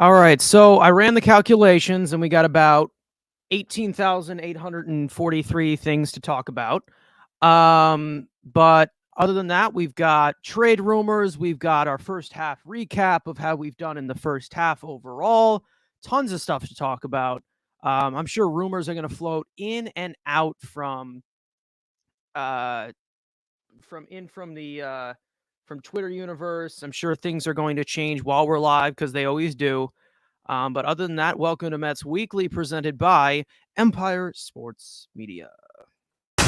All right, so I ran the calculations, and we got about 18,843 things to talk about. But other than that, we've got trade rumors. We've got our first half recap of how we've done in the first half overall. Tons of stuff to talk about. I'm sure rumors are going to float in and out uh, from Twitter universe. I'm sure things are going to change while we're live because they always do. But other than that, welcome to Mets Weekly, presented by Empire Sports Media. On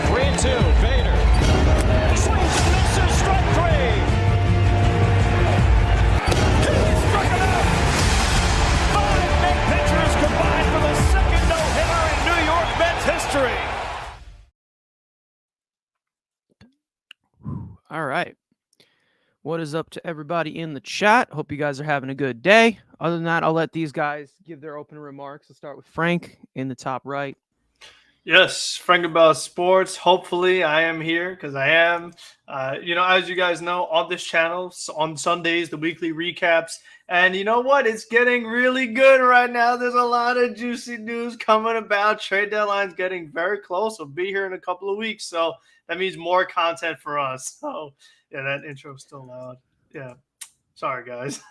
3-2, Bader swings and misses, strike three. He struck him out. 5 Met pitchers combined for the second no-hitter in New York Mets history. All right. What is up to everybody in the chat? Hope you guys are having a good day. Other than that, I'll let these guys give their opening remarks. I'll start with Frank in the top right. Yes, Frank About Sports. Hopefully, I am here because I am. As you guys know, on this channel, on Sundays, the weekly recaps. And you know what? It's getting really good right now. There's a lot of juicy news coming about. Trade deadline's getting very close. We'll be here in a couple of weeks. So that means more content for us. So, yeah, that intro's still loud. Yeah. Sorry, guys.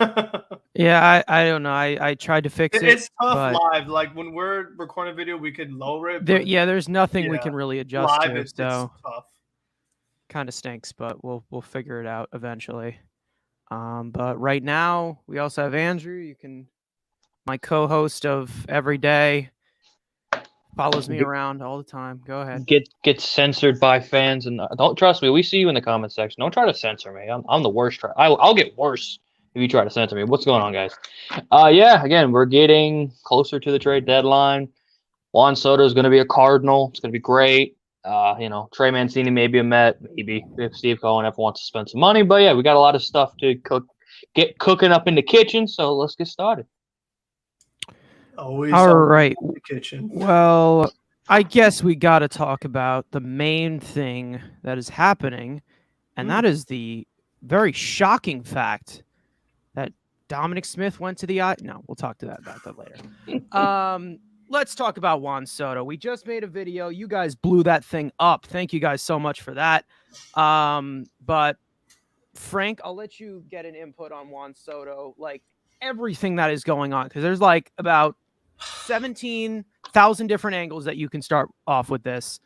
Yeah, I don't know. I tried to fix it. It's tough but live. Like when we're recording a video, we can lower it. there's nothing we can really adjust live, to. it's So tough. kind of stinks, but we'll figure it out eventually. But right now, we also have Andrew. My co-host of every day, follows me around all the time. Go ahead. Get censored by fans, and don't trust me. We see you in the comment section. Don't try to censor me. I'm the worst. I'll get worse if you try to censor me. What's going on, guys? Again, we're getting closer to the trade deadline. Juan Soto is going to be a Cardinal. It's going to be great. Trey Mancini may be a Met, maybe if Steve Cohen ever wants to spend some money. But yeah, we got a lot of stuff to get cooking up in the kitchen. So let's get started. Always all right. in the kitchen. Well, I guess we got to talk about the main thing that is happening, and that is the very shocking fact that Dominic Smith went to the No, we'll talk about that later. Let's talk about Juan Soto. We just made a video. You guys blew that thing up. Thank you guys so much for that. But Frank, I'll let you get an input on Juan Soto, like everything that is going on, because there's like about 17,000 different angles that you can start off with this.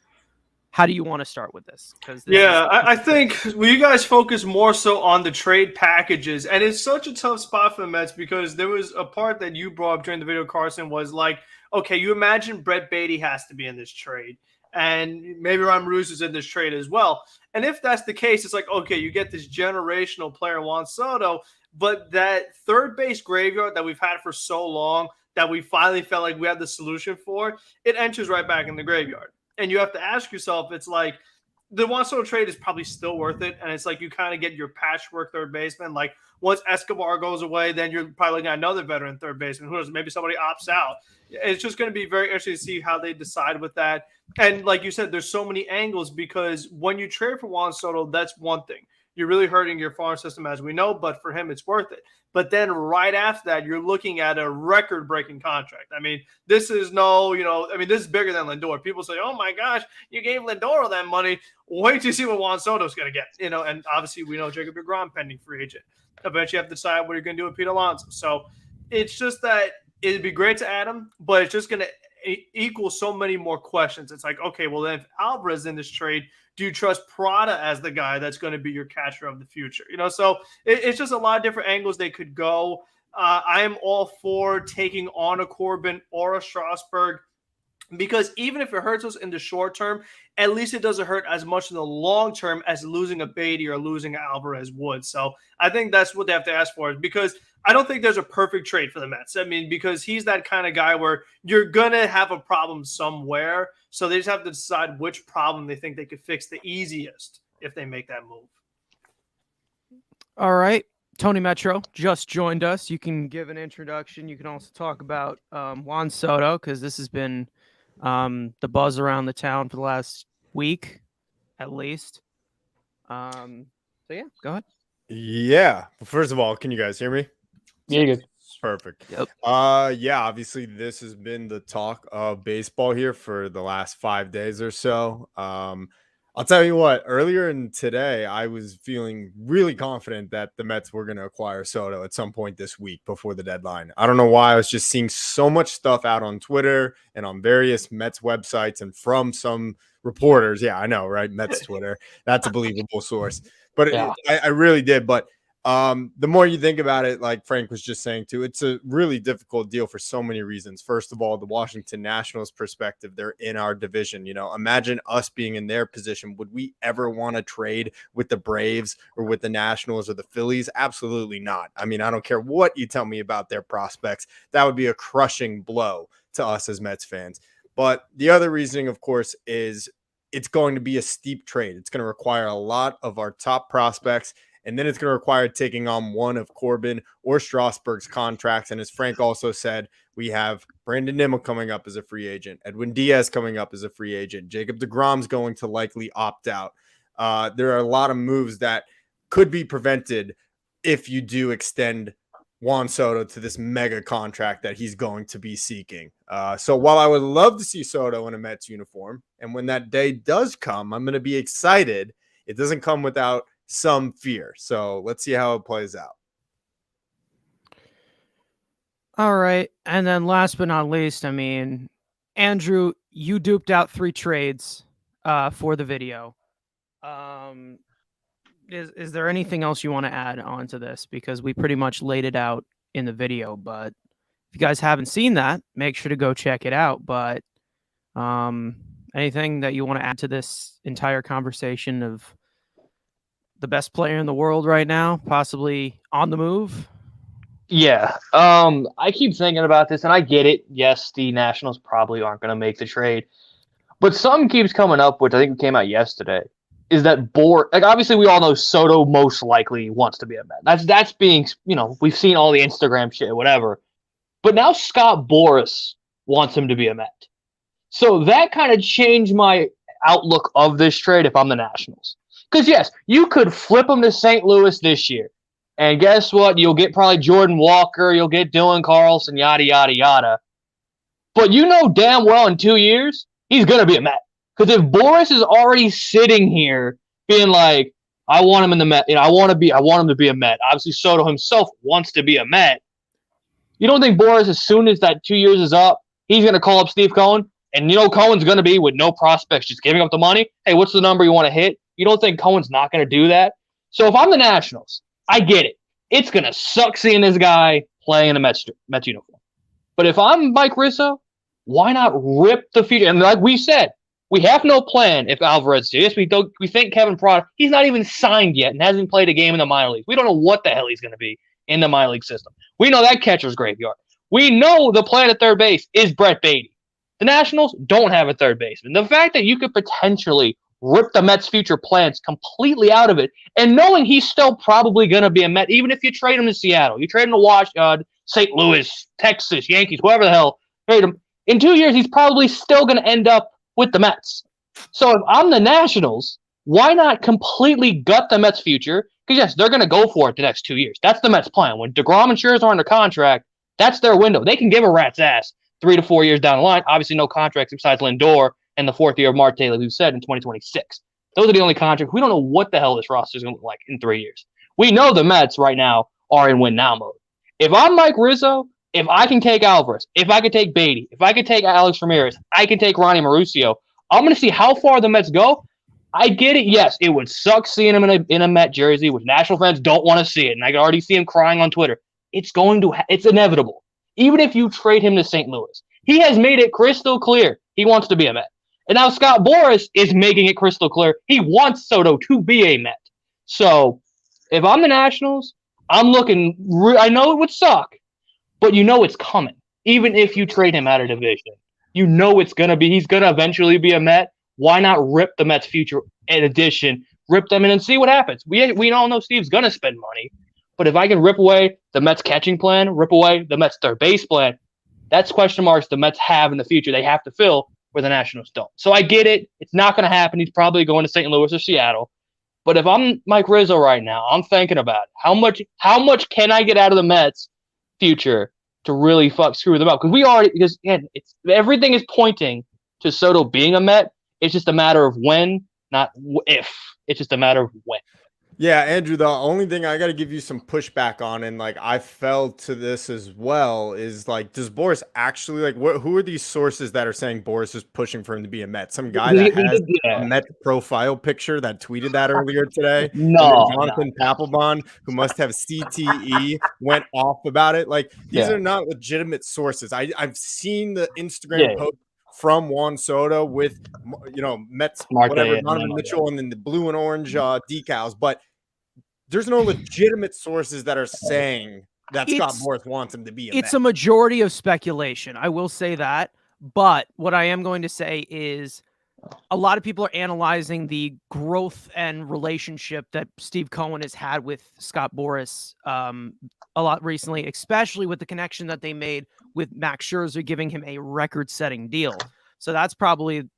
How do you want to start with this? I think you guys focus more so on the trade packages, and it's such a tough spot for the Mets because there was a part that you brought up during the video, Carson, was like, okay, you imagine Brett Beatty has to be in this trade, and maybe Ramruz is in this trade as well. And if that's the case, it's like, okay, you get this generational player, Juan Soto, but that third base graveyard that we've had for so long that we finally felt like we had the solution for, it enters right back in the graveyard. And you have to ask yourself, it's like the Juan Soto trade is probably still worth it. And it's like you kind of get your patchwork third baseman. Like once Escobar goes away, then you're probably looking at another veteran third baseman. Who knows? Maybe somebody opts out. It's just going to be very interesting to see how they decide with that. And like you said, there's so many angles because when you trade for Juan Soto, that's one thing. You're really hurting your farm system, as we know, but for him, it's worth it. But then right after that, you're looking at a record-breaking contract. I mean, this is this is bigger than Lindor. People say, oh, my gosh, you gave Lindor all that money. Wait to see what Juan Soto's going to get. And obviously we know Jacob deGrom pending free agent. Eventually you have to decide what you're going to do with Pete Alonso. So it's just that it'd be great to add him, but it's just going to equal so many more questions. It's like, okay, well, then if Alvarez in this trade, do you trust Prada as the guy that's going to be your catcher of the future? So it's just a lot of different angles they could go. I am all for taking on a Corbin or a Strasburg because even if it hurts us in the short term, at least it doesn't hurt as much in the long term as losing a Beatty or losing Alvarez would. So I think that's what they have to ask for because I don't think there's a perfect trade for the Mets. I mean, because he's that kind of guy where you're going to have a problem somewhere. So they just have to decide which problem they think they could fix the easiest if they make that move. All right. TonyMetro just joined us. You can give an introduction. You can also talk about Juan Soto because this has been the buzz around the town for the last week, at least. So yeah, go ahead. Yeah. First of all, can you guys hear me? Yeah, you're good. Perfect. Yep. Yeah, obviously this has been the talk of baseball here for the last 5 days or so. I'll tell you what, earlier in today, I was feeling really confident that the Mets were going to acquire Soto at some point this week before the deadline. I don't know why. I was just seeing so much stuff out on Twitter and on various Mets websites and from some reporters. Yeah, I know, right? Mets Twitter. That's a believable source. But Yeah. I really did. But the more you think about it, like Frank was just saying too, it's a really difficult deal for so many reasons. First of all, the Washington Nationals perspective, they're in our division. You know, imagine us being in their position. Would we ever want to trade with the Braves or with the Nationals or the Phillies? Absolutely not. I mean, I don't care what you tell me about their prospects. That would be a crushing blow to us as Mets fans. But the other reasoning, of course, is it's going to be a steep trade. It's going to require a lot of our top prospects. And then it's going to require taking on one of Corbin or Strasburg's contracts. And as Frank also said, we have Brandon Nimmo coming up as a free agent, Edwin Diaz coming up as a free agent, Jacob deGrom's going to likely opt out. There are a lot of moves that could be prevented if you do extend Juan Soto to this mega contract that he's going to be seeking. So while I would love to see Soto in a Mets uniform, and when that day does come, I'm going to be excited. It doesn't come without some fear. So let's see how it plays out. All right. And then last but not least, I mean, Andrew, you duped out 3 trades for the video. Is there anything else you want to add on to this? Because we pretty much laid it out in the video, but if you guys haven't seen that, make sure to go check it out. But anything that you want to add to this entire conversation of the best player in the world right now, possibly on the move? Yeah. I keep thinking about this, and I get it. Yes, the Nationals probably aren't going to make the trade. But something keeps coming up, which I think came out yesterday, is that obviously we all know Soto most likely wants to be a Met. That's being, we've seen all the Instagram shit, whatever. But now Scott Boras wants him to be a Met. So that kind of changed my outlook of this trade if I'm the Nationals. Because, yes, you could flip him to St. Louis this year. And guess what? You'll get probably Jordan Walker. You'll get Dylan Carlson, yada, yada, yada. But you know damn well in 2 years, he's going to be a Met. Because if Boras is already sitting here being like, I want him in the Met, I want him to be a Met. Obviously, Soto himself wants to be a Met. You don't think Boras, as soon as that 2 years is up, he's going to call up Steve Cohen? And Cohen's going to be with no prospects, just giving up the money. Hey, what's the number you want to hit? You don't think Cohen's not going to do that? So if I'm the Nationals, I get it. It's going to suck seeing this guy playing in a Mets uniform. But if I'm Mike Rizzo, why not rip the future? And like we said, we have no plan if Alvarez is. Yes, we think Kevin Prada, he's not even signed yet and hasn't played a game in the minor leagues. We don't know what the hell he's going to be in the minor league system. We know that catcher's graveyard. We know the plan at third base is Brett Beatty. The Nationals don't have a third baseman. The fact that you could potentially rip the Mets' future plans completely out of it, and knowing he's still probably going to be a Met, even if you trade him to Seattle, you trade him to St. Louis, Texas, Yankees, whoever the hell, trade him. In 2 years, he's probably still going to end up with the Mets. So if I'm the Nationals, why not completely gut the Mets' future? Because, yes, they're going to go for it the next 2 years. That's the Mets' plan. When DeGrom and Scherzer are under contract, that's their window. They can give a rat's ass 3 to 4 years down the line. Obviously, no contracts besides Lindor and the 4th year of Marte, like we said, in 2026. Those are the only contracts. We don't know what the hell this roster is going to look like in 3 years. We know the Mets right now are in win-now mode. If I'm Mike Rizzo, if I can take Alvarez, if I can take Beatty, if I can take Alex Ramirez, I can take Ronnie Mauricio, I'm going to see how far the Mets go. I get it. Yes, it would suck seeing him in a Met jersey, which National fans don't want to see it. And I can already see him crying on Twitter. It's inevitable. Even if you trade him to St. Louis. He has made it crystal clear he wants to be a Met. And now Scott Boras is making it crystal clear he wants Soto to be a Met. So if I'm the Nationals, I'm looking I know it would suck, but it's coming. Even if you trade him out of division, it's going to be, he's going to eventually be a Met. Why not rip the Mets' future in addition, rip them in and see what happens? We all know Steve's going to spend money, but if I can rip away the Mets' catching plan, rip away the Mets' third base plan, that's question marks the Mets have in the future they have to fill where the Nationals don't. So I get it. It's not going to happen. He's probably going to St. Louis or Seattle. But if I'm Mike Rizzo right now, I'm thinking about how much can I get out of the Mets future to really screw them up? Because again, everything is pointing to Soto being a Met. It's just a matter of when, not if. It's just a matter of when. Yeah, Andrew, the only thing I got to give you some pushback on, and like I fell to this as well, is like, does Boris actually who are these sources that are saying Boris is pushing for him to be a Met? Some guy that has a Met profile picture that tweeted that earlier today. No, and then Jonathan Papelbon, who must have CTE, went off about it. Like, these are not legitimate sources. I've seen the Instagram post from Juan Soto with, Mets, whatever, Donovan Mitchell, and then the blue and orange decals. But there's no legitimate sources that are saying that Scott Boras wants him to be a Met. It's a majority of speculation. I will say that. But what I am going to say is a lot of people are analyzing the growth and relationship that Steve Cohen has had with Scott Boras a lot recently, especially with the connection that they made with Max Scherzer giving him a record-setting deal. So that's probably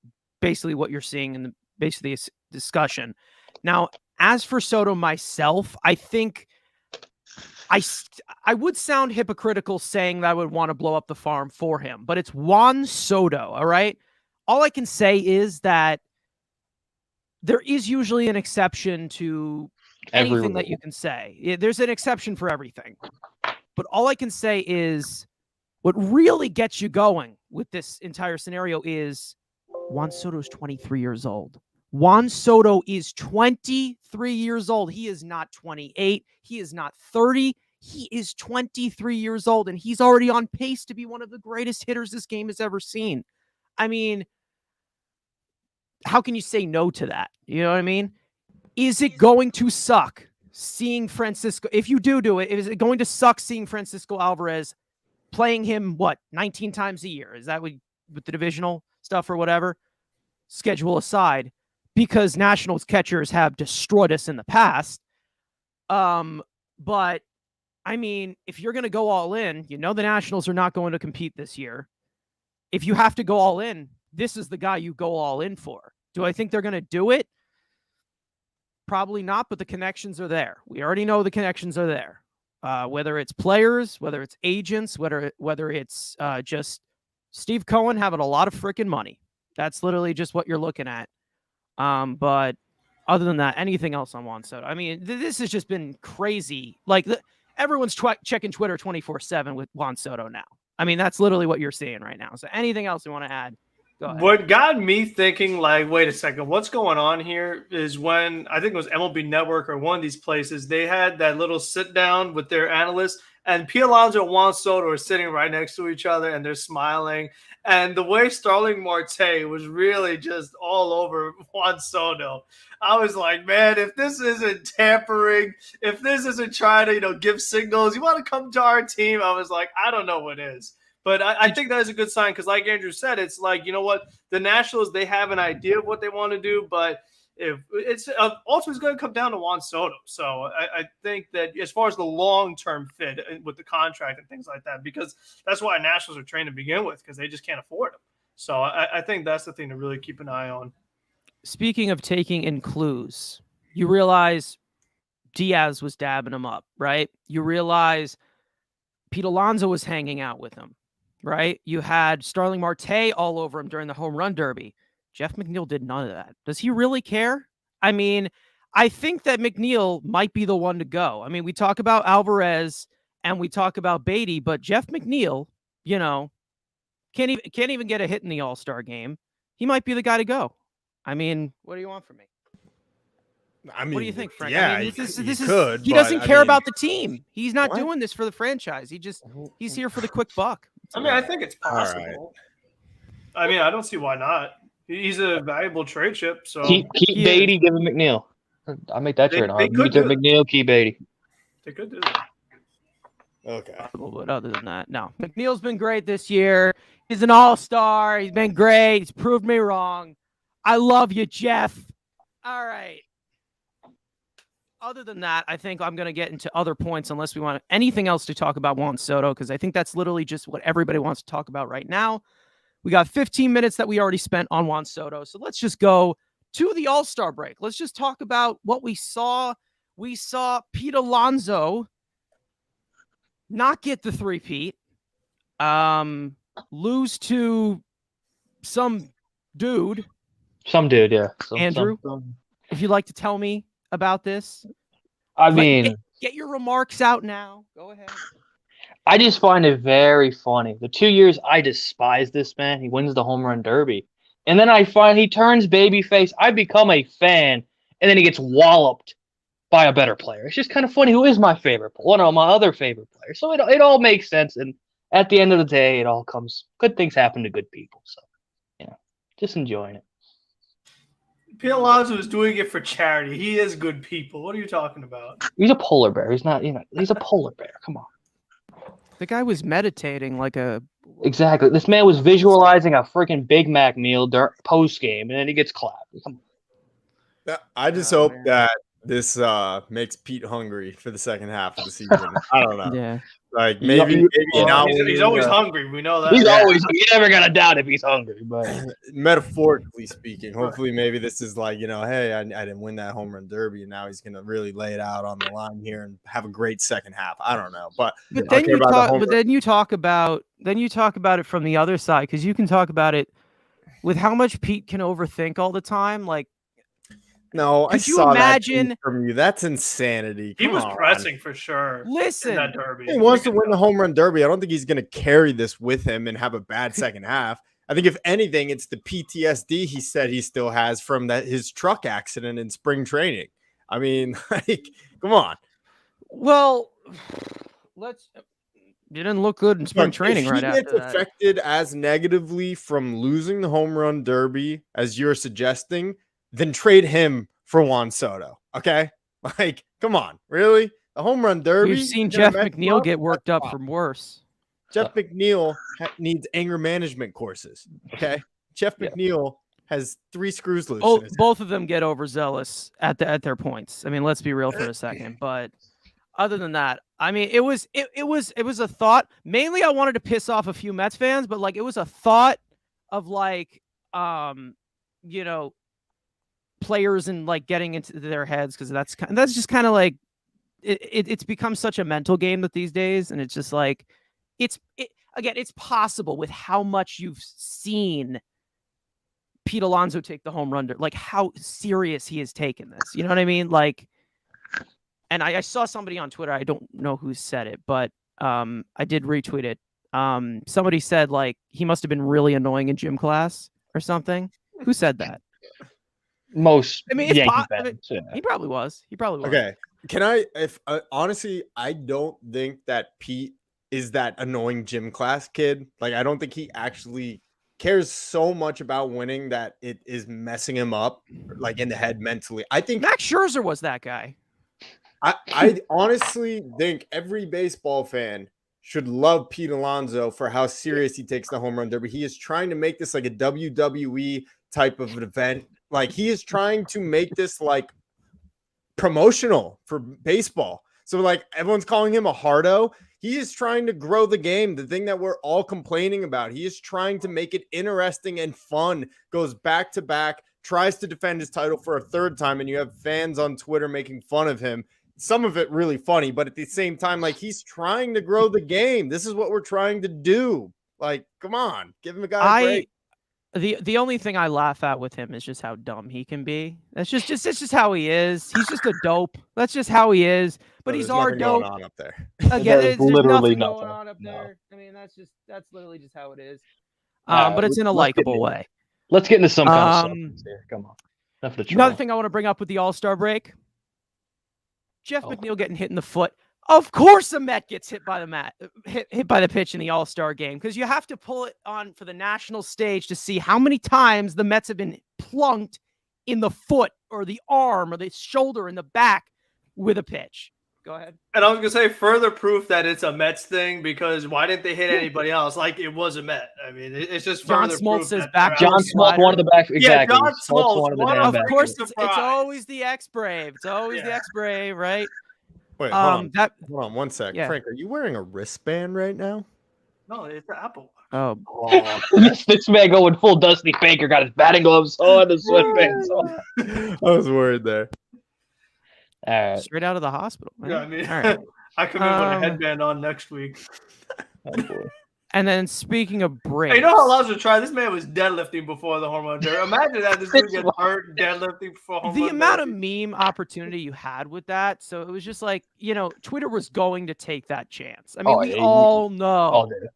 basically what you're seeing in basically this discussion. Now, as for Soto myself, I think I would sound hypocritical saying that I would want to blow up the farm for him, but it's Juan Soto, all right? All I can say is that there is usually an exception to anything that you can say. There's an exception for everything. But all I can say is what really gets you going with this entire scenario is Juan Soto's 23 years old. Juan Soto is 23 years old. He is not 28. He is not 30. He is 23 years old, and he's already on pace to be one of the greatest hitters this game has ever seen. I mean, how can you say no to that? You know what I mean? Is it going to suck seeing Francisco? If you do it, is it going to suck seeing Francisco Alvarez playing him, 19 times a year? Is that with the divisional stuff or whatever? Schedule aside, because Nationals catchers have destroyed us in the past. But, I mean, if you're going to go all in, the Nationals are not going to compete this year. If you have to go all in, this is the guy you go all in for. Do I think they're going to do it? Probably not, but the connections are there. We already know the connections are there. Whether it's players, whether it's agents, whether it's just Steve Cohen having a lot of freaking money. That's literally just what you're looking at. But other than that, anything else on Juan Soto? I mean, this has just been crazy. Like, everyone's checking Twitter 24/7 with Juan Soto now. I mean, that's literally what you're seeing right now. So anything else you want to add? Go ahead. What got me thinking, wait a second, what's going on here is when I think it was MLB Network or one of these places, they had that little sit down with their analysts, and Pete Alonso and Juan Soto are sitting right next to each other, and they're smiling. And the way Starling Marte was really just all over Juan Soto, I was like, man, if this isn't tampering, if this isn't trying to give signals, you want to come to our team? I was like, I don't know what is. But I think that is a good sign because, like Andrew said, it's like, you know what? The Nationals, they have an idea of what they want to do, but if it's ultimately going to come down to Juan Soto. So I think that as far as the long-term fit with the contract and things like that, because that's why Nationals are trained to begin with, because they just can't afford them. So I think that's the thing to really keep an eye on. Speaking of taking in clues, you realize Diaz was dabbing him up, right? You realize Pete Alonso was hanging out with him, right? You had Starling Marte all over him during the home run derby. Jeff McNeil did none of that. Does he really care? I mean, I think that McNeil might be the one to go. I mean, we talk about Alvarez and we talk about Beatty, but Jeff McNeil, can't even get a hit in the All-Star game. He might be the guy to go. I mean, what do you want from me? I mean, what do you think, Frank? Yeah, I mean, he doesn't care about the team. He's not doing this for the franchise. He's here for the quick buck. I mean, I think it's possible. Right. I mean, I don't see why not. He's a valuable trade chip. So keep Beatty, give him McNeil. I make that trade. McNeil, keep Beatty. They could do that. Okay. But other than that, no. McNeil's been great this year. He's an all-star. He's been great. He's proved me wrong. I love you, Jeff. All right. Other than that, I think I'm going to get into other points unless we want anything else to talk about Juan Soto, because I think that's literally just what everybody wants to talk about right now. We got 15 minutes that we already spent on Juan Soto, so let's just go to the All-Star break. Let's just talk about what we saw. We saw Pete Alonso not get the three-peat, lose to some dude. Some dude, yeah. Andrew, if you'd like to tell me about this. I mean, get your remarks out now. Go ahead. I just find it very funny. The 2 years I despise this man. He wins the home run derby. And then I find he turns babyface. I become a fan. And then he gets walloped by a better player. It's just kind of funny. Who is my favorite? One of my other favorite players. So it all makes sense. And at the end of the day, it all comes. Good things happen to good people. So, just enjoying it. Pete Alonso is doing it for charity. He is good people. What are you talking about? He's a polar bear. He's not, he's a polar bear. Come on. The guy was meditating like a... Exactly. This man was visualizing a freaking Big Mac meal post game, and then he gets clapped. Come on. I just hope that this makes Pete hungry for the second half of the season. I don't know. Yeah. Like maybe now he's always hungry. We know that. He's always. You never gotta doubt if he's hungry. But metaphorically speaking, hopefully maybe this is like, hey, I didn't win that home run derby, and now he's gonna really lay it out on the line here and have a great second half. I don't know, but then you talk about it from the other side, because you can talk about it with how much Pete can overthink all the time. Like, no, could you imagine that from you? That's insanity. He was pressing for sure. Listen, in that derby. He wants to win the home run derby. I don't think he's going to carry this with him and have a bad second half. I think if anything, it's the PTSD he said he still has from his truck accident in spring training. I mean, like, come on. Well, didn't look good in spring training right after that. If he gets affected as negatively from losing the home run derby as you're suggesting, then trade him for Juan Soto. Okay? Like, come on. Really? The home run derby? We've seen Jeff McNeil get worked up from worse. Jeff McNeil needs anger management courses. Okay? Jeff McNeil has 3 screws loose. Oh, both of them get overzealous at their points. I mean, let's be real for a second. But other than that, I mean, it was a thought. Mainly, I wanted to piss off a few Mets fans, but like, it was a thought of like, players and like getting into their heads, because that's just kind of like it's become such a mental game that these days, and it's just like it's possible with how much you've seen Pete Alonso take the home run, like how serious he has taken this. You know what I mean? Like, and I saw somebody on Twitter, I don't know who said it, but I did retweet it. Somebody said like he must have been really annoying in gym class or something. Who said that? Most Yankee fans. He probably was. Okay. Honestly, I don't think that Pete is that annoying gym class kid. Like, I don't think he actually cares so much about winning that it is messing him up, like in the head mentally. I think Max Scherzer was that guy. I honestly think every baseball fan should love Pete Alonso for how serious he takes the home run derby. He is trying to make this like a WWE type of an event. Like, he is trying to make this like promotional for baseball. So like, everyone's calling him a hardo. He is trying to grow the game. The thing that we're all complaining about. He is trying to make it interesting and fun. Goes back to back, tries to defend his title for a third time. And you have fans on Twitter making fun of him. Some of it really funny, but at the same time, like, he's trying to grow the game. This is what we're trying to do. Like, come on, give him a guy a break. The only thing I laugh at with him is just how dumb he can be. That's just how he is. He's just a dope. That's just how he is. But he's our dope. Going on up there. Again, there's literally nothing going on up there. I mean, that's literally just how it is. But it's in a likable way. Let's get into some kind of substance here. Come on. Another thing I want to bring up with the All-Star break. Jeff McNeil getting hit in the foot. Of course, a Met gets hit by the pitch in the All-Star game, because you have to pull it on for the national stage to see how many times the Mets have been plunked in the foot or the arm or the shoulder in the back with a pitch. Go ahead. And I was gonna say further proof that it's a Mets thing, because why didn't they hit anybody else? Like, it was a Met. I mean, it's just John further Smoltz proof says that back. John Smoltz, one of the back. Exactly. Yeah, John Smoltz, one of the of back. Of course, it's surprise. always the ex-Brave. It's always the ex-Brave, right? Wait, hold That on one sec. yeah. Frank, are you wearing a wristband right now? No, it's the Apple Watch. Oh, this man going full Dusty Baker, got his batting gloves on, the sweatpants on. I was worried there. All right. straight out of the hospital. Man. Yeah, I mean, All right. I come in with a headband on next week. Oh, boy. And then speaking of Braves, Hey, you know how Lazarus tried? This man was deadlifting before the home run derby. Imagine that this dude gets hurt deadlifting before home the run amount derby. of meme opportunity you had with that. So it was just like, Twitter was going to take that chance. I mean, Oh, we yeah, all know. Oh, dude.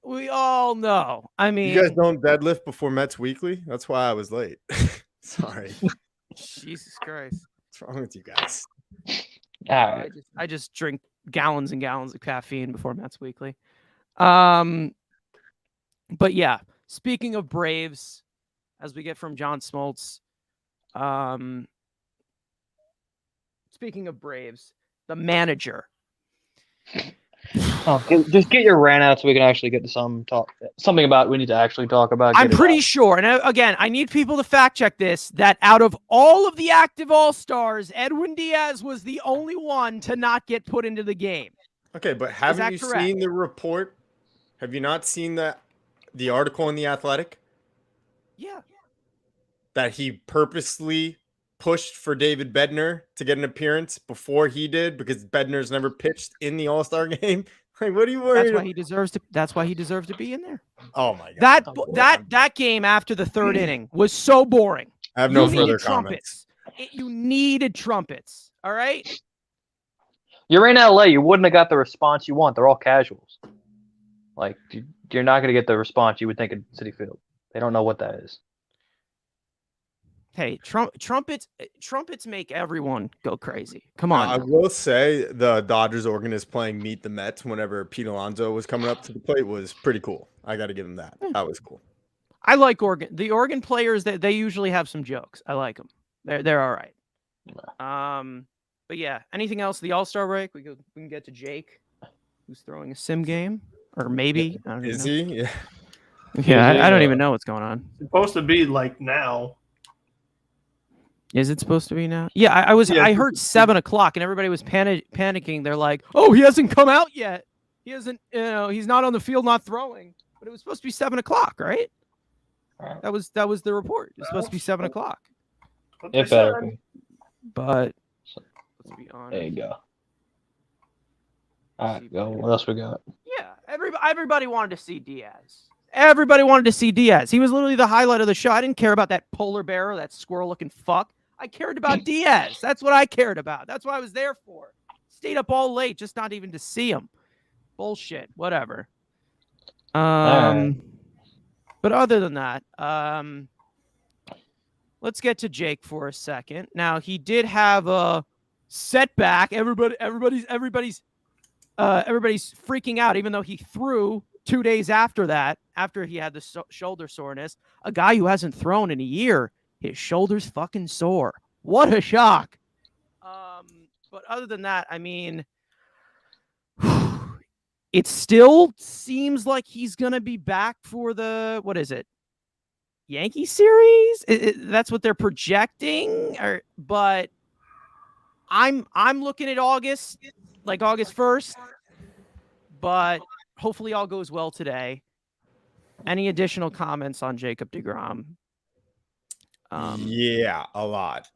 We all know. I mean, You guys don't deadlift before Mets Weekly? That's why I was late. Sorry. Jesus Christ. What's wrong with you guys? All right. I just drink gallons and gallons of caffeine before Mets Weekly. But yeah, speaking of Braves, as we get from John Smoltz, speaking of Braves, the manager. Oh, just get your rant out so we can actually get to something about we need to actually talk about. I'm pretty sure, and again, I need people to fact check this, that out of all of the active All-Stars, Edwin Diaz was the only one to not get put into the game. Okay, but haven't you correct? seen the report? Have you not seen the article in The Athletic Yeah. that he purposely pushed for David Bednar to get an appearance before he did because Bednar's never pitched in the All-Star game? Like, what are you worried That's why about? he deserves to. That's why he deserves to be in there. Oh my god! That game after the third inning was so boring. I have no You further needed comments. trumpets. You needed trumpets. All right. You're in LA. You wouldn't have got the response you want. They're all casuals. Like, you're not going to get the response you would think at Citi Field. They don't know what that is. Hey, trumpets make everyone go crazy. Come on. I will say the Dodgers organist playing Meet the Mets whenever Pete Alonso was coming up to the plate was pretty cool. I got to give him that. That was cool. I like Oregon. The Oregon players, they usually have some jokes. I like them. They're all right. But yeah, anything else? The All-Star break. We can get to Jake, who's throwing a sim game, or maybe I don't Is even know. he? Yeah. Yeah, I don't even know what's going on. It's supposed to be like now. Is it supposed to be now? Yeah, I heard 7:00 and everybody was panicking. They're like, "Oh, he hasn't come out yet. He hasn't. He's not on the field, not throwing." But it was supposed to be 7:00, right? That was the report. It's supposed to be 7:00. It better be. But let's be honest. There you go. All right, go. What else we got? Yeah, everybody wanted to see Diaz. Everybody wanted to see Diaz. He was literally the highlight of the show. I didn't care about that polar bear or that squirrel-looking fuck. I cared about Diaz. That's what I cared about. That's what I was there for. Stayed up all late just not even to see him. Bullshit. Whatever. But other than that, let's get to Jake for a second. Now, he did have a setback. Everybody's freaking out, even though he threw 2 days after that, after he had the shoulder soreness. A guy who hasn't thrown in a year, his shoulder's fucking sore. What a shock. But other than that, I mean, it still seems like he's going to be back for the, what is it? Yankee series? That's what they're projecting, but I'm looking at August 1st, but hopefully all goes well today. Any additional comments on Jacob deGrom? Yeah, a lot.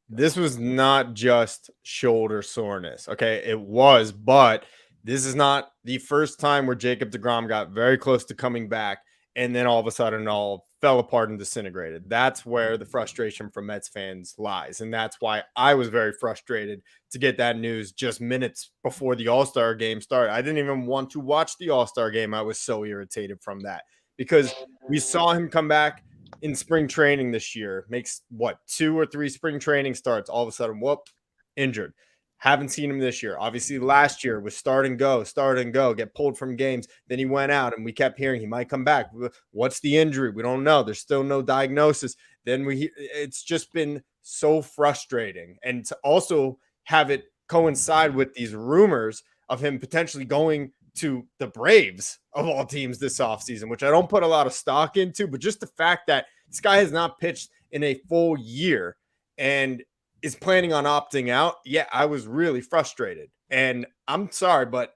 This was not just shoulder soreness. Okay, it was, but this is not the first time where Jacob deGrom got very close to coming back and then all of a sudden all fell apart and disintegrated. That's where the frustration from Mets fans lies. And that's why I was very frustrated to get that news just minutes before the All-Star game started. I didn't even want to watch the All-Star game. I was so irritated from that because we saw him come back in spring training this year, makes 2 or 3 spring training starts. All of a sudden, injured. Haven't seen him this year. Obviously, last year was start and go, get pulled from games. Then he went out, and we kept hearing he might come back. What's the injury? We don't know. There's still no diagnosis. Then it's just been so frustrating. And to also have it coincide with these rumors of him potentially going to the Braves of all teams this offseason, which I don't put a lot of stock into, but just the fact that this guy has not pitched in a full year and is planning on opting out. Yeah, I was really frustrated. And I'm sorry, but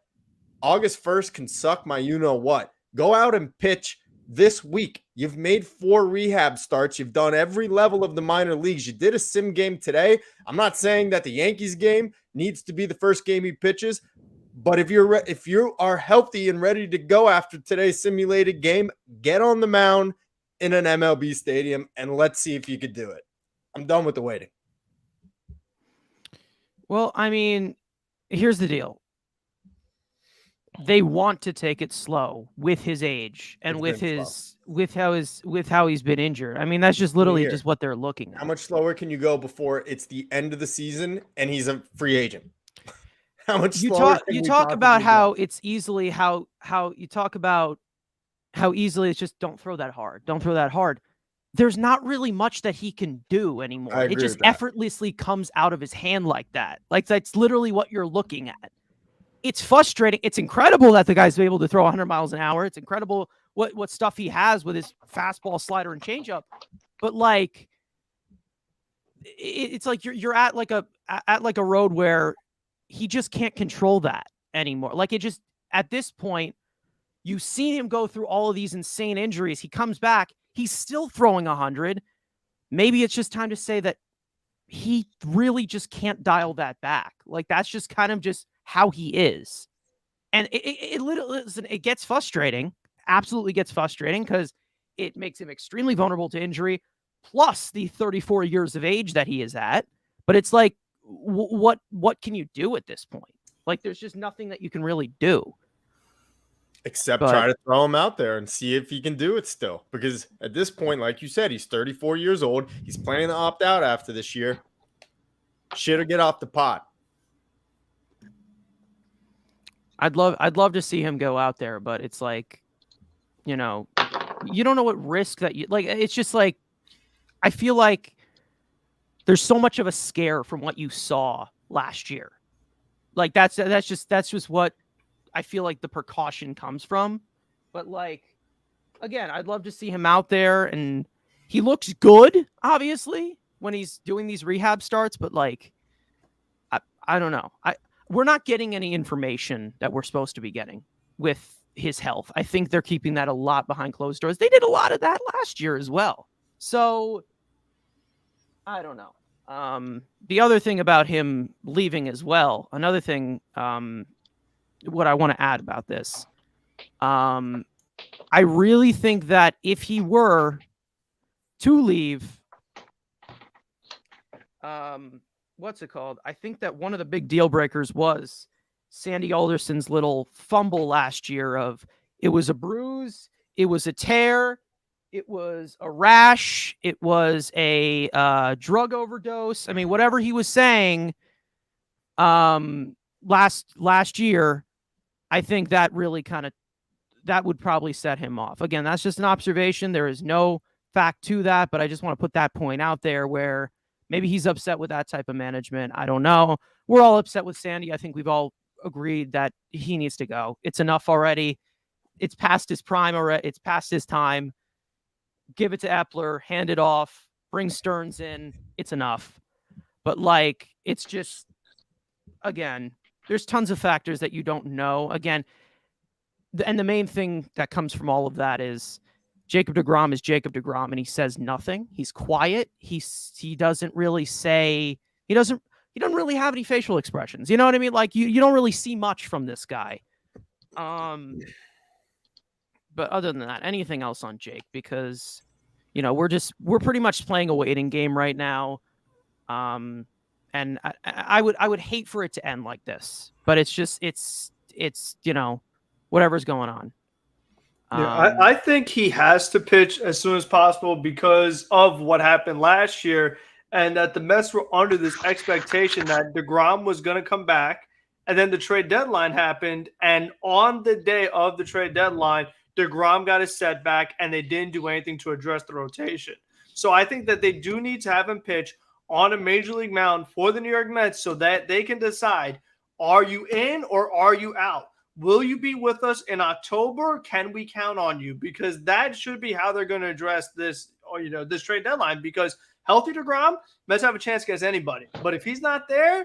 August 1st can suck my you-know-what. Go out and pitch this week. You've made 4 rehab starts. You've done every level of the minor leagues. You did a sim game today. I'm not saying that the Yankees game needs to be the first game he pitches, but if you are healthy and ready to go after today's simulated game, get on the mound in an MLB stadium and let's see if you could do it. I'm done with the waiting. Well, I mean, here's the deal. They want to take it slow with his age and with how he's been injured. I mean, that's just literally just what they're looking at. How much slower can you go before it's the end of the season and he's a free agent? How much slower you talk about how it's easily how you talk about how easily it's just don't throw that hard. Don't throw that hard. There's not really much that he can do anymore. It just effortlessly comes out of his hand like that. Like that's literally what you're looking at. It's frustrating. It's incredible that the guy's able to throw 100 miles an hour. It's incredible what stuff he has with his fastball, slider, and changeup. But like, it's like you're at like a road where he just can't control that anymore. Like it just at this point, you've seen him go through all of these insane injuries. He comes back. He's still throwing 100. Maybe it's just time to say that he really just can't dial that back. Like that's just kind of just how he is. And it literally, it gets frustrating, absolutely gets frustrating because it makes him extremely vulnerable to injury, plus the 34 years of age that he is at. But it's like, what can you do at this point? Like, there's just nothing that you can really do. Except try to throw him out there and see if he can do it still. Because at this point, like you said, he's 34 years old. He's planning to opt out after this year. Shit or get off the pot. I'd love to see him go out there, but it's like, you know, you don't know what risk that you like. It's just like, I feel like there's so much of a scare from what you saw last year. Like that's just what I feel like the precaution comes from. But like, again, I'd love to see him out there, and he looks good, obviously, when he's doing these rehab starts. But like, I don't know. We're not getting any information that we're supposed to be getting with his health. I think they're keeping that a lot behind closed doors. They did a lot of that last year as well. So I don't know. The other thing about him leaving as well, another thing, what I want to add about this, I really think that if he were to leave, what's it called? I think that one of the big deal breakers was Sandy Alderson's little fumble last year of it was a bruise, it was a tear, it was a rash, it was a drug overdose. I mean, whatever he was saying last year, I think that really that would probably set him off. Again, that's just an observation. There is no fact to that, but I just want to put that point out there where maybe he's upset with that type of management. I don't know. We're all upset with Sandy. I think we've all agreed that he needs to go. It's enough already. It's past his prime already. It's past his time. Give it to Epler. Hand it off. Bring Stearns in. It's enough. But like, it's just, again, there's tons of factors that you don't know. Again, and the main thing that comes from all of that is Jacob deGrom is Jacob deGrom, and he says nothing. He's quiet. He doesn't really say. He doesn't really have any facial expressions. You know what I mean? Like you don't really see much from this guy. But other than that, anything else on Jake? Because you know we're pretty much playing a waiting game right now. And I would hate for it to end like this, but it's just it's you know whatever's going on. Yeah, I think he has to pitch as soon as possible because of what happened last year, and that the Mets were under this expectation that deGrom was going to come back, and then the trade deadline happened, and on the day of the trade deadline, deGrom got a setback, and they didn't do anything to address the rotation. So I think that they do need to have him pitch on a major league mound for the New York Mets so that they can decide, are you in or are you out? Will you be with us in October? Can we count on you? Because that should be how they're going to address this, or this trade deadline. Because healthy deGrom, Mets have a chance against anybody. But if he's not there,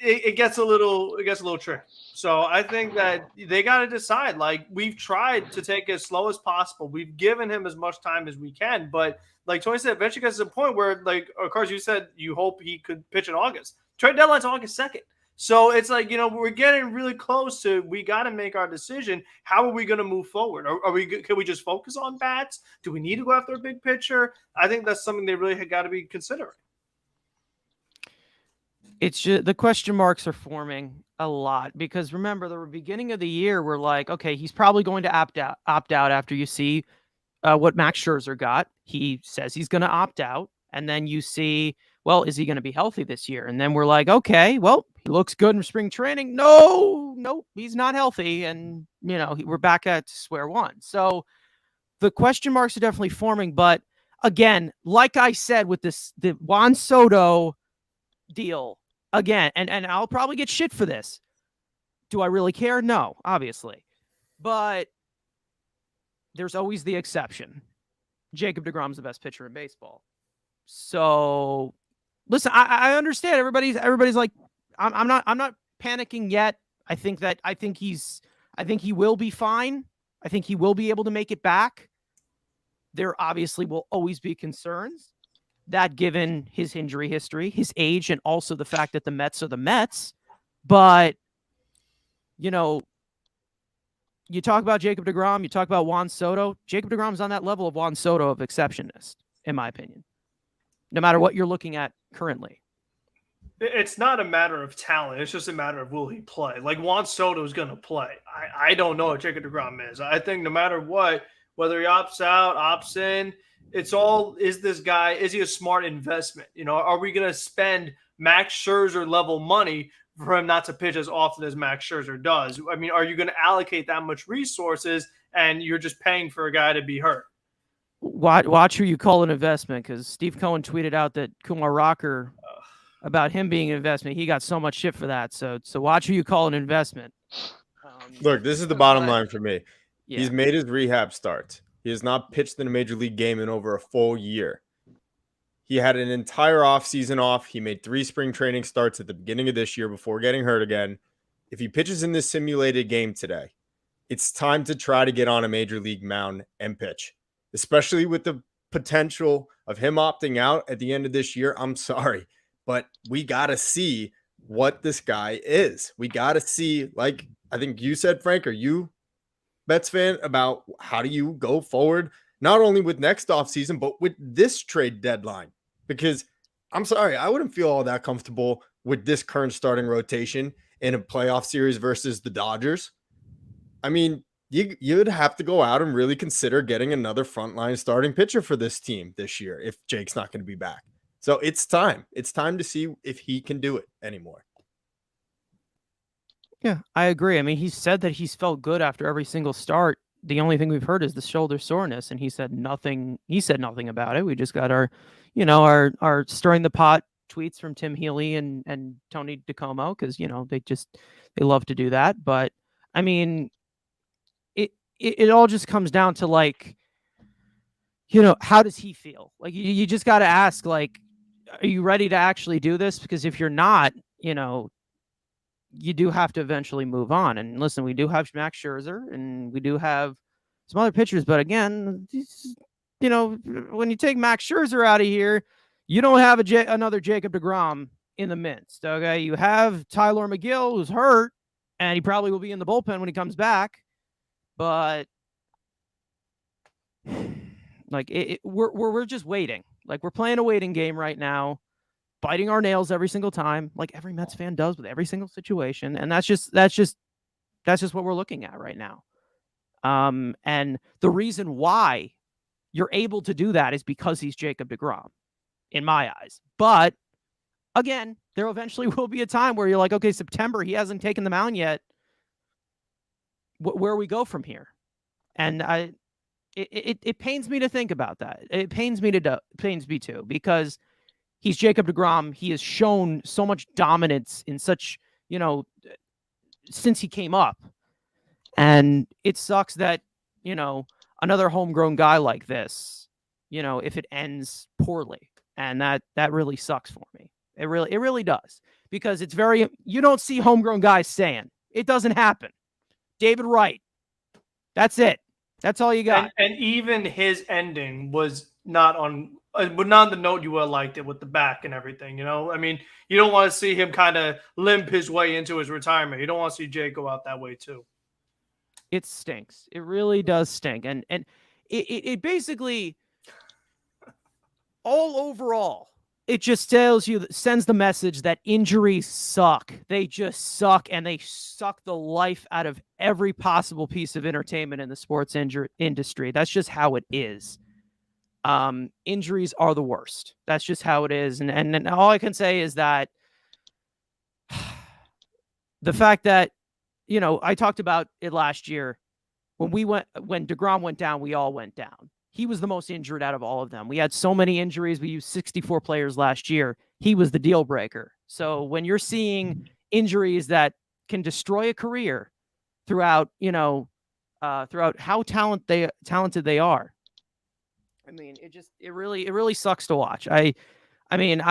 it gets a little tricky. So I think that they got to decide. Like, we've tried to take it as slow as possible. We've given him as much time as we can, but like Tony said, eventually gets to the point where, like, of course, you said you hope he could pitch in August. Trade deadline's August 2nd. So it's like, we're getting really close to, we got to make our decision. How are we going to move forward? Can we just focus on bats? Do we need to go after a big pitcher? I think that's something they really got to be considering. It's just the question marks are forming a lot because remember the beginning of the year we're like, okay, he's probably going to opt out after you see what Max Scherzer got. He says he's going to opt out, and then you see, well, is he going to be healthy this year? And then we're like, okay, well, he looks good in spring training. No, he's not healthy, and we're back at square one. So the question marks are definitely forming, but again, like I said with the Juan Soto deal. Again, and I'll probably get shit for this. Do I really care? No, obviously. But there's always the exception. Jacob deGrom's the best pitcher in baseball. So listen, I understand everybody's like, I'm not panicking yet. I think he will be fine. I think he will be able to make it back. There obviously will always be concerns. That given his injury history, his age, and also the fact that the Mets are the Mets. But, you talk about Jacob deGrom, you talk about Juan Soto. Jacob deGrom's on that level of Juan Soto of exceptionist, in my opinion, no matter what you're looking at currently. It's not a matter of talent. It's just a matter of will he play. Like, Juan Soto is going to play. I don't know what Jacob deGrom is. I think no matter what, whether he opts out, opts in, it's all, is he a smart investment? Are we going to spend Max Scherzer level money for him not to pitch as often as Max Scherzer does? I mean, are you going to allocate that much resources and you're just paying for a guy to be hurt? Watch who you call an investment, because Steve Cohen tweeted out that Kumar Rocker, about him being an investment, he got so much shit for that. So watch who you call an investment. Look, this is the bottom line for me. Yeah. He's made his rehab start. He has not pitched in a major league game in over a full year. He had an entire offseason off. He made 3 spring training starts at the beginning of this year before getting hurt again. If he pitches in this simulated game today, it's time to try to get on a major league mound and pitch, especially with the potential of him opting out at the end of this year. I'm sorry, but we got to see what this guy is. We got to see, like I think you said, Frank, are you Mets fan, about how do you go forward, not only with next offseason, but with this trade deadline? Because I'm sorry, I wouldn't feel all that comfortable with this current starting rotation in a playoff series versus the Dodgers. I mean, you'd have to go out and really consider getting another frontline starting pitcher for this team this year if Jake's not going to be back. So it's time. It's time to see if he can do it anymore. Yeah, I agree. I mean, he said that he's felt good after every single start. The only thing we've heard is the shoulder soreness, and he said nothing. He said nothing about it. We just got our stirring the pot tweets from Tim Healy and Tony DeComo, because they love to do that. But I mean, it all just comes down to, like, how does he feel? Like, you just got to ask, like, are you ready to actually do this? Because if you're not, you do have to eventually move on. And listen, we do have Max Scherzer and we do have some other pitchers, but again, when you take Max Scherzer out of here, you don't have another Jacob deGrom in the midst. Okay, you have Tyler McGill, who's hurt, and he probably will be in the bullpen when he comes back. But like, we're just waiting. Like, we're playing a waiting game right now, biting our nails every single time, like every Mets fan does with every single situation. And that's just what we're looking at right now. And the reason why you're able to do that is because he's Jacob deGrom, in my eyes. But again, there eventually will be a time where you're like, okay, September, he hasn't taken the mound yet. Where we go from here? And it pains me to think about that. It pains me too, because he's Jacob deGrom. He has shown so much dominance in such, since he came up. And it sucks that, another homegrown guy like this, if it ends poorly. And that really sucks for me. It really does. because it's very, you don't see homegrown guys saying it doesn't happen. David Wright. That's it. That's all you got. And even his ending was not on, but not on the note you would have liked it with the back and everything. You know, I mean, you don't want to see him kind of limp his way into his retirement. You don't want to see Jay go out that way too. It stinks. It really does stink. And it basically, all overall, it just tells you, sends the message that injuries suck. They just suck, and they suck the life out of every possible piece of entertainment in the sports industry. That's just how it is. Injuries are the worst. That's just how it is. And all I can say is that the fact that, you know, I talked about it last year when DeGrom went down, we all went down. He was the most injured out of all of them. We had so many injuries. We used 64 players last year. He was the deal breaker. So when you're seeing injuries that can destroy a career throughout, you know, throughout how talented they are, I mean, it really sucks to watch. I mean,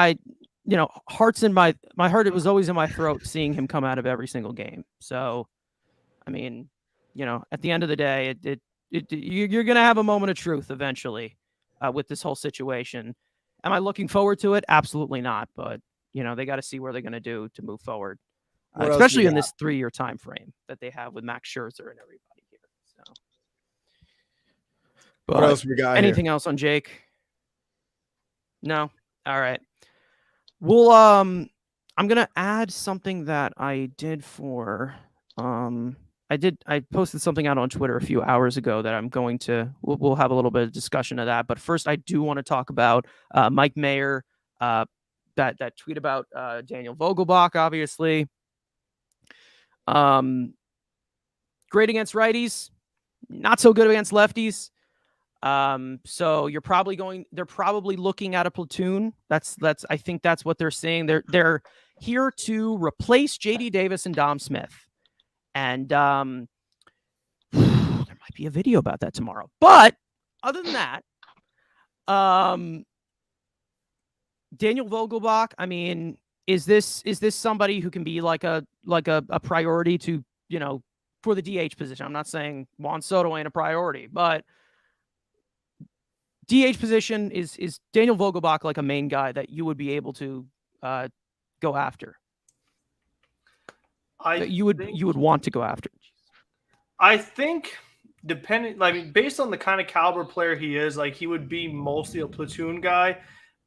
you know, heart's in my heart. It was always in my throat seeing him come out of every single game. So, I mean, you know, at the end of the day, you're going to have a moment of truth eventually with this whole situation. Am I looking forward to it? Absolutely not. But, you know, they got to see where they're going to do to move forward, especially in this 3-year time frame that they have with Max Scherzer and everybody here. So, but what else we got? Anything else on Jake? No. All right. Well, I'm going to add something that I did for, I posted something out on Twitter a few hours ago that we'll have a little bit of discussion of that. But first, I do want to talk about Mike Mayer, that tweet about Daniel Vogelbach, obviously. Great against righties, not so good against lefties. So they're probably looking at a platoon. I think that's what they're saying. They're here to replace JD Davis and Dom Smith. And there might be a video about that tomorrow. But other than that, Daniel Vogelbach, I mean, is this somebody who can be like a priority to, you know, for the DH position? I'm not saying Juan Soto ain't a priority, but DH position, is Daniel Vogelbach like a main guy that you would be able to go after? You would want to go after. I think based on the kind of caliber player he is, like he would be mostly a platoon guy.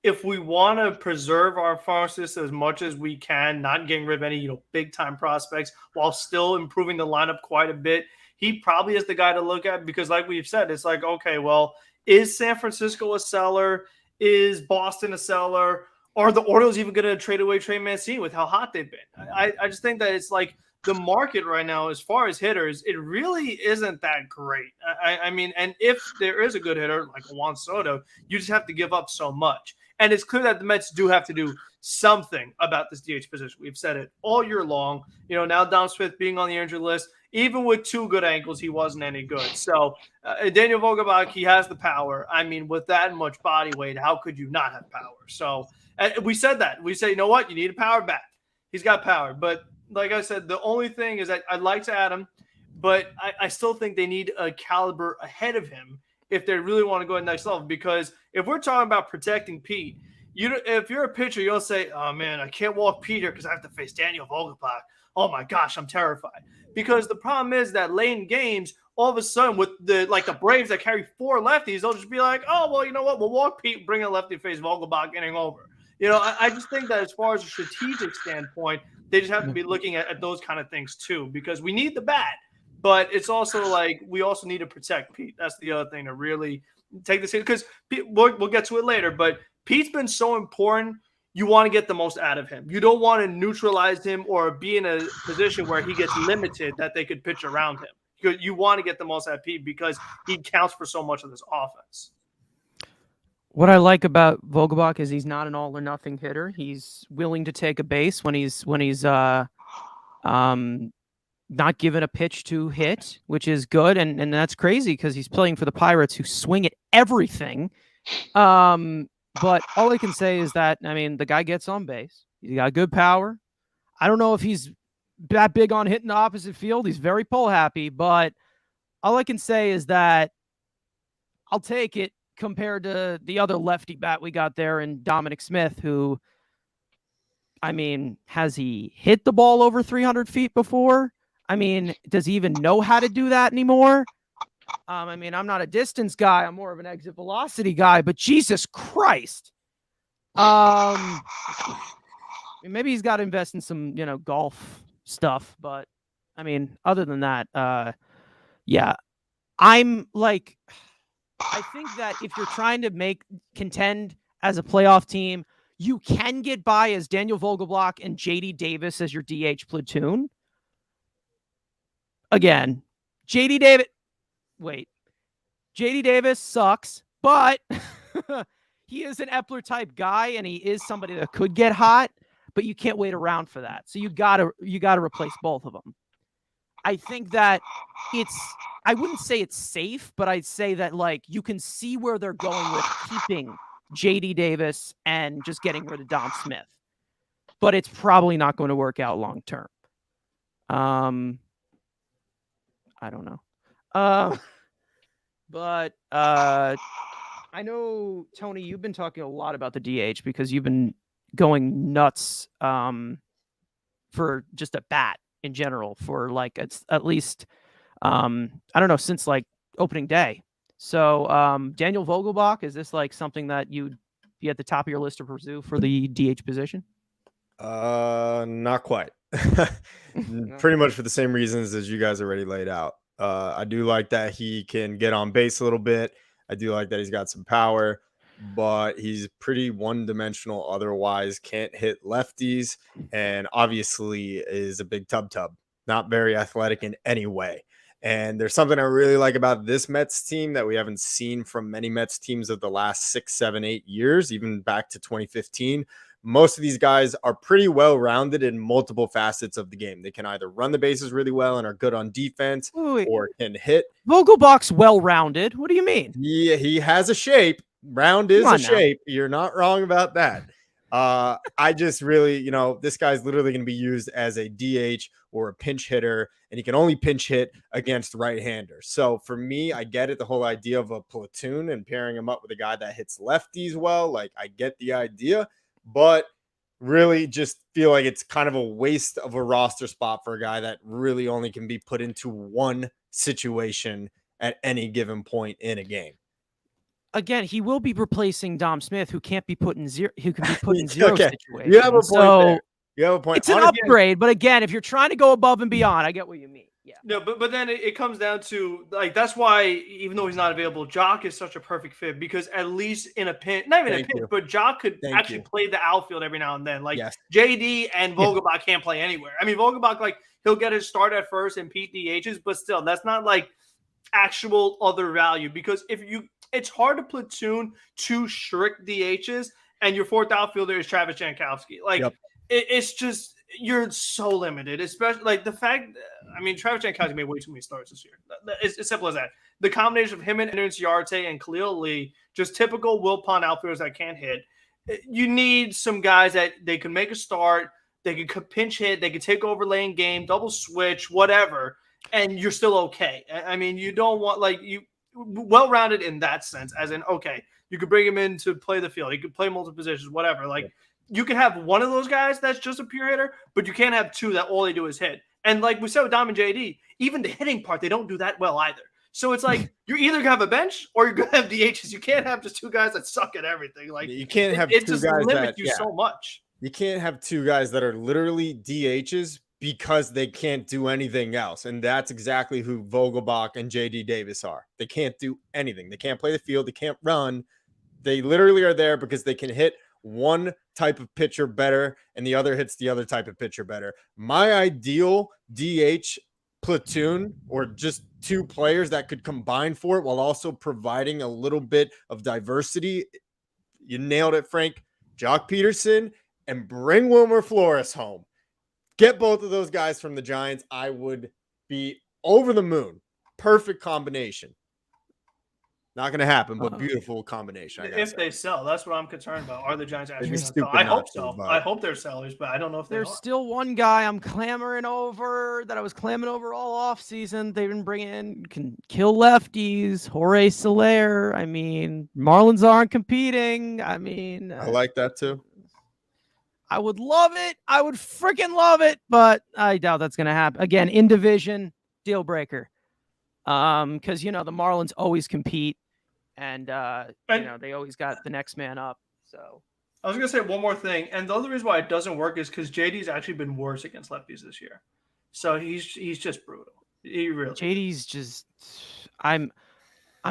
If we want to preserve our farm system as much as we can, not getting rid of any, you know, big time prospects while still improving the lineup quite a bit, he probably is the guy to look at, because like we've said, it's like, okay, well, is San Francisco a seller? Is Boston a seller? Are the Orioles even going to trade away Trey Mancini with how hot they've been? I just think that it's like the market right now, as far as hitters, it really isn't that great. I mean, and if there is a good hitter like Juan Soto, you just have to give up so much. And it's clear that the Mets do have to do something about this DH position. We've said it all year long. You know, now Dom Smith being on the injured list, even with 2 good ankles, he wasn't any good. So Daniel Vogelbach, he has the power. I mean, with that much body weight, how could you not have power? So we said that. We say, you know what? You need a power bat. He's got power. But like I said, the only thing is that I'd like to add him, but I still think they need a caliber ahead of him if they really want to go to the next level. Because if we're talking about protecting Pete, if you're a pitcher, you'll say, oh, man, I can't walk Pete here because I have to face Daniel Vogelbach. Oh, my gosh, I'm terrified. Because the problem is that late in games, all of a sudden with the Braves that carry 4 lefties, they'll just be like, oh, well, you know what? We'll walk Pete, bring a lefty face Vogelbach inning over. You know, I just think that as far as a strategic standpoint, they just have to be looking at those kind of things too, because we need the bat, but it's also like we also need to protect Pete. That's the other thing to really take this in, because we'll get to it later, but Pete's been so important. You want to get the most out of him. You don't want to neutralize him or be in a position where he gets limited that they could pitch around him. You want to get the most out of Pete because he counts for so much of this offense. What I like about Vogelbach is he's not an all or nothing hitter. He's willing to take a base when he's not given a pitch to hit, which is good. And that's crazy because he's playing for the Pirates, who swing at everything. But all I can say is that, I mean, the guy gets on base. He's got good power. I don't know if he's that big on hitting the opposite field. He's very pull happy, but all I can say is that I'll take it compared to the other lefty bat we got there in Dominic Smith, who, I mean, has he hit the ball over 300 feet before? I mean, does he even know how to do that anymore? I mean, I'm not a distance guy. I'm more of an exit velocity guy, but Jesus Christ. Maybe he's got to invest in some, golf stuff, but I mean, other than that, yeah, I'm like, I think that if you're trying to contend as a playoff team, you can get by as Daniel Vogelbach and JD Davis as your DH platoon. Again, JD Davis sucks, but he is an Epler type guy, and he is somebody that could get hot, but you can't wait around for that. So you gotta replace both of them. I think that I wouldn't say it's safe, but I'd say that like you can see where they're going with keeping JD Davis and just getting rid of Dom Smith. But it's probably not going to work out long term. I don't know. But I know, Tony, you've been talking a lot about the DH because you've been going nuts for just a bat in general for like it's at least I don't know, since like opening day. So Daniel Vogelbach, is this like something that you'd be at the top of your list to pursue for the DH position? Not quite. Pretty much for the same reasons as you guys already laid out. I do like that he can get on base a little bit. I do like that he's got some power, but he's pretty one-dimensional otherwise, can't hit lefties, and obviously is a big tub, not very athletic in any way. And there's something I really like about this Mets team that we haven't seen from many Mets teams of the last 6, 7, 8 years, even back to 2015. Most of these guys are pretty well-rounded in multiple facets of the game. They can either run the bases really well and are good on defense, or can hit. Vogelbach's well-rounded. What do you mean? Yeah, he has a shape. Round is a shape. You're not wrong about that. I just really, this guy's literally going to be used as a DH or a pinch hitter, and he can only pinch hit against right-handers. So for me, I get it, the whole idea of a platoon and pairing him up with a guy that hits lefties well. Like, I get the idea, but really just feel like it's kind of a waste of a roster spot for a guy that really only can be put into one situation at any given point in a game. Again, he will be replacing Dom Smith, who can't be put in zero. Who can be put in zero Okay. situations. You have a point there. You have a point. It's an upgrade, but again, if you're trying to go above and beyond, I get what you mean. Yeah. No, but then it comes down to like that's why even though he's not available, Jock is such a perfect fit because at least in a pinch, not even a pinch, but Jock could actually play the outfield every now and then. Like JD and Vogelbach can't play anywhere. I mean, Vogelbach, like he'll get his start at first and Pete DHs, but still, that's not like actual other value because it's hard to platoon 2 strict DHs and your fourth outfielder is Travis Jankowski. Like it's just you're so limited, especially like the fact. I mean, Travis Jankowski made way too many starts this year. It's as simple as that. The combination of him and Inciarte and Khalil Lee, just typical Will Pond outfielders that can't hit. You need some guys that they can make a start, they could pinch hit, they could take over lane game, double switch, whatever, and you're still okay. I mean, you don't want like you well-rounded in that sense, as in okay, you could bring him in to play the field, he could play multiple positions, whatever. Like you can have one of those guys that's just a pure hitter, but you can't have 2 that all they do is hit. And like we said with Dom and JD, even the hitting part, they don't do that well either. So it's like you're either gonna have a bench or you're gonna have DHs. You can't have just 2 guys that suck at everything. Like you can't have it 2 just guys limits that you so much. You can't have 2 guys that are literally DHs because they can't do anything else. And that's exactly who Vogelbach and JD Davis are. They can't do anything. They can't play the field. They can't run. They literally are there because they can hit one type of pitcher better and the other hits the other type of pitcher better. My ideal DH platoon, or just 2 players that could combine for it while also providing a little bit of diversity. You nailed it, Frank. Jock Peterson and bring Wilmer Flores home. Get both of those guys from the Giants. I would be over the moon. Perfect combination. Not going to happen, but beautiful combination. If they sell, that's what I'm concerned about. Are the Giants actually going to sell? stupid I not hope to, so. but- I hope they're sellers, but I don't know if they There's are. still one guy I'm clamoring over that I was clamoring over all off season. They've been bringing in, can kill lefties. Jorge Soler. I mean, Marlins aren't competing. I mean, I like that too. I would love it. I would freaking love it, but I doubt that's going to happen. Again, in division, deal breaker. Because the Marlins always compete, and they always got the next man up. So I was going to say one more thing, and the other reason why it doesn't work is because JD's actually been worse against lefties this year. So he's just brutal. He really. JD's just. I'm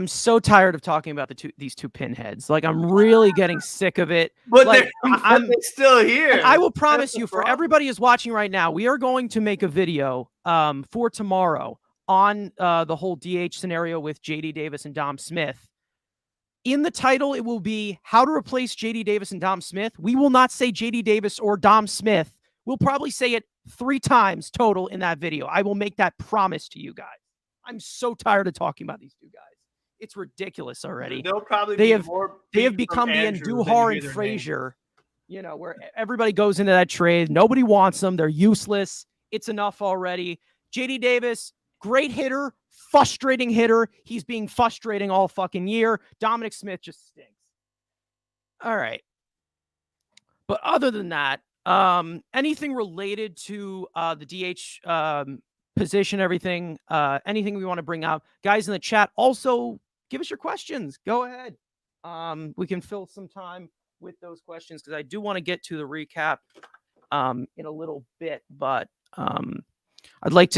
so tired of talking about these two pinheads. Like, I'm really getting sick of it. But like, they're still here. And I will promise That's you, the for problem. everybody who's watching right now, we are going to make a video for tomorrow on the whole DH scenario with JD Davis and Dom Smith. In the title, it will be how to replace JD Davis and Dom Smith. We will not say JD Davis or Dom Smith. We'll probably say it 3 times total in that video. I will make that promise to you guys. I'm so tired of talking about these two guys. It's ridiculous already. They'll probably They be more have become the Andujar and Frazier, where everybody goes into that trade. Nobody wants them. They're useless. It's enough already. JD Davis, great hitter, frustrating hitter. He's being frustrating all fucking year. Dominic Smith just stinks. All right. But other than that, anything related to the DH position, everything, anything we want to bring up, guys in the chat, also give us your questions. Go ahead. We can fill some time with those questions because I do want to get to the recap in a little bit, but I'd like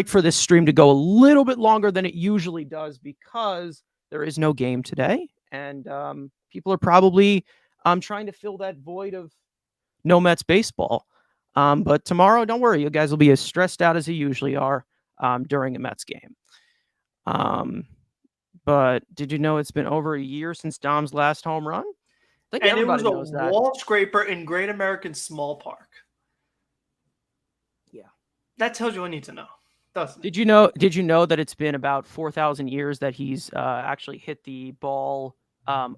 for this stream to go a little bit longer than it usually does because there is no game today, and people are probably trying to fill that void of no Mets baseball. But tomorrow, don't worry, you guys will be as stressed out as you usually are during a Mets game. But did you know it's been over a year since Dom's last home run? I think and it was everybody knows a that. wall scraper in Great American Small Park. Yeah, that tells you what I need to know, doesn't it? Did you know that it's been about 4,000 years that he's actually hit the ball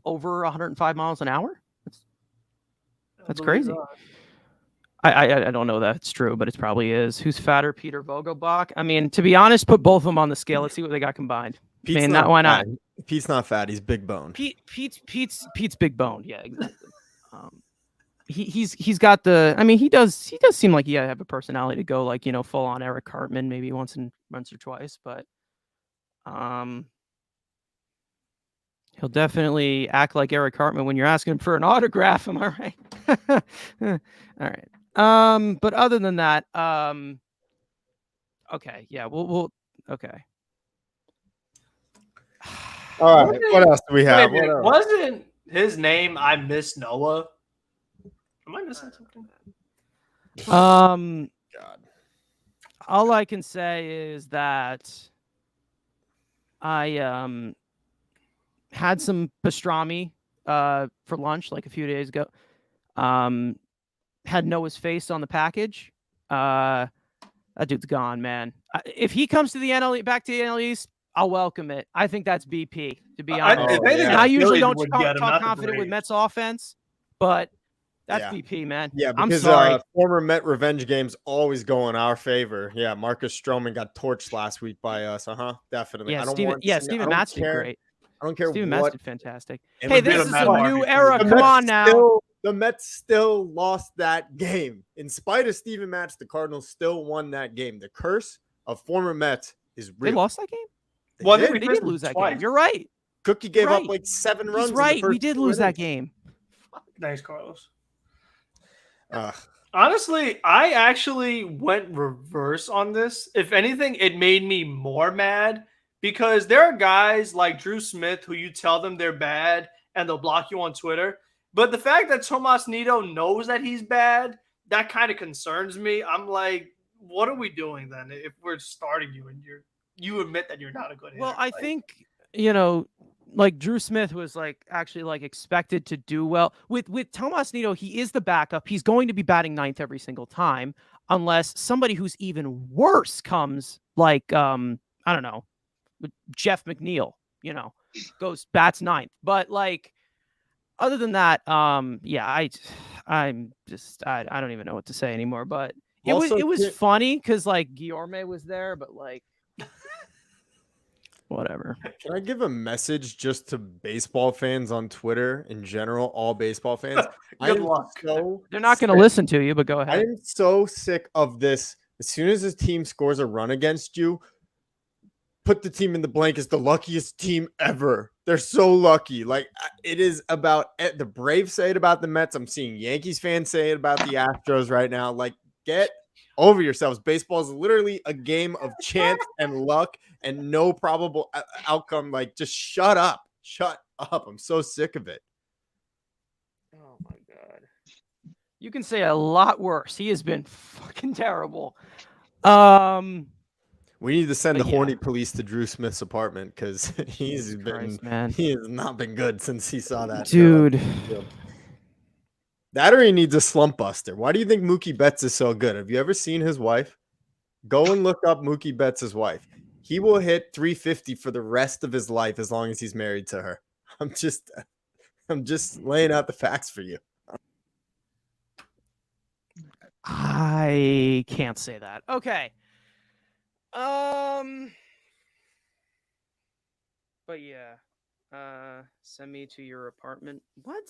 over 105 miles an hour? That's crazy. I don't know that it's true, but it probably is. Who's fatter, Peter Vogelbach? I mean, to be honest, put both of them on the scale. Let's see what they got combined. Pete's why not? Pete's not fat. He's big boned. Pete's big boned. Yeah, exactly. He's got the. I mean, he does seem like he have a personality to go like full on Eric Cartman maybe once or twice, but he'll definitely act like Eric Cartman when you're asking him for an autograph. Am I right? All right. But other than that, okay, yeah, we'll okay. All right, what else do we have? Wait a minute, wasn't his name I Miss Noah? Am I missing something? God. All I can say is that I had some pastrami for lunch like a few days ago. Had Noah's face on the package. That dude's gone, man. If he comes to the back to the NL East, I'll welcome it. I think that's BP, to be honest. And I usually don't talk confident with Mets offense, but that's BP, man. Yeah, because I'm sorry. Former Met revenge games always go in our favor. Yeah, Marcus Stroman got torched last week by us. Definitely. Yeah, Steven Matz did great. I don't care Steven what. Matz did fantastic. Hey, this is a new era. The Come Mets on now. The Mets still lost that game. In spite of Steven Matz, the Cardinals still won that game. The curse of former Mets is real. They lost that game? They did lose that game. You're right. Cookie gave up like 7 runs. He's right. We did lose that game. Nice, Carlos. Honestly, I actually went reverse on this. If anything, it made me more mad because there are guys like Drew Smith who you tell them they're bad and they'll block you on Twitter. But the fact that Tomas Nido knows that he's bad, that kind of concerns me. I'm like, what are we doing then if we're starting you and you admit that you're not a good hitter? Well, I think, like Drew Smith was actually expected to do well. With Tomas Nido, he is the backup. He's going to be batting ninth every single time unless somebody who's even worse comes I don't know, with Jeff McNeil, goes bats ninth. But like, other than that, yeah, I'm just I don't even know what to say anymore. But it Also, was funny because like Guillorme was there, but like, whatever. Can I give a message just to baseball fans on Twitter in general, all baseball fans? Good luck. They're not going to sick- listen to you, but go I ahead. am so sick of this. As soon as this team scores a run against you, put the team in the blank as the luckiest team ever. They're so lucky. Like it is about the Braves say it about the Mets. I'm seeing Yankees fans say it about the Astros right now. Like get over yourselves. Baseball is literally a game of chance and luck and no probable outcome. Like just shut up. Shut up. I'm so sick of it. Oh my god. You can say a lot worse. He has been fucking terrible. We need to send the But yeah. horny police to Drew Smith's apartment because he has not been good since he saw that. Dude. That or he needs a slump buster. Why do you think Mookie Betts is so good? Have you ever seen his wife? Go and look up Mookie Betts' wife. He will hit 350 for the rest of his life as long as he's married to her. I'm just laying out the facts for you. I can't say that. Okay. But yeah. Send me to your apartment. What?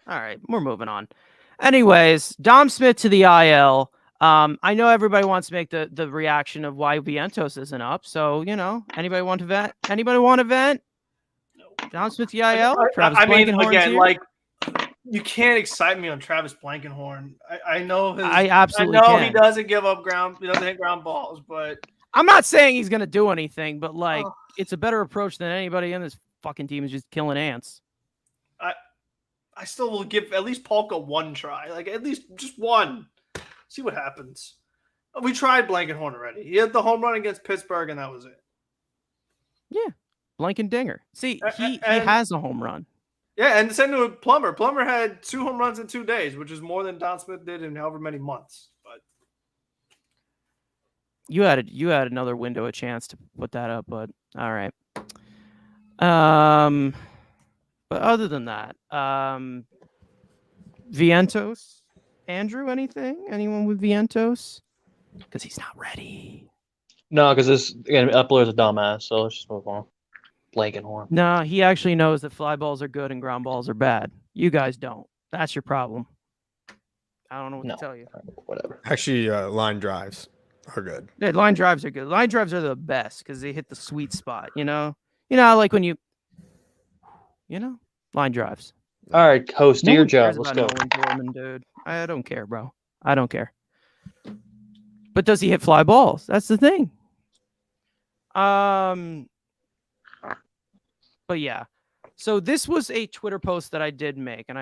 All right, we're moving on. Anyways, Dom Smith to the IL. I know everybody wants to make the reaction of why Vientos isn't up. So, you know, anybody want to vent? Anybody want to vent? No. Dom Smith to the IL? Travis Blankenhorn's again, here? like, you can't excite me on Travis Blankenhorn. I know I absolutely I know can. he doesn't give up ground, he doesn't hit ground balls, but I'm not saying he's gonna do anything, but like it's a better approach than anybody in this fucking team is just killing ants. I still will give at least Polka one try. Like at least just one. See what happens. We tried Blankenhorn already. He had the home run against Pittsburgh, and that was it. Yeah. Blanken Dinger. See, he has a home run. Yeah, and same with Plummer. Plummer had 2 home runs in 2 days, which is more than Don Smith did in however many months. But you had another window of chance to put that up, but all right. But other than that, Vientos, Andrew, anything? Anyone with Vientos? Because he's not ready. No, because this again, Upler's a dumbass, so let's just move on. Blankenhorn. No, he actually knows that fly balls are good and ground balls are bad. You guys don't. That's your problem. I don't know what to tell you. Whatever. Actually, line drives are good. Yeah, line drives are good. Line drives are the best because they hit the sweet spot. You know, like when line drives. All right, host, do your job. Cares Let's about go. Nolan Gorman, dude. I don't care, bro. I don't care. But does he hit fly balls? That's the thing. But yeah. So this was a Twitter post that I did make, and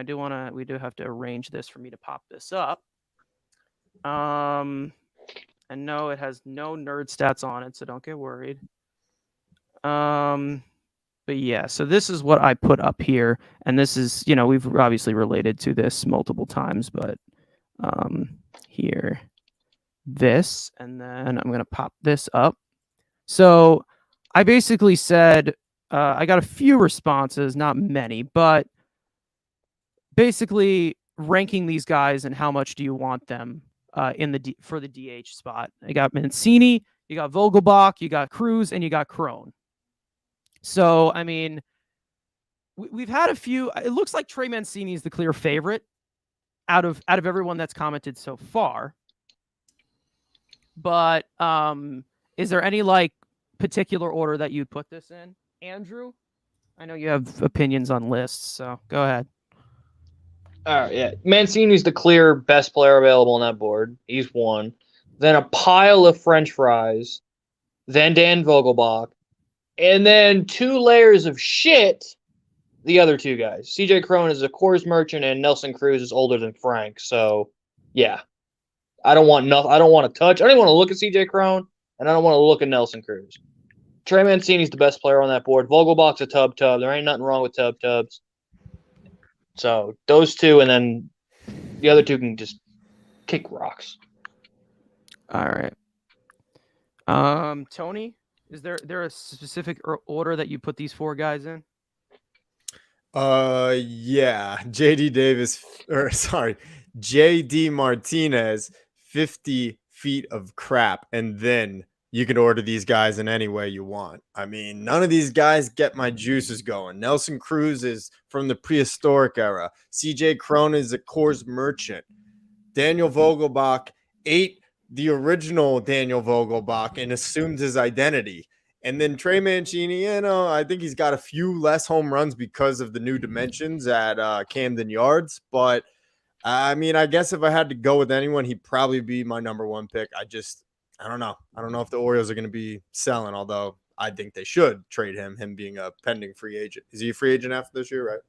we do have to arrange this for me to pop this up. And no, it has no nerd stats on it, so don't get worried. But yeah, so this is what I put up here, and this is, we've obviously related to this multiple times, but here, this, and then I'm gonna pop this up. So I basically said, I got a few responses, not many, but basically ranking these guys and how much do you want them for the DH spot. I got Mancini, you got Vogelbach, you got Cruz, and you got Crone. So, I mean, we've had a few. It looks like Trey Mancini is the clear favorite out of everyone that's commented so far. But is there any like particular order that you'd put this in, Andrew? I know you have opinions on lists, so go ahead. All right, yeah. Mancini's the clear best player available on that board. He's one. Then a pile of French fries. Then Dan Vogelbach. And then 2 layers of shit, the other 2 guys. CJ Crone is a Coors merchant, and Nelson Cruz is older than Frank. So, yeah. I don't want to touch. I don't want to look at CJ Crone, and I don't want to look at Nelson Cruz. Trey Mancini's the best player on that board. Vogelbach's a tub. There ain't nothing wrong with tubs. So, those 2, and then the other 2 can just kick rocks. All right. Tony, is there a specific order that you put these 4 guys in? Yeah, JD Martinez, 50 feet of crap, and then you can order these guys in any way you want. I mean, none of these guys get my juices going. Nelson Cruz is from the prehistoric era. CJ Cron is a Coors merchant. Daniel Vogelbach ate the original Daniel Vogelbach and assumed his identity. And then Trey Mancini, I think he's got a few less home runs because of the new dimensions at Camden Yards. But I mean, I guess if I had to go with anyone, he'd probably be my number 1 pick. I don't know. I don't know if the Orioles are going to be selling, although I think they should trade him being a pending free agent. Is he a free agent after this year, right?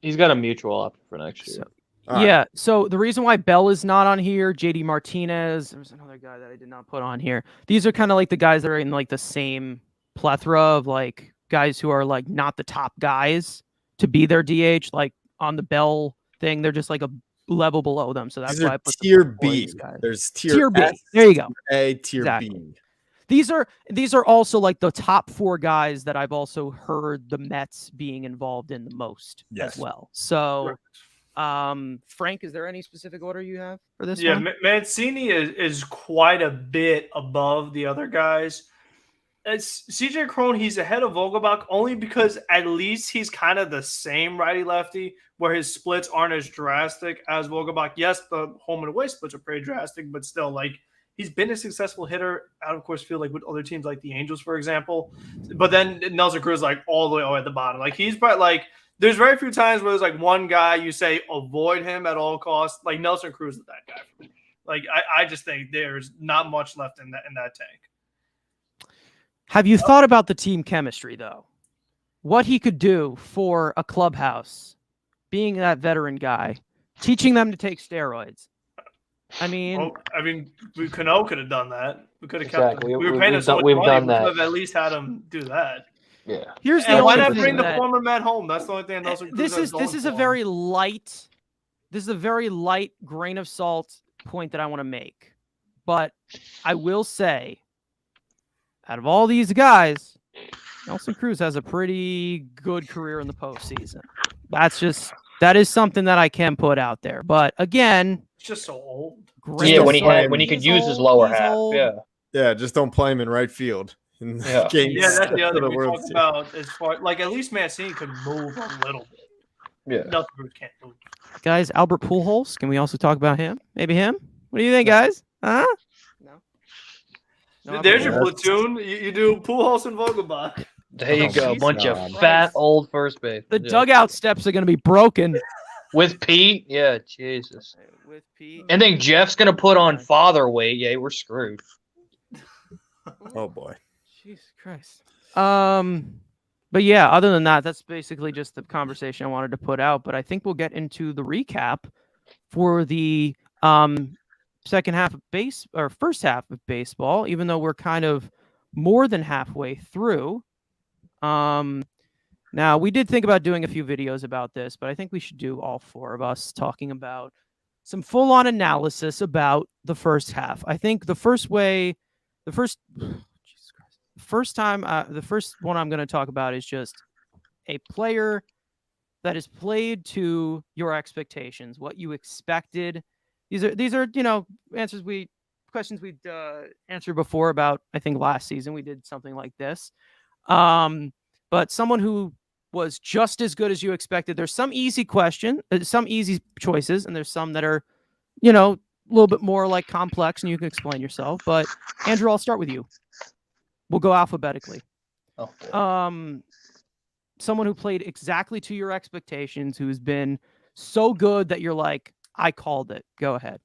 He's got a mutual option for next year. Yeah. So the reason why Bell is not on here, JD Martinez, there's another guy that I did not put on here. These are kind of like the guys that are in like the same plethora of like guys who are like not the top guys to be their DH. Like on the Bell thing, they're just like a level below them. So that's why I put tier the B. guys. There's tier B. S, there you go. A, tier exactly. B. These are also like the top 4 guys that I've also heard the Mets being involved in the most as well. So, Frank, is there any specific order you have for this one? Yeah, Mancini is quite a bit above the other guys. It's CJ Cron, he's ahead of Vogelbach only because at least he's kind of the same righty-lefty where his splits aren't as drastic as Vogelbach. Yes, the home and away splits are pretty drastic, but still, like, he's been a successful hitter out of course field, like with other teams like the Angels, for example. But then Nelson Cruz, like, all the way at the bottom. Like, he's probably, like, there's very few times where there's, like, one guy you say avoid him at all costs. Like, Nelson Cruz is that guy for me. Like, I just think there's not much left in that tank. Have you thought about the team chemistry, though? What he could do for a clubhouse, being that veteran guy, teaching them to take steroids. I mean, Cano could have done that. We could have kept him. We were paying him so much we've money. Done we that. could have at least had him do that. Yeah. Here's the and why not thing bring the former Met home? That's the only thing. This is a very light. This is a very light grain of salt point that I want to make, but I will say, out of all these guys, Nelson Cruz has a pretty good career in the postseason. That is something that I can put out there. But again, it's just so old. Yeah, when he could use his lower half. Old. Yeah, just don't play him in right field. Yeah, that's the other thing we talked about as far like at least Mancini could move a little bit. Yeah, Nelson Cruz can't move. Guys, Albert Pujols. Can we also talk about him? Maybe him. What do you think, guys? Huh? No, there's your platoon. You do Pujols and Vogelbach. There you go. Bunch of fat old first base. The dugout steps are going to be broken. With Pete? Yeah, Jesus. With Pete. And then Jeff's going to put on father weight. Yeah, we're screwed. Oh, boy. Jesus Christ. But yeah, other than that, that's basically just the conversation I wanted to put out. But I think we'll get into the recap for the second half of first half of baseball, even though we're kind of more than halfway through. Now we did think about doing a few videos about this, but I think we should do all 4 of us talking about some full-on analysis about the first half. I think the first one I'm going to talk about is just a player that is played to your expectations, what you expected. These are questions we'd answered before about, I think last season we did something like this. But someone who was just as good as you expected. There's some easy some easy choices, and there's some that are, a little bit more like complex and you can explain yourself. But Andrew, I'll start with you. We'll go alphabetically. Someone who played exactly to your expectations, who's been so good that you're like, I called it. Go ahead.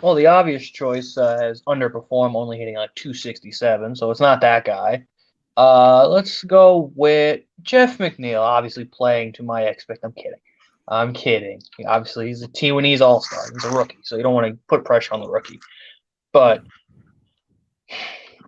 Well, the obvious choice has underperformed, only hitting like 267, so it's not that guy. Let's go with Jeff McNeil, obviously playing to my expectation. I'm kidding. Obviously, he's a T1E's all-star. He's a rookie, so you don't want to put pressure on the rookie. But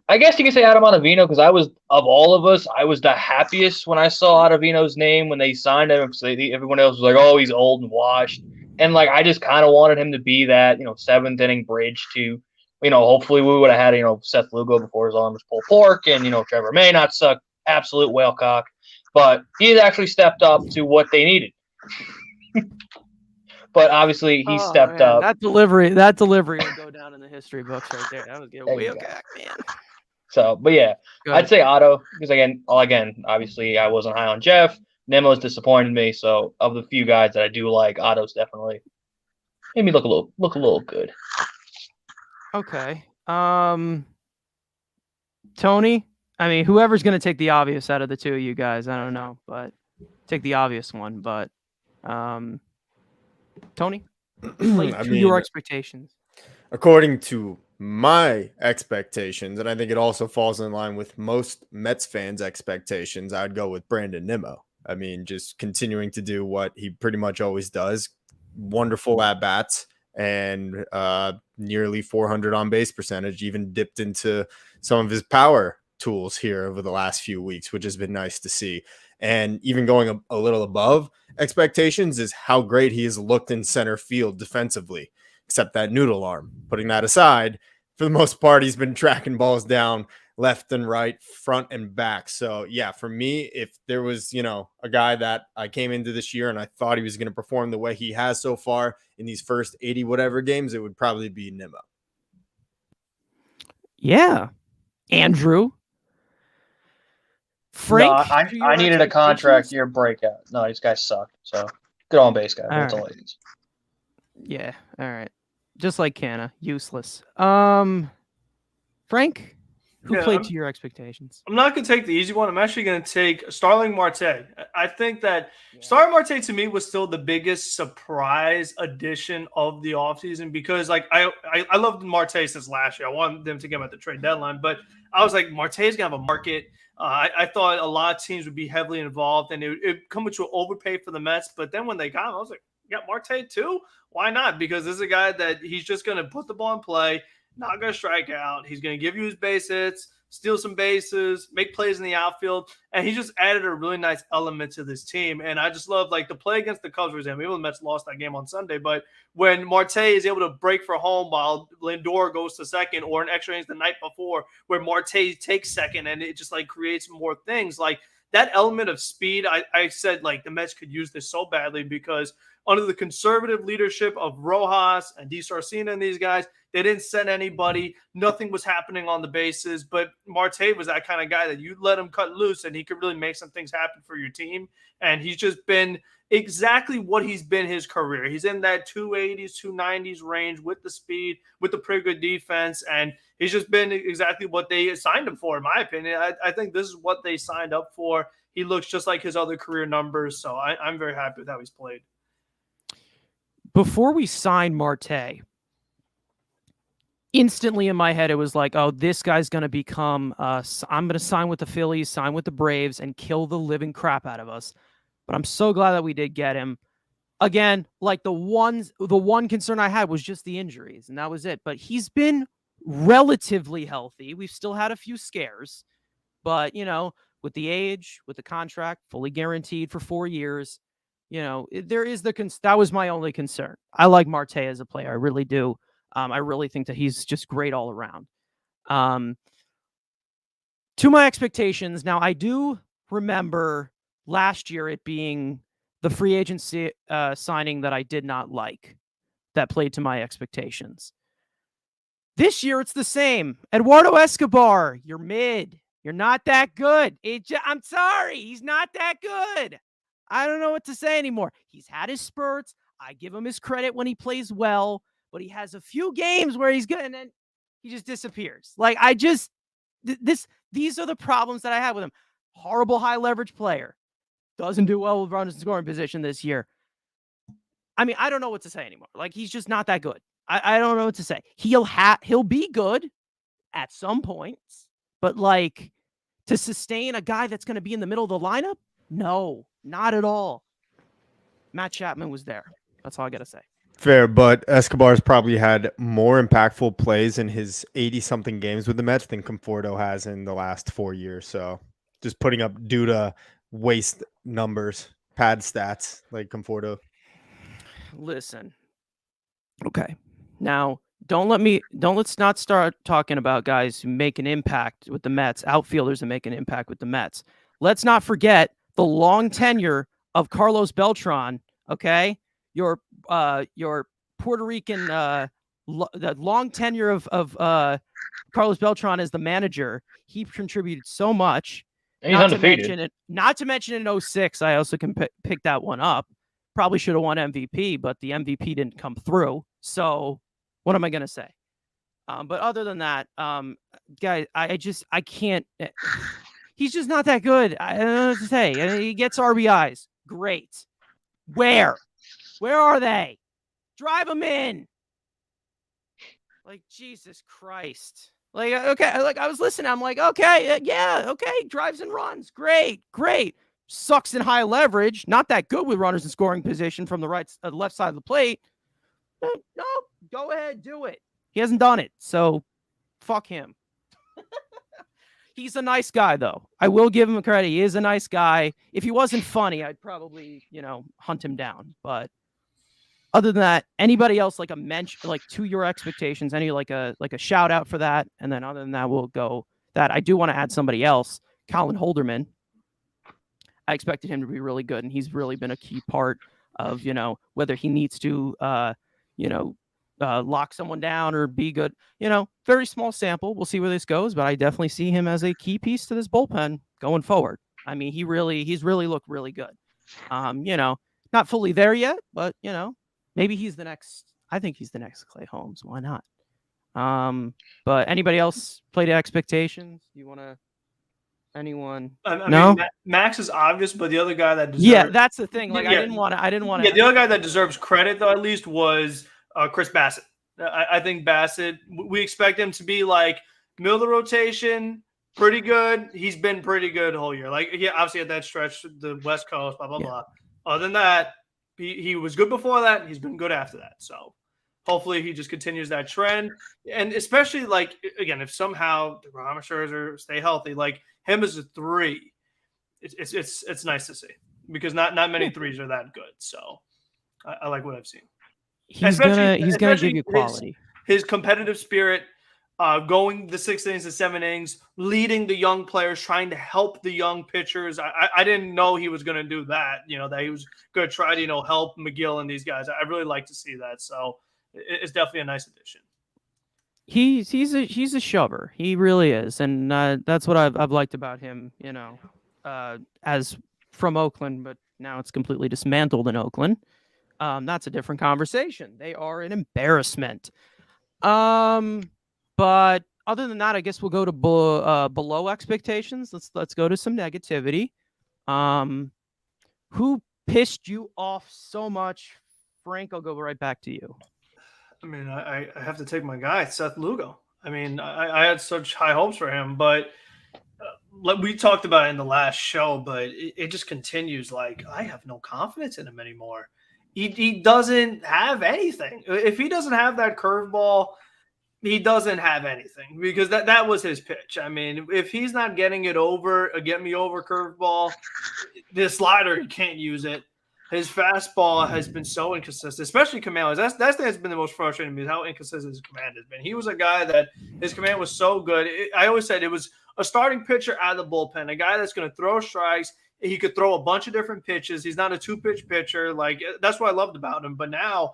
I guess you could say Adam Ottavino, because of all of us, I was the happiest when I saw Ottavino's name when they signed him. Because everyone else was like, oh, he's old and washed. And, I just kind of wanted him to be that, 7th inning bridge to hopefully we would have had, Seth Lugo before his arm was pulled pork, and, Trevor May not suck absolute whale cock. But he's actually stepped up to what they needed. But obviously he stepped up. That delivery will go down in the history books right there. That was a whale cock, man. So, but yeah, I'd say Otto, because again, obviously I wasn't high on Jeff. Nemo's disappointed me. So of the few guys that I do like, Otto's definitely made me look a little good. Okay. Tony, I mean, whoever's going to take the obvious out of the two of you guys, I don't know, but take the obvious one. But Tony, your expectations. According to my expectations, and I think it also falls in line with most Mets fans' expectations, I'd go with Brandon Nimmo. I mean, just continuing to do what he pretty much always does. Wonderful at-bats and nearly 400 on-base percentage, even dipped into some of his power tools here over the last few weeks, which has been nice to see. And even going a little above expectations is how great he has looked in center field defensively, except that noodle arm. Putting that aside, for the most part, he's been tracking balls down left and right, front and back. So yeah, for me, if there was, a guy that I came into this year and I thought he was going to perform the way he has so far in these first 80 whatever games, it would probably be Nimmo. Yeah. Andrew. Frank, no, I needed a contract year breakout. No, these guys suck. So good on base guy. That's all I need. Yeah. All right. Just like Canna, useless. Frank, who played to your expectations? I'm not going to take the easy one. I'm actually going to take Starling Marte. I think that Starling Marte to me was still the biggest surprise addition of the offseason because I loved Marte since last year. I wanted them to get him at the trade deadline, but I was like, Marte's going to have a market. I thought a lot of teams would be heavily involved and it would come to an overpay for the Mets. But then when they got him, I was like, you got Marte too? Why not? Because this is a guy that he's just going to put the ball in play, not going to strike out. He's going to give you his base hits, steal some bases, make plays in the outfield. And he just added a really nice element to this team. And I just love the play against the Cubs, for example. Even the Mets lost that game on Sunday. But when Marte is able to break for home while Lindor goes to second or an extra innings the night before where Marte takes second and it just creates more things that element of speed, I said the Mets could use this so badly because under the conservative leadership of Rojas and DiSarcina and these guys, they didn't send anybody. Nothing was happening on the bases. But Marte was that kind of guy that you let him cut loose and he could really make some things happen for your team. And he's just been exactly what he's been his career. He's in that 280s, 290s range with the speed, with the pretty good defense. And he's just been exactly what they signed him for, in my opinion. I think this is what they signed up for. He looks just like his other career numbers. So I'm very happy with how he's played. Before we signed Marte, instantly in my head, it was like, oh, this guy's going to become, I'm going to sign with the Phillies, sign with the Braves, and kill the living crap out of us. But I'm so glad that we did get him. Again, the one concern I had was just the injuries, and that was it. But he's been relatively healthy. We've still had a few scares. But, with the age, with the contract, fully guaranteed for 4 years, there is that was my only concern. I like Marte as a player. I really do. I really think that he's just great all around. To my expectations, now I do remember last year it being the free agency signing that I did not like that played to my expectations. This year it's the same. Eduardo Escobar, you're mid. You're not that good. I'm sorry. He's not that good. I don't know what to say anymore. He's had his spurts. I give him his credit when he plays well, but he has a few games where he's good and then he just disappears. These are the problems that I have with him. Horrible high leverage player. Doesn't do well with runners in scoring position this year. I mean, I don't know what to say anymore. He's just not that good. I don't know what to say. He'll be good at some points, but to sustain a guy that's going to be in the middle of the lineup, no, not at all. Matt Chapman was there. That's all I got to say. Fair, but Escobar's probably had more impactful plays in his 80-something games with the Mets than Conforto has in the last 4 years. So just putting up due to waste numbers, pad stats like Conforto. Listen. Okay. Now, let's not start talking about guys who make an impact with the Mets, outfielders that make an impact with the Mets. Let's not forget the long tenure of Carlos Beltran, okay? Your Puerto Rican the long tenure of Carlos Beltran as the manager. He contributed so much. And he's undefeated. Not to mention in 06, I also can pick that one up. Probably should have won MVP, but the MVP didn't come through. So what am I going to say? But other than that, guys, I can't. He's just not that good. I don't know what to say. He gets RBIs. Great. Where are they? Drive them in. Like, Jesus Christ. Like, okay, like I was listening. I'm like, okay, yeah, okay. Drives and runs. Great. Sucks in high leverage. Not that good with runners in scoring position from the left side of the plate. No, go ahead, do it. He hasn't done it, so fuck him. He's a nice guy, though. I will give him credit. He is a nice guy. If he wasn't funny, I'd probably, hunt him down. But other than that, anybody else like a mention, like to your expectations, any like a shout out for that, and then other than that, we'll go. That I do want to add somebody else, Colin Holderman. I expected him to be really good, and he's really been a key part of whether he needs to lock someone down or be good. Very small sample. We'll see where this goes, but I definitely see him as a key piece to this bullpen going forward. I mean, he's really looked really good. Not fully there yet, but maybe he's the next. I think he's the next Clay Holmes. Why not? But anybody else play to expectations? Do you want to? Anyone? I no. mean, Max is obvious, but the other guy that deserves, yeah, that's the thing. Like, I didn't want to. Yeah, the other guy that deserves credit though, at least, was Chris Bassett. I think Bassett. We expect him to be like middle of the rotation, pretty good. He's been pretty good the whole year. Like, yeah, obviously at that stretch, the West Coast, blah blah blah. Other than that, he was good before that. He's been good after that. So hopefully he just continues that trend. And especially like again, if somehow the Rama Scherzer stay healthy, like him as a 3, it's nice to see because not many 3s are that good. So I like what I've seen. He's gonna give you quality. His competitive spirit, going the 6 innings to 7 innings, leading the young players, trying to help the young pitchers. I didn't know he was gonna do that. That he was gonna try to help McGill and these guys. I really like to see that. So it's definitely a nice addition. He's a shover. He really is, and that's what I've liked about him. As from Oakland, but now it's completely dismantled in Oakland. That's a different conversation. They are an embarrassment. But other than that, I guess we'll go to below expectations. Let's go to some negativity. Who pissed you off so much? Frank, I'll go right back to you. I mean, I have to take my guy, Seth Lugo. I mean, I had such high hopes for him, but we talked about it in the last show, but it just continues. Like, I have no confidence in him anymore. He doesn't have anything. If he doesn't have that curveball, he doesn't have anything because that was his pitch. I mean, if he's not getting it over, a get me over curveball, the slider, he can't use it. His fastball has been so inconsistent, especially command. That's thing that's been the most frustrating to me is how inconsistent his command has been. He was a guy that his command was so good. I always said it was a starting pitcher out of the bullpen, a guy that's going to throw strikes. He could throw a bunch of different pitches. He's not a 2-pitch pitcher. Like, that's what I loved about him. But now,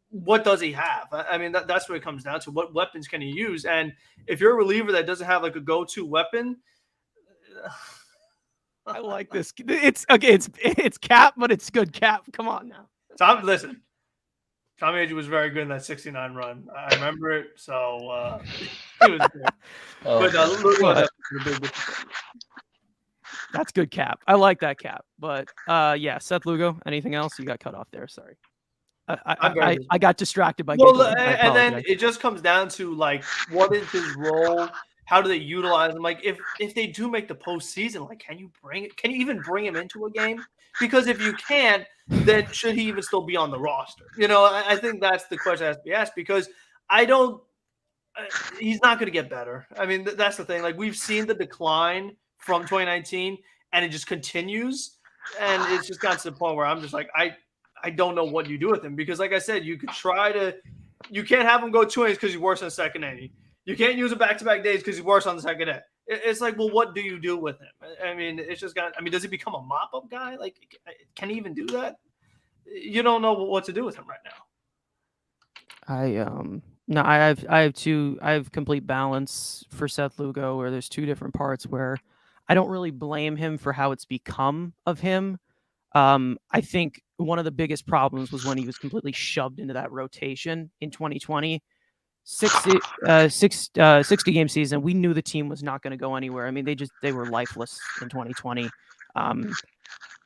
what does he have? I mean, that's what it comes down to. What weapons can he use? And if you're a reliever that doesn't have like a go-to weapon, I like this. It's okay. It's Cap, but it's good Cap. Come on now. Listen. Tommy Agee was very good in that 69 run. I remember it. So he was good. That's good Cap. I like that Cap. But yeah, Seth Lugo. Anything else? You got cut off there. Sorry. I got distracted by. And then it just comes down to like, what is his role? How do they utilize him? Like, if they do make the postseason, like, can you even bring him into a game? Because if you can't, then should he even still be on the roster? I think that's the question that has to be asked because he's not going to get better. I mean, that's the thing. Like, we've seen the decline from 2019 and it just continues. And it's just gotten to the point where I'm just like, I don't know what you do with him because like I said, you could try to You can't have him go 2 innings because he's worse on the second inning. You can't use him back-to-back days because he's worse on the second day. It's like, well, what do you do with him? I mean, it's just got. I mean, does he become a mop-up guy? Like, can he even do that? You don't know what to do with him right now. No, I have complete balance for Seth Lugo, where there's two different parts where I don't really blame him for how it's become of him. I think one of the biggest problems was when he was completely shoved into that rotation in 2020. 60 game season. We knew the team was not going to go anywhere. I mean, they were lifeless in 2020.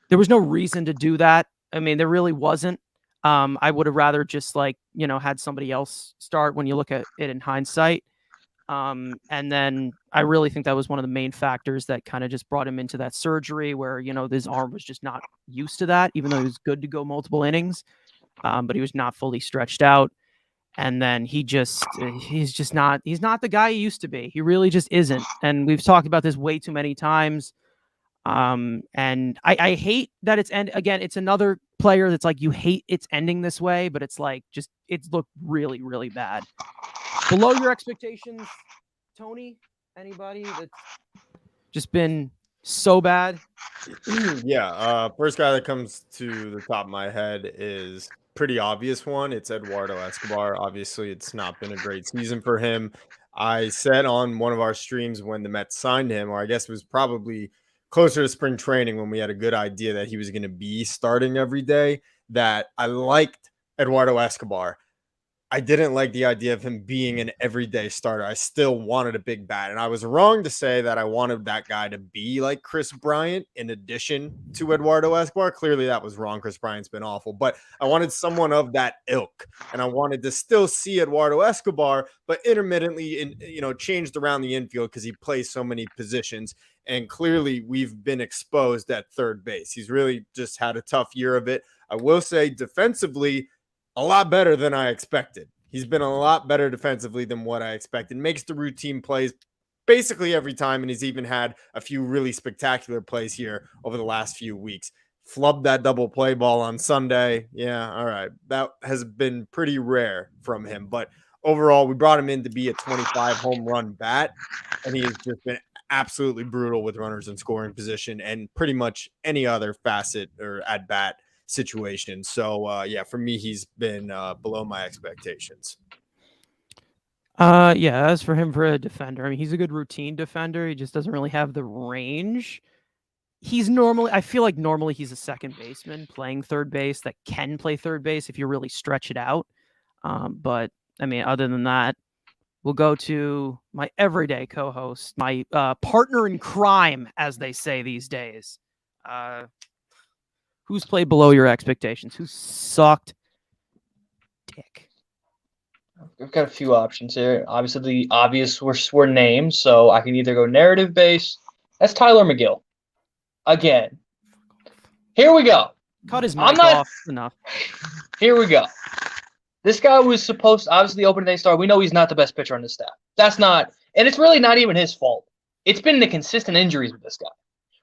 There was no reason to do that. I mean, there really wasn't. I would have rather just had somebody else start when you look at it in hindsight. And then I really think that was one of the main factors that kind of just brought him into that surgery where, his arm was just not used to that, even though he was good to go multiple innings. But he was not fully stretched out. And then he's not the guy he used to be. He really just isn't. And we've talked about this way too many times. And I hate that it's another player that's like, you hate it's ending this way, but it's like, it's looked really, really bad. Below your expectations, Tony? Anybody that's just been so bad? Yeah. First guy that comes to the top of my head is pretty obvious one. It's Eduardo Escobar. Obviously, it's not been a great season for him. I said on one of our streams when the Mets signed him, or I guess it was probably closer to spring training when we had a good idea that he was going to be starting every day, that I liked Eduardo Escobar. I didn't like the idea of him being an everyday starter. I still wanted a big bat. And I was wrong to say that I wanted that guy to be like Chris Bryant in addition to Eduardo Escobar. Clearly that was wrong. Chris Bryant's been awful, but I wanted someone of that ilk. And I wanted to still see Eduardo Escobar, but intermittently, changed around the infield because he plays so many positions. And clearly we've been exposed at third base. He's really just had a tough year of it. I will say defensively, a lot better than I expected. He's been a lot better defensively than what I expected. Makes the routine plays basically every time, and he's even had a few really spectacular plays here over the last few weeks. Flubbed that double play ball on Sunday. Yeah, all right. That has been pretty rare from him. But overall, we brought him in to be a 25 home run bat, and he has just been absolutely brutal with runners in scoring position and pretty much any other facet or at bat situation. So for me, he's been below my expectations. As for him for a defender, I mean, he's a good routine defender. He just doesn't really have the range. I feel like normally he's a second baseman playing third base that can play third base if you really stretch it out. But I mean, other than that, we'll go to my everyday co-host, my partner in crime, as they say these days. Who's played below your expectations? Who's sucked dick? We've got a few options here. Obviously, the obvious were names, so I can either go narrative based. That's Tyler McGill. Again. Here we go. Cut his mic off. Enough. Here we go. This guy was supposed to, obviously, the opening day star. We know he's not the best pitcher on the staff. That's not, and it's really not even his fault. It's been the consistent injuries with this guy.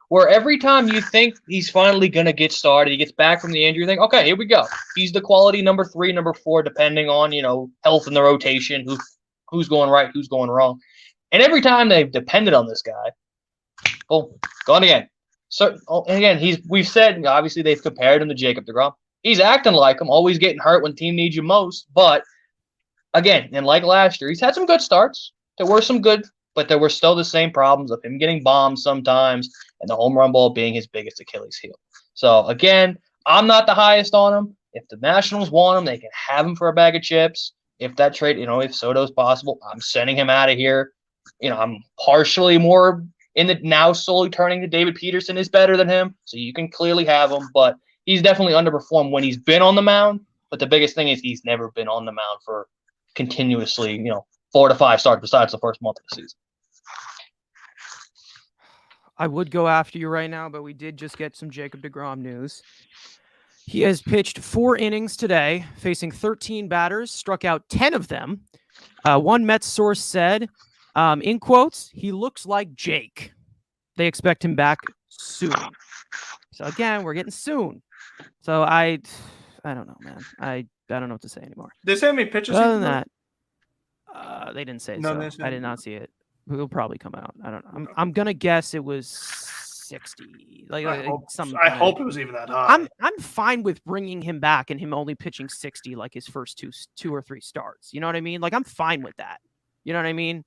Where every time you think he's finally going to get started, he gets back from the injury, you think, okay, here we go. He's the quality number 3, number 4, depending on, health in the rotation, who's going right, who's going wrong. And every time they've depended on this guy, gone again. So, again, we've said, obviously, they've compared him to Jacob deGrom. He's acting like him, always getting hurt when team needs you most. But, again, and like last year, he's had some good starts. There were some good, but there were still the same problems of him getting bombed sometimes and the home run ball being his biggest Achilles heel. So, again, I'm not the highest on him. If the Nationals want him, they can have him for a bag of chips. If that trade, if Soto's possible, I'm sending him out of here. I'm partially more in the now slowly turning to David Peterson is better than him. So you can clearly have him, but he's definitely underperformed when he's been on the mound. But the biggest thing is he's never been on the mound for continuously, 4 to 5 starts besides the first month of the season. I would go after you right now, but we did just get some Jacob deGrom news. He has pitched 4 innings today, facing 13 batters, struck out 10 of them. One Mets source said, in quotes, he looks like Jake. They expect him back soon. So again, we're getting soon. So I I don't know, man. I don't know what to say anymore. They say how many pitches. Other than that, they didn't say No, so. they said- I did not see it. It'll probably come out. I don't know. I'm gonna guess it was 60. I hope, some. I hope it was even that high. I'm fine with bringing him back and him only pitching 60 like his first two or three starts. You know what I mean? Like I'm fine with that. You know what I mean?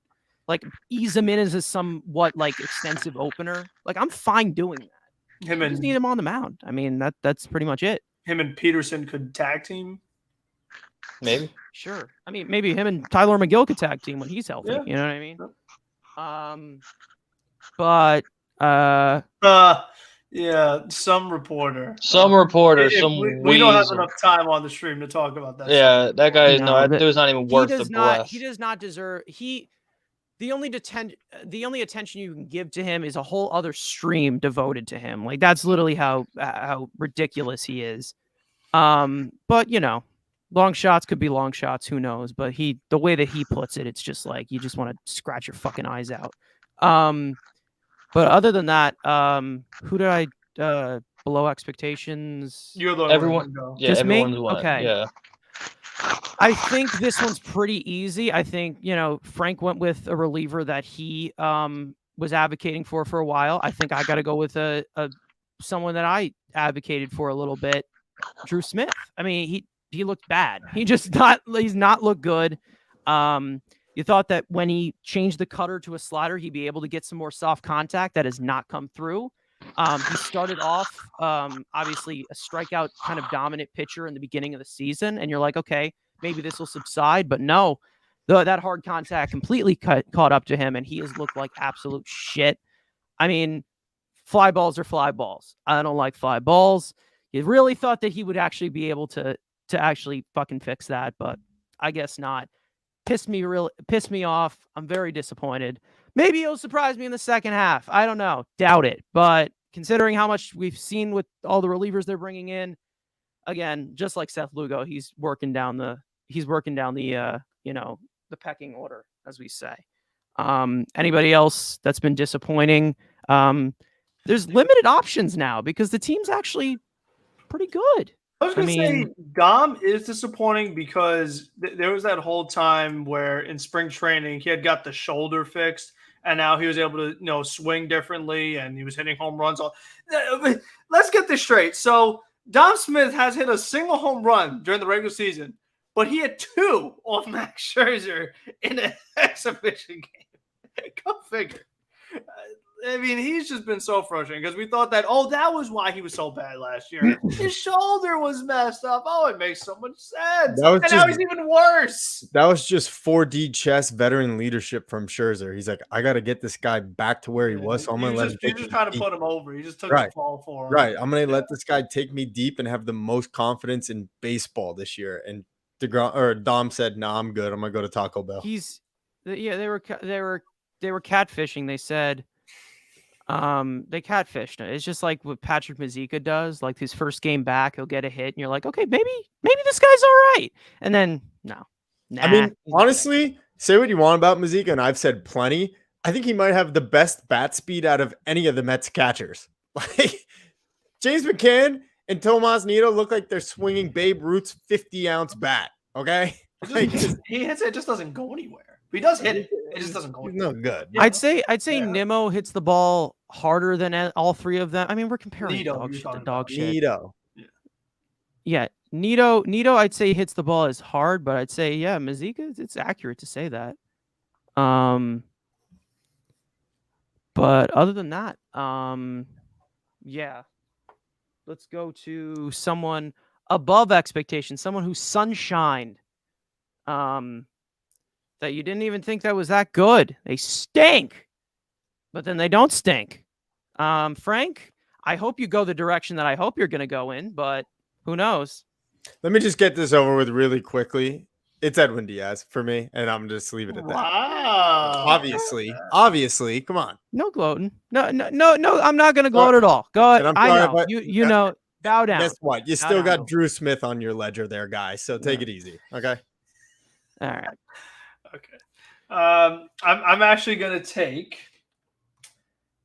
Like ease him in as a somewhat like extensive opener. Like I'm fine doing that. Him You just need and him on the mound. I mean that's pretty much it. him and Peterson could tag team. Maybe. Sure. I mean maybe him and Tyler McGill could tag team when he's healthy. Yeah. You know what I mean? Yep. But Yeah, some reporter. Some reporter, If some we don't have weasel. enough time on the stream to talk about that. Yeah, that guy. No, No, it was not even worth the breath. He does not deserve. The only attention you can give to him is a whole other stream devoted to him. Like that's literally how ridiculous he is. But you know, long shots could be long shots. Who knows? But the way that he puts it, it's just like you just want to scratch your fucking eyes out. But other than that, who did I below expectations? You're the Everyone, one to go. yeah, Just me? everyone's one. Okay. Yeah, I think this one's pretty easy. I think, Frank went with a reliever that he was advocating for a while. I think I got to go with someone that I advocated for a little bit, Drew Smith. I mean, he looked bad. He's not looked good. You thought that when he changed the cutter to a slider, he'd be able to get some more soft contact. That has not come through. He started off, obviously, a strikeout kind of dominant pitcher in the beginning of the season. And you're like, okay, maybe this will subside. But no, that hard contact completely caught up to him. And he has looked like absolute shit. I mean, fly balls are fly balls. I don't like fly balls. You really thought that he would actually be able to actually fucking fix that. But I guess not. Pissed me off. I'm very disappointed. Maybe he'll surprise me in the second half. I don't know. Doubt it. But considering how much we've seen with all the relievers they're bringing in, again, just like Seth Lugo, he's working down the the pecking order, as we say. Anybody else that's been disappointing? There's limited options now because the team's actually pretty good. I was going to say Dom is disappointing because there was that whole time where in spring training he had got the shoulder fixed and now he was able to swing differently and he was hitting home runs. Let's get this straight. So Dom Smith has hit a single home run during the regular season, but he had 2 off Max Scherzer in an exhibition game. Go figure. I mean, he's just been so frustrating because we thought that was why he was so bad last year. His shoulder was messed up. Oh, it makes so much sense. Now he's even worse. That was just 4D chess veteran leadership from Scherzer. He's like, I got to get this guy back to where he was. So I'm going to let him. He's just trying to put him over. He just took the fall for him. Right. I'm going to let this guy take me deep and have the most confidence in baseball this year. And Dom said, "No, I'm good. I'm going to go to Taco Bell." They were catfishing. They said. They catfished it. It's just like what Patrick Mazeika does. Like his first game back, he'll get a hit, and you're like, okay, maybe this guy's all right. And then no. I mean, honestly, say what you want about Mazeika, and I've said plenty. I think he might have the best bat speed out of any of the Mets catchers. Like James McCann and Tomas Nido look like they're swinging Babe Ruth's 50-ounce bat. Okay, he hits it, just doesn't go anywhere. He does hit it. It just doesn't go. No good. I'd say Nimmo hits the ball harder than all 3 of them. I mean, we're comparing dog shit to dog shit. Nido. Yeah, Nido. I'd say hits the ball as hard, but I'd say Mazeika. It's accurate to say that. But other than that, let's go to someone above expectation, someone who sunshined. That you didn't even think that was that good. They stink, but then they don't stink. Frank, I hope you go the direction that I hope you're going to go in, but who knows? Let me just get this over with really quickly. It's Edwin Diaz for me, and I'm just leave it at that. Wow. Obviously, come on. No gloating. No. I'm not going to gloat at all. Go ahead. I know. You know. Bow down. Guess what? You still got Drew Smith on your ledger there, guys. So take it easy. Okay. All right. Okay. I'm actually going to take,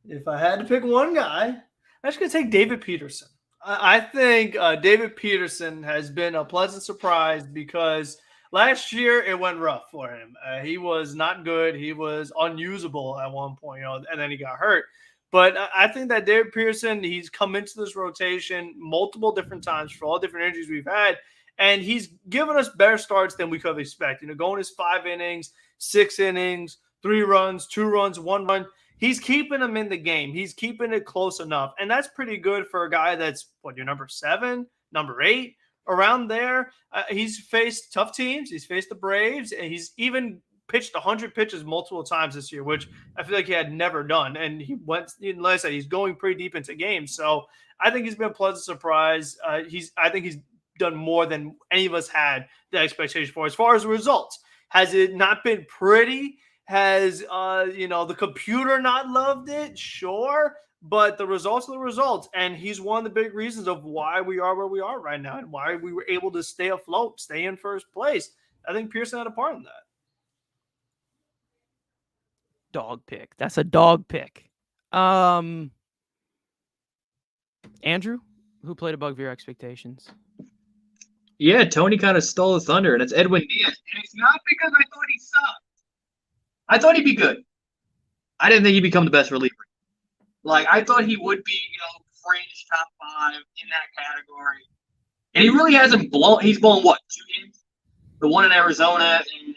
if I had to pick one guy, I'm actually going to take David Peterson. I think David Peterson has been a pleasant surprise because last year it went rough for him. He was not good. He was unusable at one point, and then he got hurt. But I think that David Pearson, he's come into this rotation multiple different times for all different injuries we've had, and he's given us better starts than we could have expected. Going his 5 innings, 6 innings, 3 runs, 2 runs, 1 run. He's keeping them in the game. He's keeping it close enough. And that's pretty good for a guy that's, your number 7, number 8, around there. He's faced tough teams. He's faced the Braves, and he's even pitched 100 pitches multiple times this year, which I feel like he had never done. And like I said, he's going pretty deep into games. So I think he's been a pleasant surprise. I think he's done more than any of us had the expectation for. As far as results, has it not been pretty? Has the computer not loved it? Sure, but the results are the results, and he's one of the big reasons of why we are where we are right now and why we were able to stay afloat, stay in first place. I think Pearson had a part in that. Dog pick. That's a dog pick. Andrew, who played above your expectations? Yeah, Tony kind of stole the thunder, and it's Edwin Diaz. And it's not because I thought he sucked. I thought he'd be good. I didn't think he'd become the best reliever. Like, I thought he would be, fringe top 5 in that category. And he really hasn't blown. He's blown, 2 games? The one in Arizona and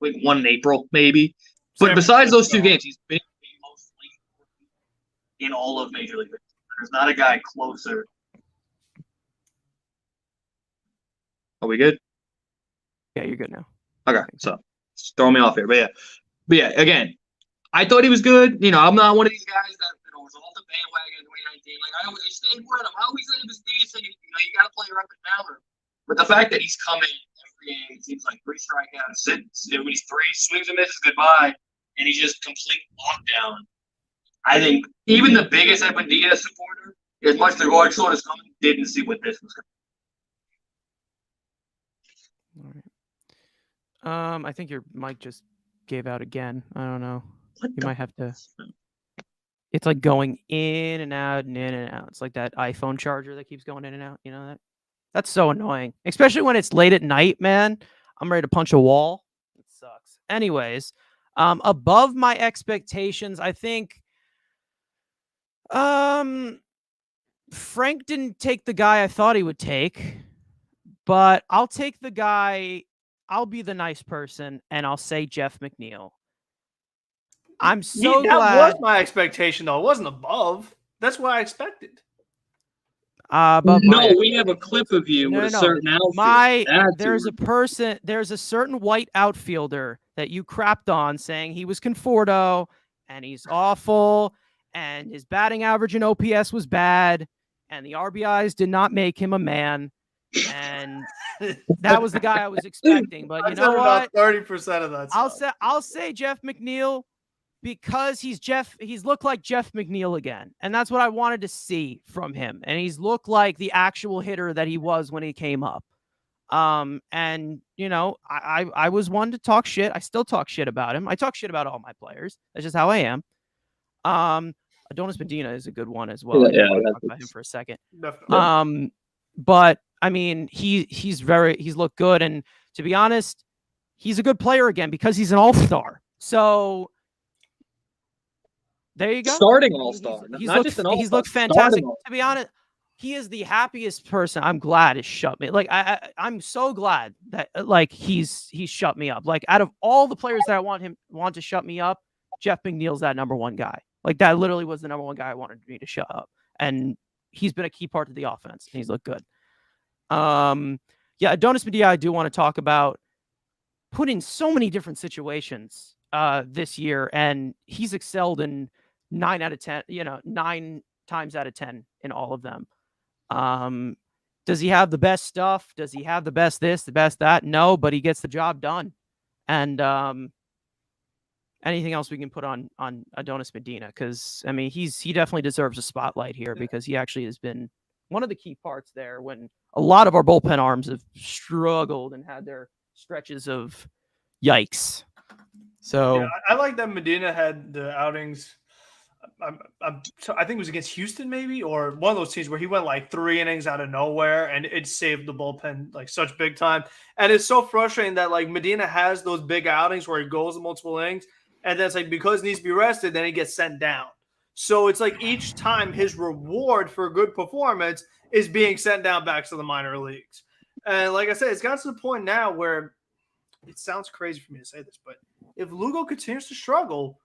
like 1 in April, maybe. But besides those 2 games, he's been the most lethal in all of Major League Baseball. There's not a guy closer. Are we good? Yeah, you're good now. Okay, so throw me off here. But yeah, again, I thought he was good. I'm not one of these guys that was off the bandwagon in 2019. Like, I stayed with him. I always said he was decent. You got to play your up and downer. But the fact that he's coming every game, it seems like 3 strikeouts, when he's 3 swings and misses, goodbye, and he's just complete lockdown. I think even the biggest Edwin Diaz supporter, as much as the Roy Short is coming, didn't see what this was coming. All right. I think your mic just gave out again. I don't know. You might have to. It's like going in and out and in and out. It's like that iPhone charger that keeps going in and out. You know that? That's so annoying, especially when it's late at night, man. I'm ready to punch a wall. It sucks. Anyways, above my expectations, I think Frank didn't take the guy I thought he would take, but I'll take the guy. I'll be the nice person, and I'll say Jeff McNeil. I'm so glad. That was my expectation, though. It wasn't above. That's what I expected. We have a clip of you with a certain outfit. There's a certain white outfielder that you crapped on, saying he was Conforto, and he's awful, and his batting average and OPS was bad, and the RBIs did not make him a man. And that was the guy I was expecting. But you know what? 30% of that. I'll say Jeff McNeil because he's looked like Jeff McNeil again. And that's what I wanted to see from him. And he's looked like the actual hitter that he was when he came up. I was one to talk shit. I still talk shit about him. I talk shit about all my players. That's just how I am. Adonis Medina is a good one as well. Yeah, I talk about him for a second. Definitely. But I mean, he's looked good, and to be honest, he's a good player again because he's an all-star. So there you go. Starting all-star. He's looked fantastic. To be honest, he is the happiest person. I'm glad he shut me. Like I'm so glad that he's shut me up. Like out of all the players that I want to shut me up, Jeff McNeil's that number 1 guy. Like that literally was the number 1 guy I wanted me to shut up, and he's been a key part of the offense, and he's looked good. Adonis Medina, I do want to talk about, put in so many different situations this year, and he's excelled in 9 out of 10, 9 times out of 10 in all of them. Does he have the best stuff? Does he have the best this, the best that? No, but he gets the job done. And anything else we can put on Adonis Medina? Because I mean, he definitely deserves a spotlight here because he actually has been one of the key parts there when a lot of our bullpen arms have struggled and had their stretches of yikes. So I like that Medina had the outings I think it was against Houston, maybe, or one of those teams where he went like 3 innings out of nowhere, and it saved the bullpen like such big time. And it's so frustrating that like Medina has those big outings where he goes multiple innings, and then it's like because he needs to be rested, then he gets sent down. So it's like each time his reward for a good performance is being sent down back to the minor leagues. And like I said, it's gotten to the point now where it sounds crazy for me to say this, but if Lugo continues to struggle,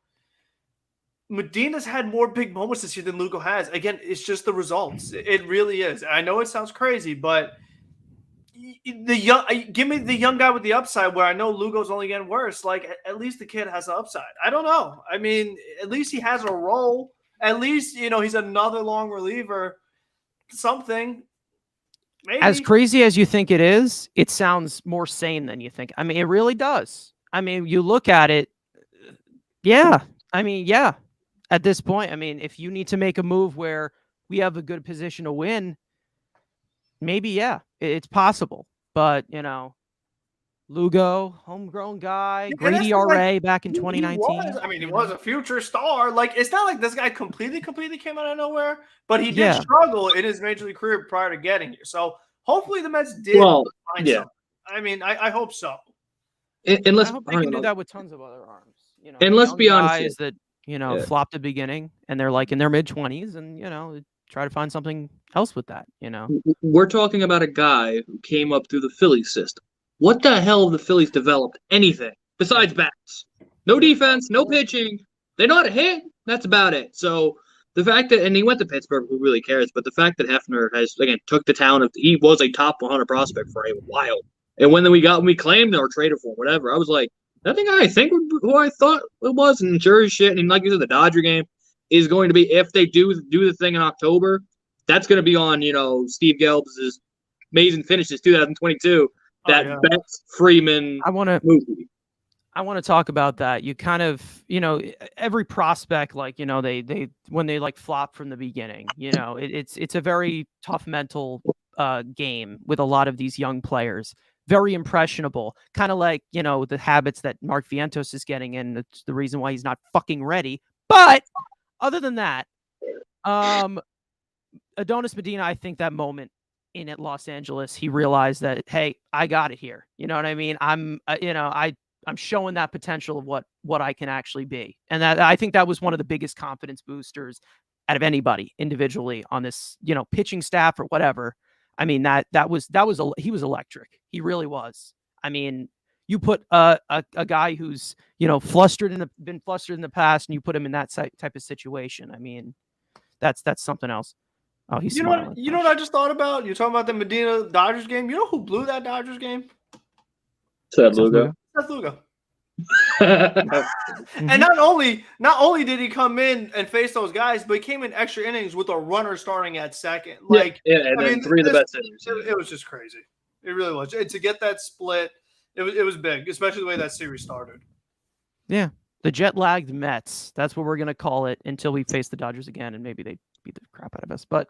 Medina's had more big moments this year than Lugo has. Again, it's just the results. It really is. I know it sounds crazy, but give me the young guy with the upside where I know Lugo's only getting worse. Like, at least the kid has an upside. I don't know. I mean, at least he has a role. At least, he's another long reliever. Something. Maybe. As crazy as you think it is, it sounds more sane than you think. I mean, it really does. I mean, you look at it. Yeah. I mean, yeah. At this point, I mean, if you need to make a move where we have a good position to win, maybe, yeah, it's possible. But, Lugo, homegrown guy, great ERA back in 2019. He was a future star. Like, it's not like this guy completely came out of nowhere, but he did struggle in his major league career prior to getting here. So hopefully the Mets did find something. I mean, I hope so. I hope they can do that with tons of other arms. And let's be honest, that flopped at the beginning and they're like in their mid-20s and try to find something else with that. We're talking about a guy who came up through the Phillies system. What the hell have the Phillies developed anything besides bats? No defense, no pitching. They know how to hit. That's about it. So the fact that, and he went to Pittsburgh, who really cares? But the fact that Hefner has, again, took the town of, he was a top 100 prospect for a while. And when we claimed him or traded for him, whatever, I was like, that thing I think who I thought it was, and sure as shit. And like you said, the Dodger game is going to be, if they do the thing in October, that's going to be on, Steve Gelb's amazing finishes 2022. Betts Freeman movie. I want to talk about that. You kind of, every prospect, like, they when they like flop from the beginning, it's a very tough mental game with a lot of these young players. Very impressionable, kind of like, the habits that Mark Vientos is getting in. That's the reason why he's not fucking ready. But other than that, Adonis Medina, I think that moment in at Los Angeles, he realized that, hey, I got it here. You know what I mean? I'm showing that potential of what I can actually be. And that, I think that was one of the biggest confidence boosters out of anybody individually on this, pitching staff or whatever. I mean, he was electric. He really was. I mean, you put a guy who's, been flustered in the past, and you put him in that type of situation. I mean, that's something else. Oh, he's smiling. You know what I just thought about? You're talking about the Medina Dodgers game. You know who blew that Dodgers game? Seth Lugo. Seth Lugo. And not only did he come in and face those guys, but he came in extra innings with a runner starting at second. Three of the best innings. It was just crazy. It really was. To get that split, it was big, especially the way that series started. Yeah, the jet-lagged Mets. That's what we're gonna call it until we face the Dodgers again, and maybe they beat the crap out of us. But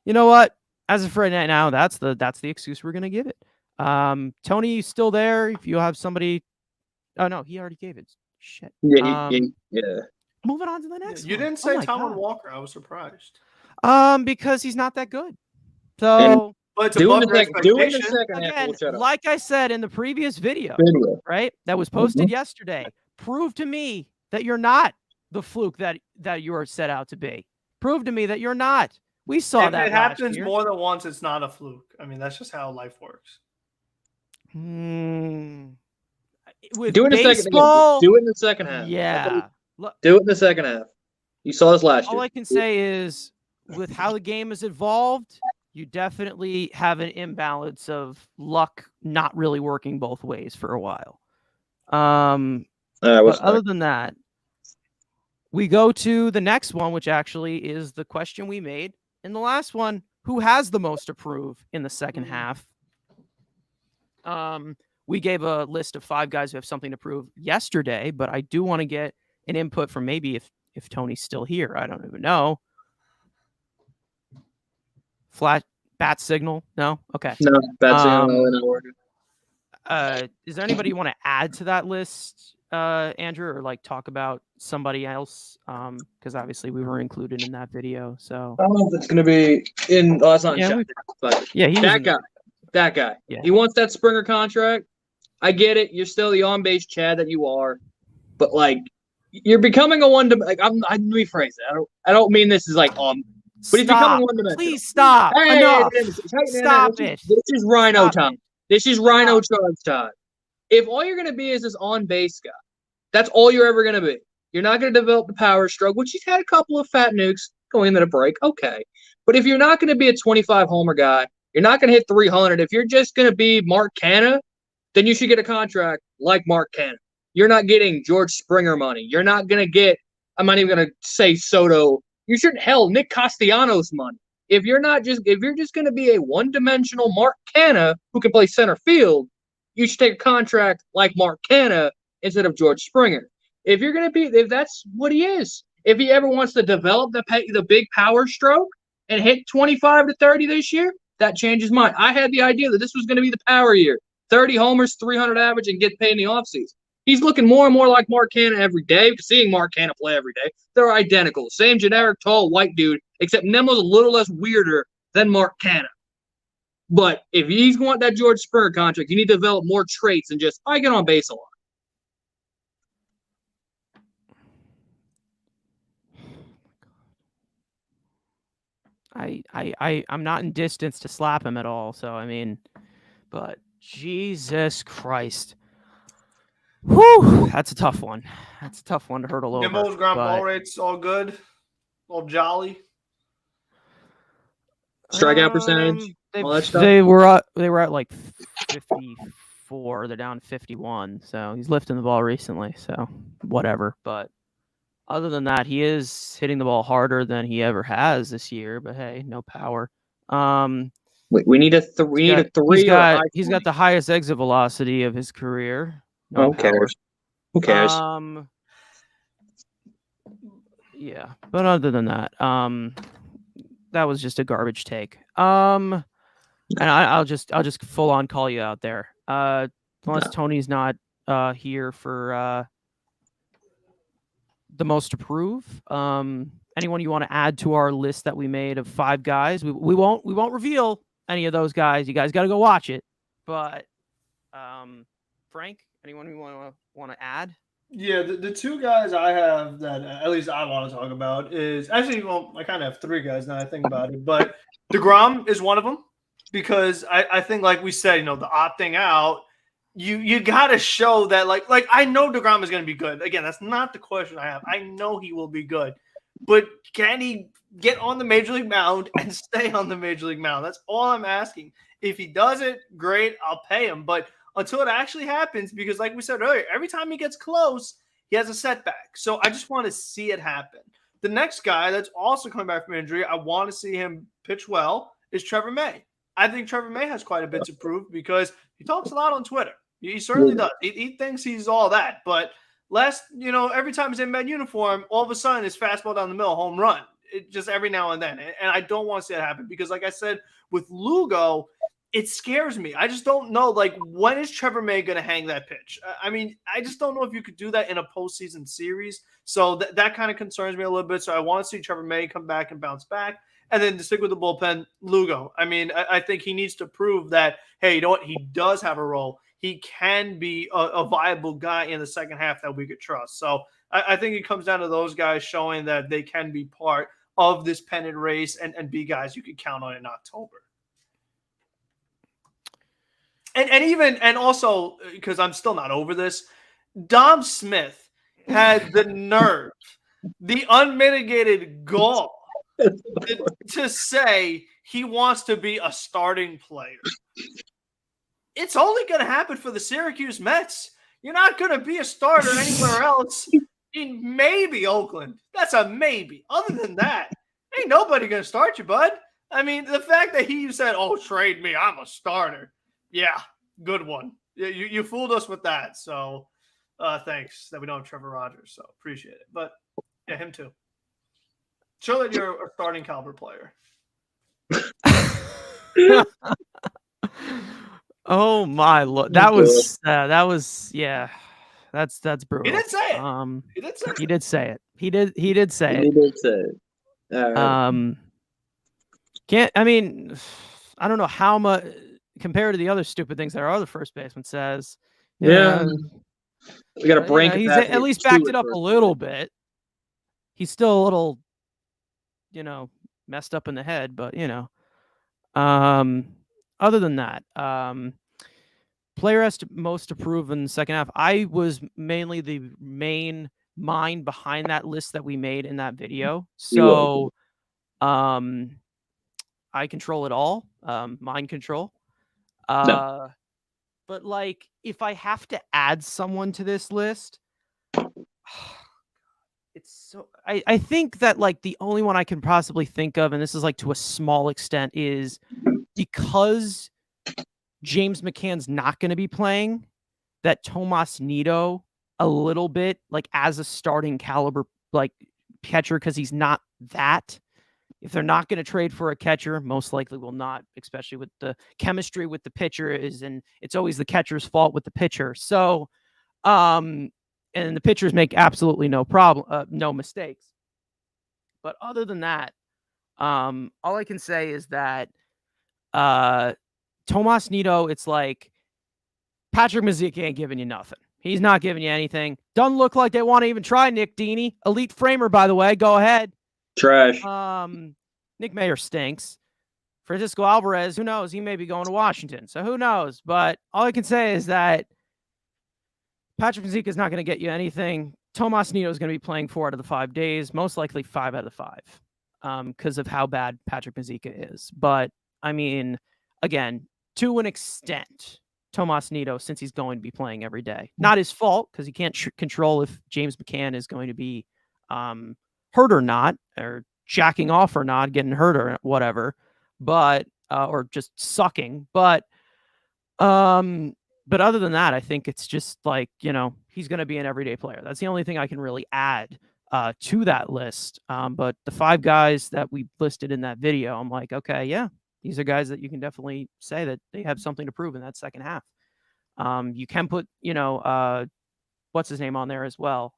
you know what? As of right now, that's the excuse we're gonna give it. Tony, you still there? If you have somebody. Oh, no, he already gave it. Shit. Yeah. Moving on to the next You one. didn't say Tom Walker. I was surprised. Because he's not that good. So, but doing the second half, again, like I said in the previous video, right, that was posted yesterday, prove to me that you're not the fluke that you are set out to be. Prove to me that you're not. We saw that. If it happens more than once, it's not a fluke. I mean, that's just how life works. With do it in baseball, the second half. Yeah. Do it in the second half. You saw this last year. All I can say is, with how the game has evolved, you definitely have an imbalance of luck not really working both ways for a while. But other than that, we go to the next one, which actually is the question we made in the last one. Who has the most to prove in the second half? We gave a list of 5 guys who have something to prove yesterday, but I do want to get an input from maybe if Tony's still here. I don't even know. Flat bat signal? No? Okay. No, bat signal. No, not working. Is there anybody you want to add to that list? Andrew, or like talk about somebody else? Because obviously we were included in that video. So I don't know if it's gonna be in. Oh, it's not in Yeah, chat, we- but yeah, he was that in guy. That guy. Yeah. He wants that Springer contract. I get it. You're still the on-base Chad that you are, but like you're becoming a one. Like let me rephrase it. I don't mean this is like But he's becoming Stop! one-dimensional. Please stop! Hey, Enough! hey, Stop it! This is Rhino Stop time. it. This is Rhino charge time. If all you're gonna be is this on-base guy, that's all you're ever gonna be. You're not gonna develop the power stroke, which he's had a couple of fat nukes going into the break. Okay, but if you're not gonna be a 25 homer guy, you're not gonna hit 300. If you're just gonna be Mark Canha, then you should get a contract like Mark Canha. You're not getting George Springer money. You're not gonna get. I'm not even gonna say Soto. You shouldn't Nick Castellanos money. If you're just going to be a one-dimensional Mark Canha who can play center field, you should take a contract like Mark Canha instead of George Springer. If that's what he is, if he ever wants to develop the big power stroke and hit 25 to 30 this year, that changes mine. I had the idea that this was going to be the power year, 30 homers, 300 average, and get paid in the offseason. He's looking more and more like Mark Canha every day. Seeing Mark Canha play every day, they're identical. Same generic, tall, white dude, except Nemo's a little less weirder than Mark Canha. But if he's want that George Springer contract, you need to develop more traits than just, I get on base a lot. I'm not in distance to slap him at all. So I mean, but Jesus Christ. Whew, that's a tough one. That's a tough one to hurdle over. Nimmo's ground ball rates all good, all jolly. Strikeout percentage, all that stuff. They were at like 54. They're down 51. So he's lifting the ball recently. So whatever. But other than that, he is hitting the ball harder than he ever has this year. But hey, no power. We need a three. He's got the highest exit velocity of his career. No power. Who cares? Yeah, but other than that, that was just a garbage take. And I'll just full on call you out there. Unless Tony's not here for the most to prove. Anyone you want to add to our list that we made of 5 guys? We won't reveal any of those guys. You guys got to go watch it. But Frank, anyone you want to add? Yeah, the 2 guys I have that at least I want to talk about is actually, well, I kind of have 3 guys now I think about it, but DeGrom is one of them because I think, like we said, the opting out, you got to show that, like I know DeGrom is going to be good. Again, that's not the question I have. I know he will be good, but can he get on the major league mound and stay on the major league mound? That's all I'm asking. If he does it, great, I'll pay him, but until it actually happens, because like we said earlier, every time he gets close, he has a setback. So I just want to see it happen. The next guy that's also coming back from injury, I want to see him pitch well, is Trevor May. I think Trevor May has quite a bit to prove because he talks a lot on Twitter. He certainly does. He thinks he's all that. But every time he's in med uniform, all of a sudden his fastball down the middle, home run. It just every now and then. And I don't want to see that happen because, like I said, with Lugo, it scares me. I just don't know, when is Trevor May going to hang that pitch? I mean, I just don't know if you could do that in a postseason series. So that kind of concerns me a little bit. So I want to see Trevor May come back and bounce back. And then to stick with the bullpen, Lugo. I mean, I think he needs to prove that, hey, you know what? He does have a role. He can be a viable guy in the second half that we could trust. So I think it comes down to those guys showing that they can be part of this pennant race and be guys you could count on in October. And also, because I'm still not over this, Dom Smith had the nerve, the unmitigated gall to say he wants to be a starting player. It's only going to happen for the Syracuse Mets. You're not going to be a starter anywhere else in maybe Oakland. That's a maybe. Other than that, ain't nobody going to start you, bud. I mean, the fact that he said, oh, trade me, I'm a starter. Yeah, good one. You fooled us with that. So thanks that we don't have Trevor Rogers. So appreciate it. But yeah, him too. Show that you're a starting caliber player. Oh my Lord. That was yeah. That's brutal. He did say it. He did say He it. did say it. He did say He it. did say it. All right. I don't know how much compared to the other stupid things that our other first baseman says. Yeah. We got a brain He's capacity. at least of 2 backed at it up a first little base. bit. He's still a little, messed up in the head, but other than that, player most approved in the second half. I was mainly the main mind behind that list that we made in that video. So, I control it all. Mind control. No. But like, if I have to add someone to this list, it's so. I think that like the only one I can possibly think of, and this is like to a small extent, is because James McCann's not going to be playing, that Tomas Nido a little bit like as a starting caliber like catcher, because he's not that. If they're not going to trade for a catcher, most likely will not, especially with the chemistry with the pitcher and it's always the catcher's fault with the pitcher. So, and the pitchers make absolutely no mistakes. But other than that, all I can say is that Tomas Nido, it's like Patrick Mazeika ain't giving you nothing. He's not giving you anything. Doesn't look like they want to even try Nick Deeney. Elite framer, by the way. Go ahead. Trash. Nick Mayer stinks. Francisco Alvarez, who knows? He may be going to Washington, so who knows? But all I can say is that Patrick Mazeika is not going to get you anything. Tomas Nido is going to be playing 4 out of the 5 days, most likely 5 out of the 5, because of how bad Patrick Mazeika is. But I mean, again, to an extent, Tomas Nido, since he's going to be playing every day, not his fault because he can't control if James McCann is going to be hurt or not, or jacking off or not, getting hurt or whatever, but or just sucking. But other than that, I think it's just like, he's going to be an everyday player. That's the only thing I can really add to that list. But the 5 guys that we listed in that video, I'm like, okay, yeah, these are guys that you can definitely say that they have something to prove in that second half. You can put, what's his name on there as well.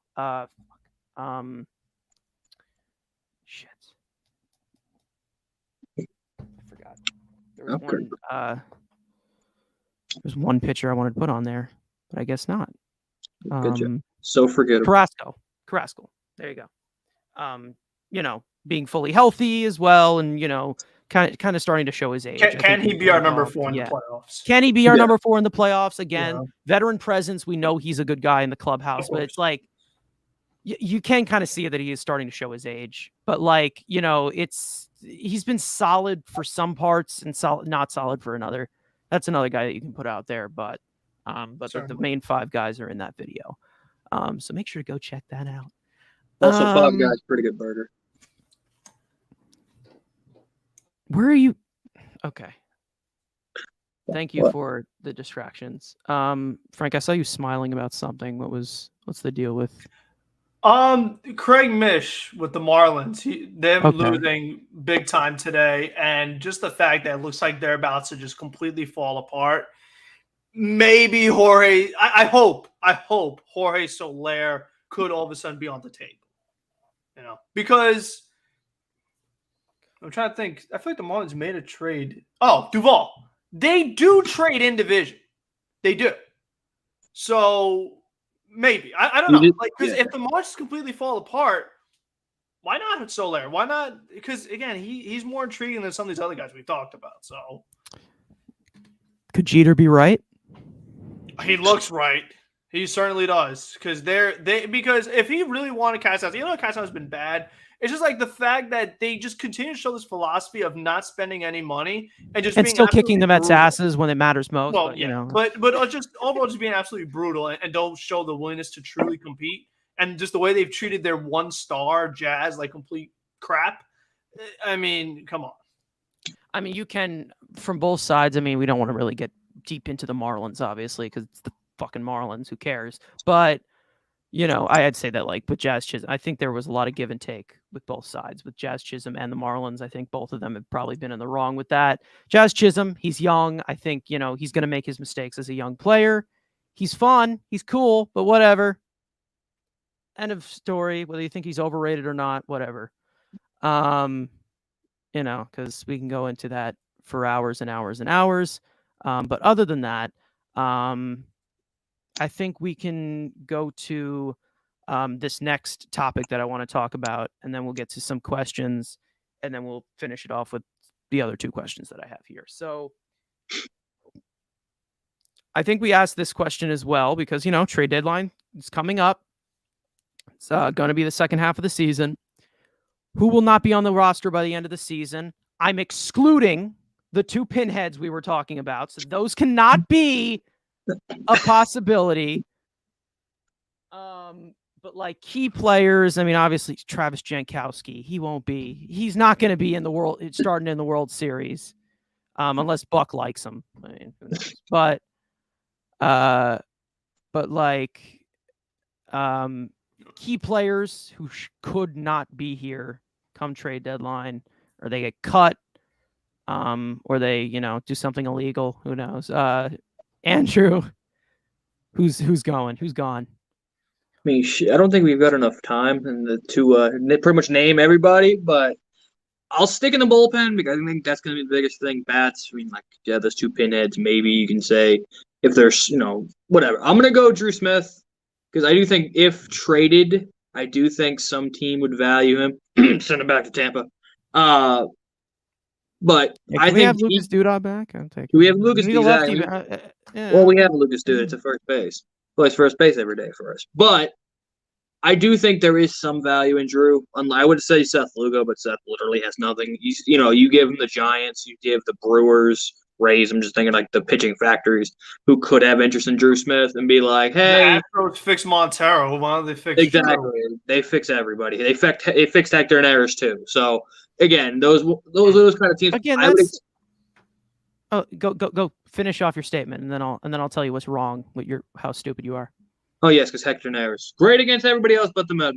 Shit. I forgot. There was there's one pitcher I wanted to put on there, but I guess not. Good job. So forgettable. Carrasco. There you go. Being fully healthy as well, and kind of starting to show his age. Can he be our number 4 in the playoffs? Can he be our number 4 in the playoffs again? Veteran presence. We know he's a good guy in the clubhouse, but it's like you can kind of see that he is starting to show his age. But like he's been solid for some parts and not solid for another. That's another guy that you can put out there, but the main 5 guys are in that video. So make sure to go check that out. Also, 5 guys, pretty good burger. Where are you? Okay. Thank you for the distractions. Frank, I saw you smiling about something. What's the deal with? Craig Mish with the Marlins. They're losing big time today, and just the fact that it looks like they're about to just completely fall apart. Maybe Jorge. I hope Jorge Soler could all of a sudden be on the table. Because I'm trying to think. I feel like the Marlins made a trade. Oh, Duvall. They do trade in division. They do. So maybe. I don't know. Because if the Marlins completely fall apart, why not Soler? Why not? Because again, he's more intriguing than some of these other guys we talked about. So could Jeter be right? He looks right. He certainly does. Because if he really wanted Castano, Castano's been bad. It's just like the fact that they just continue to show this philosophy of not spending any money and just being still kicking the Mets' asses when it matters most. Well, but just overall just being absolutely brutal and don't show the willingness to truly compete, and just the way they've treated their 1-star Jazz like complete crap. I mean, come on. I mean, you can from both sides. I mean, we don't want to really get deep into the Marlins, obviously, because it's the fucking Marlins. Who cares? But I'd say that like with Jazz Chisholm, I think there was a lot of give and take with both sides, with Jazz Chisholm and the Marlins. I think both of them have probably been in the wrong with that. Jazz Chisholm, he's young. I think, he's going to make his mistakes as a young player. He's fun. He's cool, but whatever. End of story. Whether you think he's overrated or not, whatever. Because we can go into that for hours and hours and hours. But other than that, I think we can go to this next topic that I want to talk about, and then we'll get to some questions, and then we'll finish it off with the other 2 questions that I have here. So I think we asked this question as well because, trade deadline is coming up. It's going to be the second half of the season. Who will not be on the roster by the end of the season? I'm excluding the 2 pinheads we were talking about. So those cannot be a possibility. But like key players, I mean, obviously Travis Jankowski, he won't be. He's not going to be in the world starting in the World Series, unless Buck likes him. I mean, who knows? But like, key players who could not be here come trade deadline, or they get cut, or they do something illegal. Who knows? Andrew, who's going? Who's gone? I mean, I don't think we've got enough time to pretty much name everybody, but I'll stick in the bullpen because I think that's going to be the biggest thing. Bats, I mean, like, yeah, those 2 pinheads, maybe you can say if there's, whatever. I'm going to go Drew Smith because I do think if traded, I do think some team would value him. Send him back to Tampa. But I think we have Lucas Duda back. I'm taking. We have Lucas Duda. Well, we have Lucas Duda to first base. Plays first base every day for us. But I do think there is some value in Drew. I would say Seth Lugo, but Seth literally has nothing. You give him the Giants, you give the Brewers, Rays. I'm just thinking like the pitching factories who could have interest in Drew Smith and be like, hey, the Astros fix Montero. Why don't they fix exactly? Drew? They fix everybody. They fixed Hector Neris too. So again, those are those kind of teams. Again, go finish off your statement, and then I'll tell you what's wrong with how stupid you are. Oh yes, because Hector Neris great against everybody else but the Mets.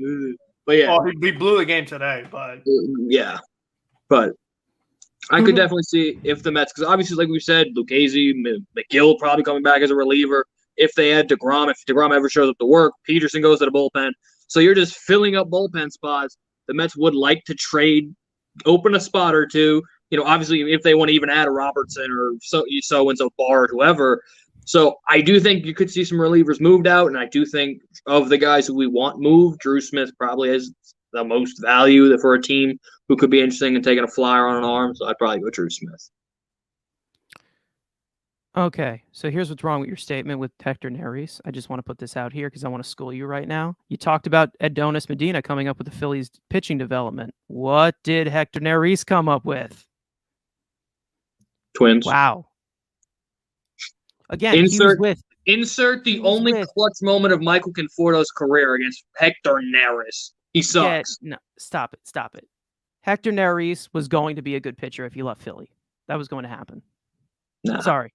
But yeah, he blew the game today. But yeah, but I could definitely see if the Mets, because obviously, like we said, Lucchesi, McGill probably coming back as a reliever. If they add DeGrom, if DeGrom ever shows up to work, Peterson goes to the bullpen. So you're just filling up bullpen spots. The Mets would like to trade, open a spot or 2. Obviously, if they want to even add a Robertson or so-and-so Bard, whoever. So I do think you could see some relievers moved out, and I do think of the guys who we want moved, Drew Smith probably has the most value for a team who could be interesting in taking a flyer on an arm. So I'd probably go Drew Smith. Okay, so here's what's wrong with your statement with Hector Neris. I just want to put this out here because I want to school you right now. You talked about Adonis Medina coming up with the Phillies pitching development. What did Hector Neris come up with? Twins. Wow. Again, insert the only with clutch moment of Michael Conforto's career against Hector Neris. He sucks. No, stop it. Hector Neris was going to be a good pitcher if he left Philly. That was going to happen. Nah. Sorry.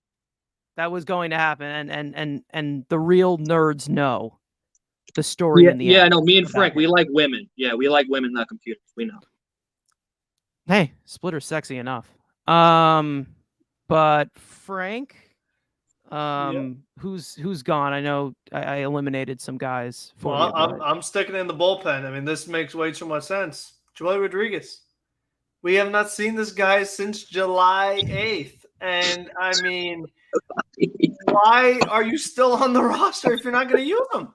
That was going to happen, and the real nerds know the story in the end. Yeah, no, me and Frank, we like women. Yeah, we like women, not computers. We know. Hey, Splitter's sexy enough. But Frank, who's gone? I know I eliminated some guys for you. I'm sticking in the bullpen. I mean, this makes way too much sense. Joey Rodriguez. We have not seen this guy since July 8th. And I mean, why are you still on the roster if you're not going to use him?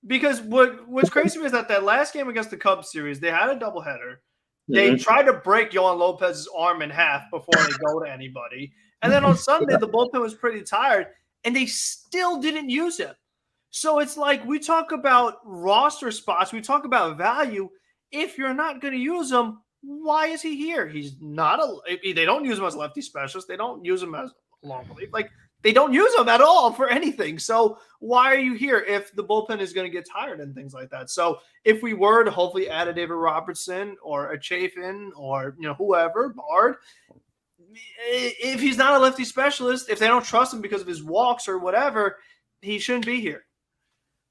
Because what's crazy is that last game against the Cubs series, they had a doubleheader. They tried to break Yohan Lopez's arm in half before they go to anybody. And then on Sunday, the bullpen was pretty tired, and they still didn't use him. So it's like we talk about roster spots. We talk about value. If you're not going to use him, why is he here? He's not they don't use him as a lefty specialist. They don't use him as a long relief. Like, they don't use him at all for anything. So why are you here if the bullpen is going to get tired and things like that? So if we were to hopefully add a David Robertson or a Chafin or whoever, Bard, if he's not a lefty specialist, if they don't trust him because of his walks or whatever, he shouldn't be here.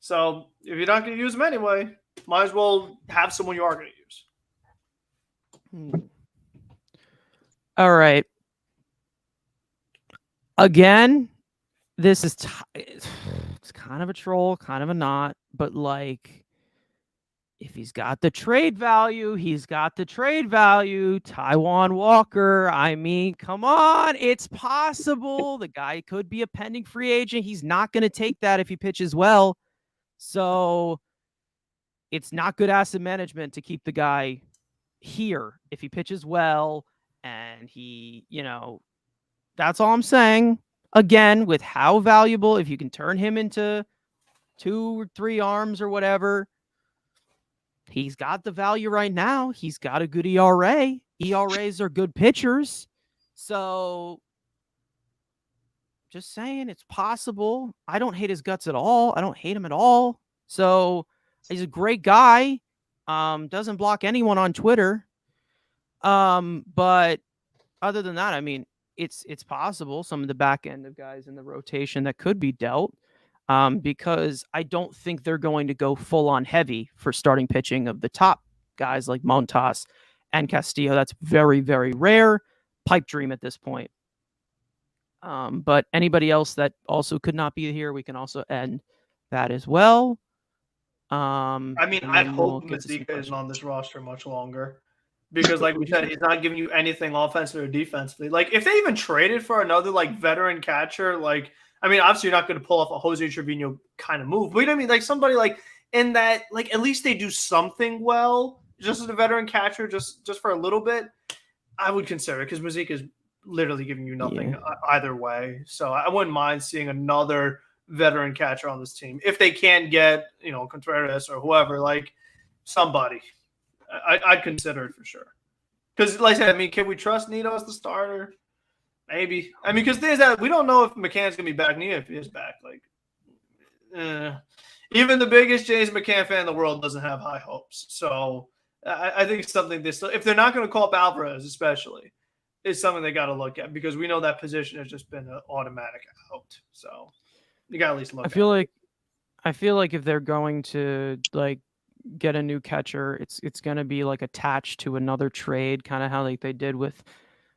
So if you're not going to use him anyway, might as well have someone you are going to use. All right. Again, this is it's kind kind of a troll, kind of a not, but like if he's got the trade value, he's got the trade value. Taiwan Walker, I mean, come on, it's possible. The guy could be a pending free agent. He's not going to take that if he pitches well. So it's not good asset management to keep the guy here if he pitches well and he, that's all I'm saying. Again, with how valuable, if you can turn him into 2 or 3 arms or whatever, he's got the value right now. He's got a good ERA. ERAs are good pitchers. So just saying, it's possible. I don't hate his guts at all. I don't hate him at all. So he's a great guy. Doesn't block anyone on Twitter. But other than that, I mean, it's possible some of the back end of guys in the rotation that could be dealt. Because I don't think they're going to go full on heavy for starting pitching of the top guys like Montas and Castillo. That's very, very rare. Pipe dream at this point. But anybody else that also could not be here, we can also end that as well. I mean, I hope Mazika isn't on this roster much longer because, like we said, he's not giving you anything offensively or defensively. Like, if they even traded for another, like, veteran catcher, like, I mean, obviously you're not going to pull off a Jose Trevino kind of move, but you know what I mean? Like, somebody, like, in that, like, at least they do something well, just as a veteran catcher, just for a little bit, I would consider it because Mazika is literally giving you nothing either way. So I wouldn't mind seeing another veteran catcher on this team if they can get Contreras or whoever, like somebody. I'd consider it for sure. Because like I said, I mean, can we trust Nito as the starter? Maybe. I mean, because there's that we don't know if McCann's gonna be back. Neither if he is back. Like, even the biggest James McCann fan in the world doesn't have high hopes. So I think it's something if they're not going to call up Alvarez, especially, it's something they got to look at because we know that position has just been an automatic out. So you got to at least look. I feel like if they're going to like get a new catcher, it's going to be like attached to another trade, kind of how like they did with.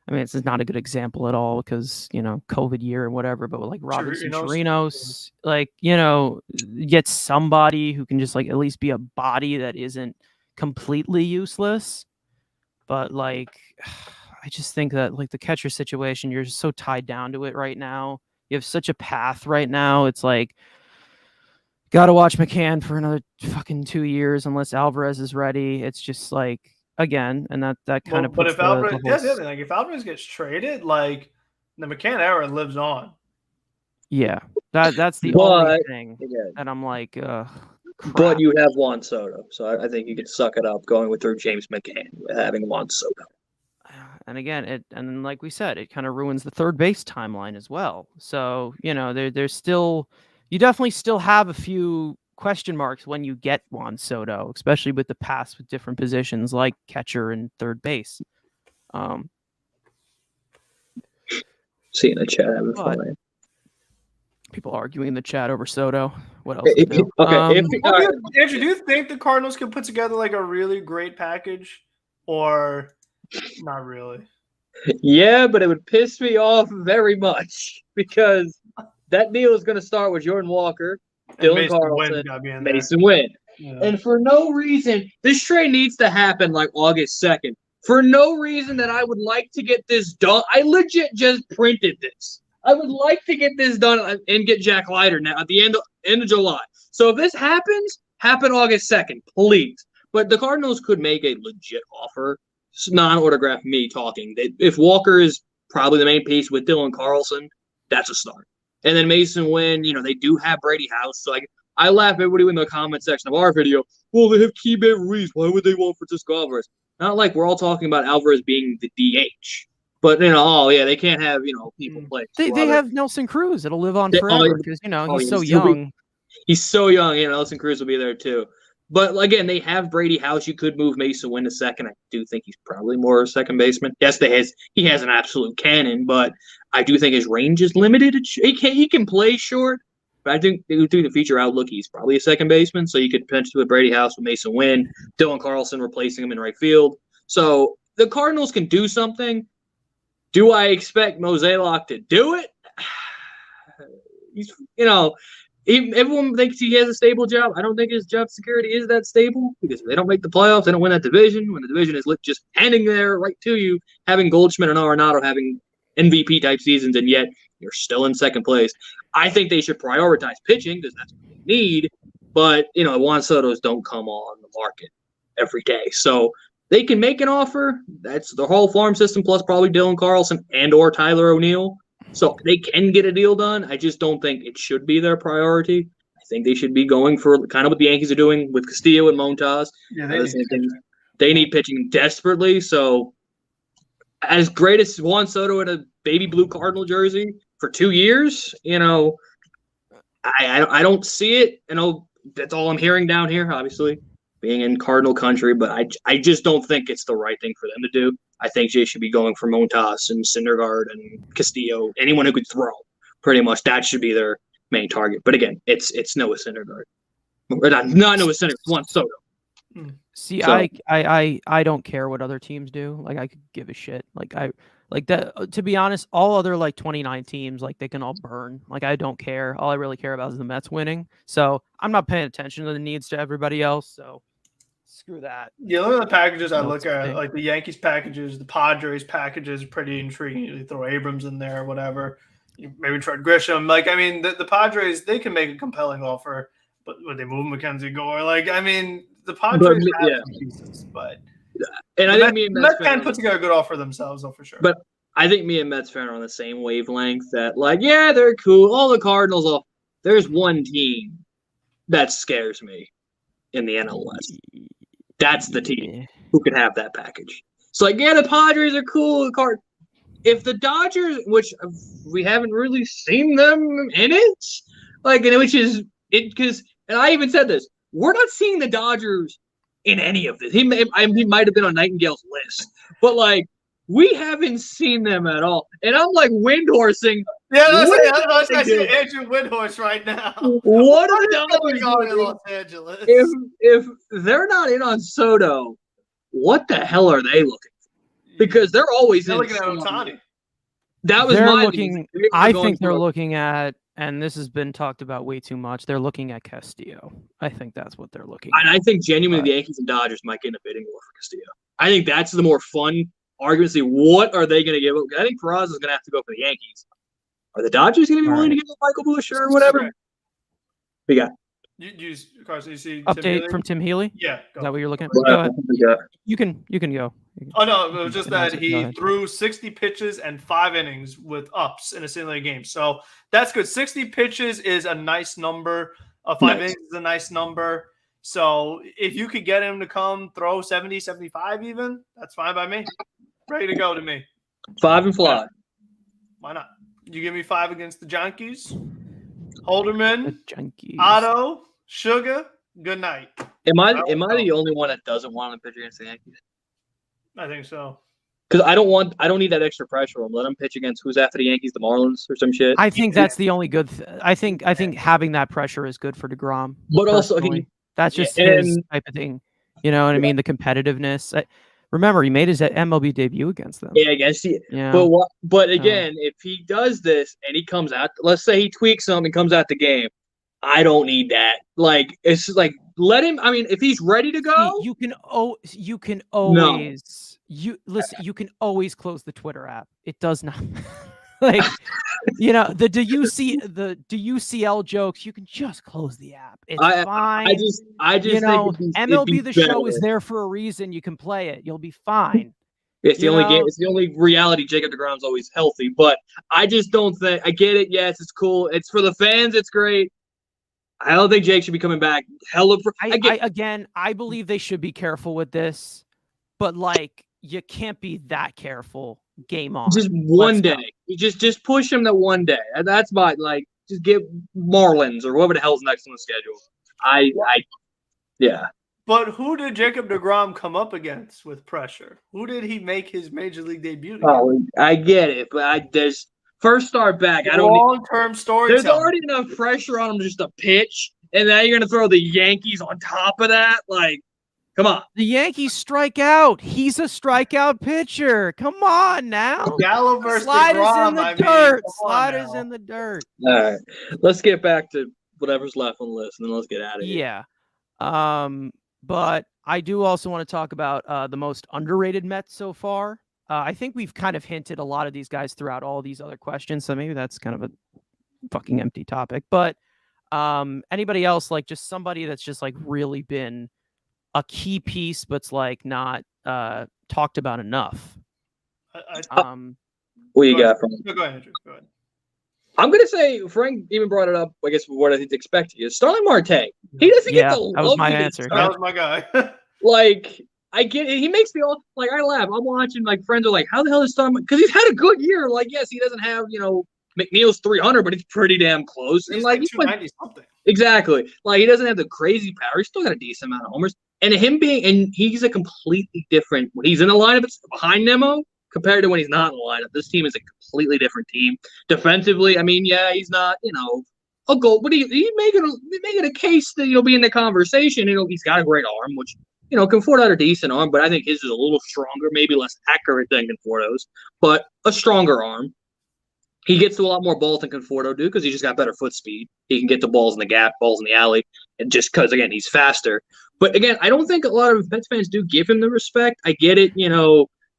I mean, this is not a good example at all because COVID year and whatever. But like Robinson Chirinos, like get somebody who can just like at least be a body that isn't completely useless. But like, I just think that like the catcher situation, you're just so tied down to it right now. You have such a path right now. It's like, got to watch McCann for another fucking 2 years unless Alvarez is ready. It's just like, again, and that kind of. But if Alvarez, like if Alvarez gets traded, like the McCann era lives on. Yeah, that's the only thing that I'm like. Crap. But you have Juan Soto, so I think you can suck it up going with their James McCann having Juan Soto. And again, and like we said, it kind of ruins the third base timeline as well. So there's still, you definitely still have a few question marks when you get Juan Soto, especially with the past with different positions like catcher and third base. See in the chat, having fun. People arguing in the chat over Soto. What else? Andrew, do you think the Cardinals could put together like a really great package, or not really? Yeah, but it would piss me off very much because that deal is going to start with Jordan Walker, Dylan Carlson, Mason Wynn. Yeah. And for no reason, this trade needs to happen like August 2nd. For no reason that I would like to get this done. I legit just printed this. I would like to get this done and get Jack Leiter now at the end of July. So if this happens, happen August 2nd, please. But the Cardinals could make a legit offer. It's non-autograph me talking. If Walker is probably the main piece with Dylan Carlson, that's a start. And then Mason Wynn, they do have Brady House. So I laugh everybody in the comment section of our video. Well, they have Keibert Ruiz. Why would they want Francisco Alvarez? Not like we're all talking about Alvarez being the DH. But, they can't have, people play. They have Nelson Cruz. It'll live on forever because, he's so young. He's so young. Nelson Cruz will be there too. But, again, they have Brady House. You could move Mason Wynn to second. I do think he's probably more a second baseman. Yes, he has an absolute cannon, but I do think his range is limited. He can play short, but I think through the future outlook, he's probably a second baseman. So you could potentially put Brady House with Mason Wynn, Dylan Carlson replacing him in right field. So the Cardinals can do something. Do I expect Mozeliak to do it? He's, Everyone thinks he has a stable job. I don't think his job security is that stable because if they don't make the playoffs, they don't win that division. When the division is just handing there right to you, having Goldschmidt and Arenado having MVP type seasons, and yet you're still in second place. I think they should prioritize pitching because that's what they need. But Juan Soto's don't come on the market every day, so they can make an offer. That's the whole farm system plus probably Dylan Carlson and/or Tyler O'Neill. So they can get a deal done. I just don't think it should be their priority. I think they should be going for kind of what the Yankees are doing with Castillo and Montas. Yeah, they need pitching desperately. So as great as Juan Soto in a baby blue Cardinal jersey for 2 years, I don't see it. That's all I'm hearing down here, obviously, being in Cardinal country. But I just don't think it's the right thing for them to do. I think they should be going for Montas and Syndergaard and Castillo, anyone who could throw. Pretty much, that should be their main target. But again, it's Noah Syndergaard, not Noah Syndergaard. Juan Soto. See, so, I don't care what other teams do. Like, I could give a shit. To be honest, all other 29 teams, they can all burn. I don't care. All I really care about is the Mets winning. So I'm not paying attention to the needs to everybody else. So screw that. Yeah, look at the packages I look at. Like the Yankees packages, the Padres packages are pretty intriguing. You throw Abrams in there or whatever. You maybe trade Grisham. The Padres, they can make a compelling offer, but would they move Mackenzie Gore? The Padres have some pieces, but and I think me and Mets can put together a good offer themselves, though, for sure. But I think me and Mets fan are on the same wavelength that, yeah, they're cool. All the Cardinals, there's one team that scares me in the NL West. That's the team who can have that package. So, the Padres are cool. If the Dodgers, which we haven't really seen them in it, and I even said this, we're not seeing the Dodgers in any of this. He might have been on Nightingale's list, but we haven't seen them at all. And I'm windhorsing. Yeah, I see Andrew Windhorse right now. What are the Dodgers going in Los Angeles? If they're not in on Soto, what the hell are they looking for? Because they're always looking at Ohtani. That was I think they're looking at, and this has been talked about way too much, they're looking at Castillo. I think that's what they're looking at. And I think genuinely the Yankees and Dodgers might get in a bidding war for Castillo. I think that's the more fun argument. See, what are they going to give up? I think Peraza is going to have to go for the Yankees. Are the Dodgers going to be willing to give up Michael Busch or whatever? We got. Carson, you see update from Tim Healy? Yeah. Is that what you're looking at? Go ahead. You can go. Oh, no, it was just that he threw 60 pitches and 5 innings with ups in a single game. So that's good. 60 pitches is a nice number. 5 innings is a nice number. So if you could get him to come throw 70, 75 even, that's fine by me. Ready to go to me. 5 and fly. Why not? You give me 5 against the Junkies. Holderman, Junkies. Otto, Sugar, good night. Am I the only one that doesn't want him to pitch against the Yankees? I think so. Because I don't need that extra pressure. Let him pitch against who's after the Yankees, the Marlins, or some shit. I think that's the only good. I think having that pressure is good for DeGrom. But also, that's just his type of thing. You know what I mean? The competitiveness. Remember, he made his MLB debut against them. Yeah, against the. Yeah. But again, if he does this and he comes out, let's say he tweaks something and comes out the game, I don't need that. It's just let him. I mean, if he's ready to go, you can always. You can always close the Twitter app. It does not the the UCL jokes. You can just close the app. It's fine. I just think MLB The Show is there for a reason. You can play it. You'll be fine. It's the only game. It's the only reality. Jacob deGrom's always healthy, but I just don't think. I get it. Yes, it's cool. It's for the fans. It's great. I don't think Jake should be coming back. I believe they should be careful with this, but you can't be that careful. Game on. Just one day. You just push him to one day. That's my just give Marlins or whatever the hell's next on the schedule. Yeah. But who did Jacob deGrom come up against with pressure? Who did he make his major league debut against? Oh, I get it, but there's first start back. I don't long-term story. There's already enough pressure on him just to pitch, and now you're gonna throw the Yankees on top of that. Come on. The Yankees strike out. He's a strikeout pitcher. Come on now. Gallo versus Sliders DeGrom, in the dirt. Sliders in the dirt. All right. Let's get back to whatever's left on the list, and then let's get out of here. Yeah. But I do also want to talk about the most underrated Mets so far. I think we've kind of hinted a lot of these guys throughout all these other questions, so maybe that's kind of a fucking empty topic. But anybody else, like just somebody that's just like really been a key piece, but's like not talked about enough. What you got from? Go ahead, Andrew. Go ahead. I'm gonna say Frank even brought it up. I guess what I think expected is Starling Marte. He doesn't get the love. That was my answer. That was my guy. Like I get it. He makes me all like I laugh. I'm watching like friends are like, how the hell is Starling? Because he's had a good year. Like yes, he doesn't have McNeil's 300, but he's pretty damn close. And like 290 something. Exactly. Like he doesn't have the crazy power. He's still got a decent amount of homers. And he's a completely different when he's in the lineup. It's behind Nemo. Compared to when he's not in the lineup, this team is a completely different team. Defensively, I mean, yeah, he's not, a goal, but he's making a case to, be in the conversation. He's got a great arm, which, Conforto had a decent arm, but I think his is a little stronger, maybe less accurate than Conforto's, but a stronger arm. He gets to a lot more balls than Conforto do because he's just got better foot speed. He can get the balls in the gap, balls in the alley, and just because, again, he's faster. But, again, I don't think a lot of Mets fans do give him the respect. I get it,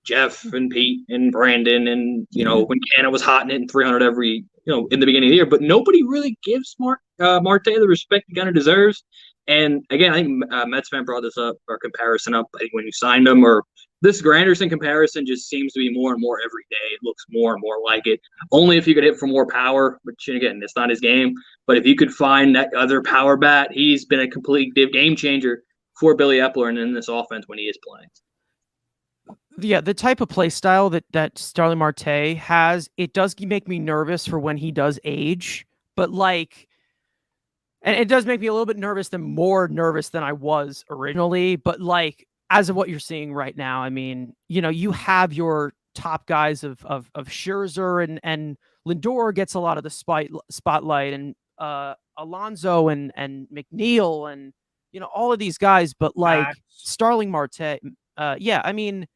Jeff and Pete and Brandon and, when Canna was hot and hitting 300 every, in the beginning of the year. But nobody really gives Marte the respect he kind of deserves. And, again, I think Mets fan brought this up, or comparison up, I think when you signed him. Or this Granderson comparison just seems to be more and more every day. It looks more and more like it. Only if you could hit for more power, which, again, it's not his game. But if you could find that other power bat, he's been a complete game changer for Billy Epler and in this offense when he is playing. Yeah, the type of play style that Starling Marte has, it does make me nervous for when he does age. But and it does make me a little bit more nervous than I was originally. But as of what you're seeing right now, I mean, you have your top guys of Scherzer and Lindor gets a lot of the spotlight, and Alonso and McNeil and all of these guys. But Starling Marte, yeah, I mean.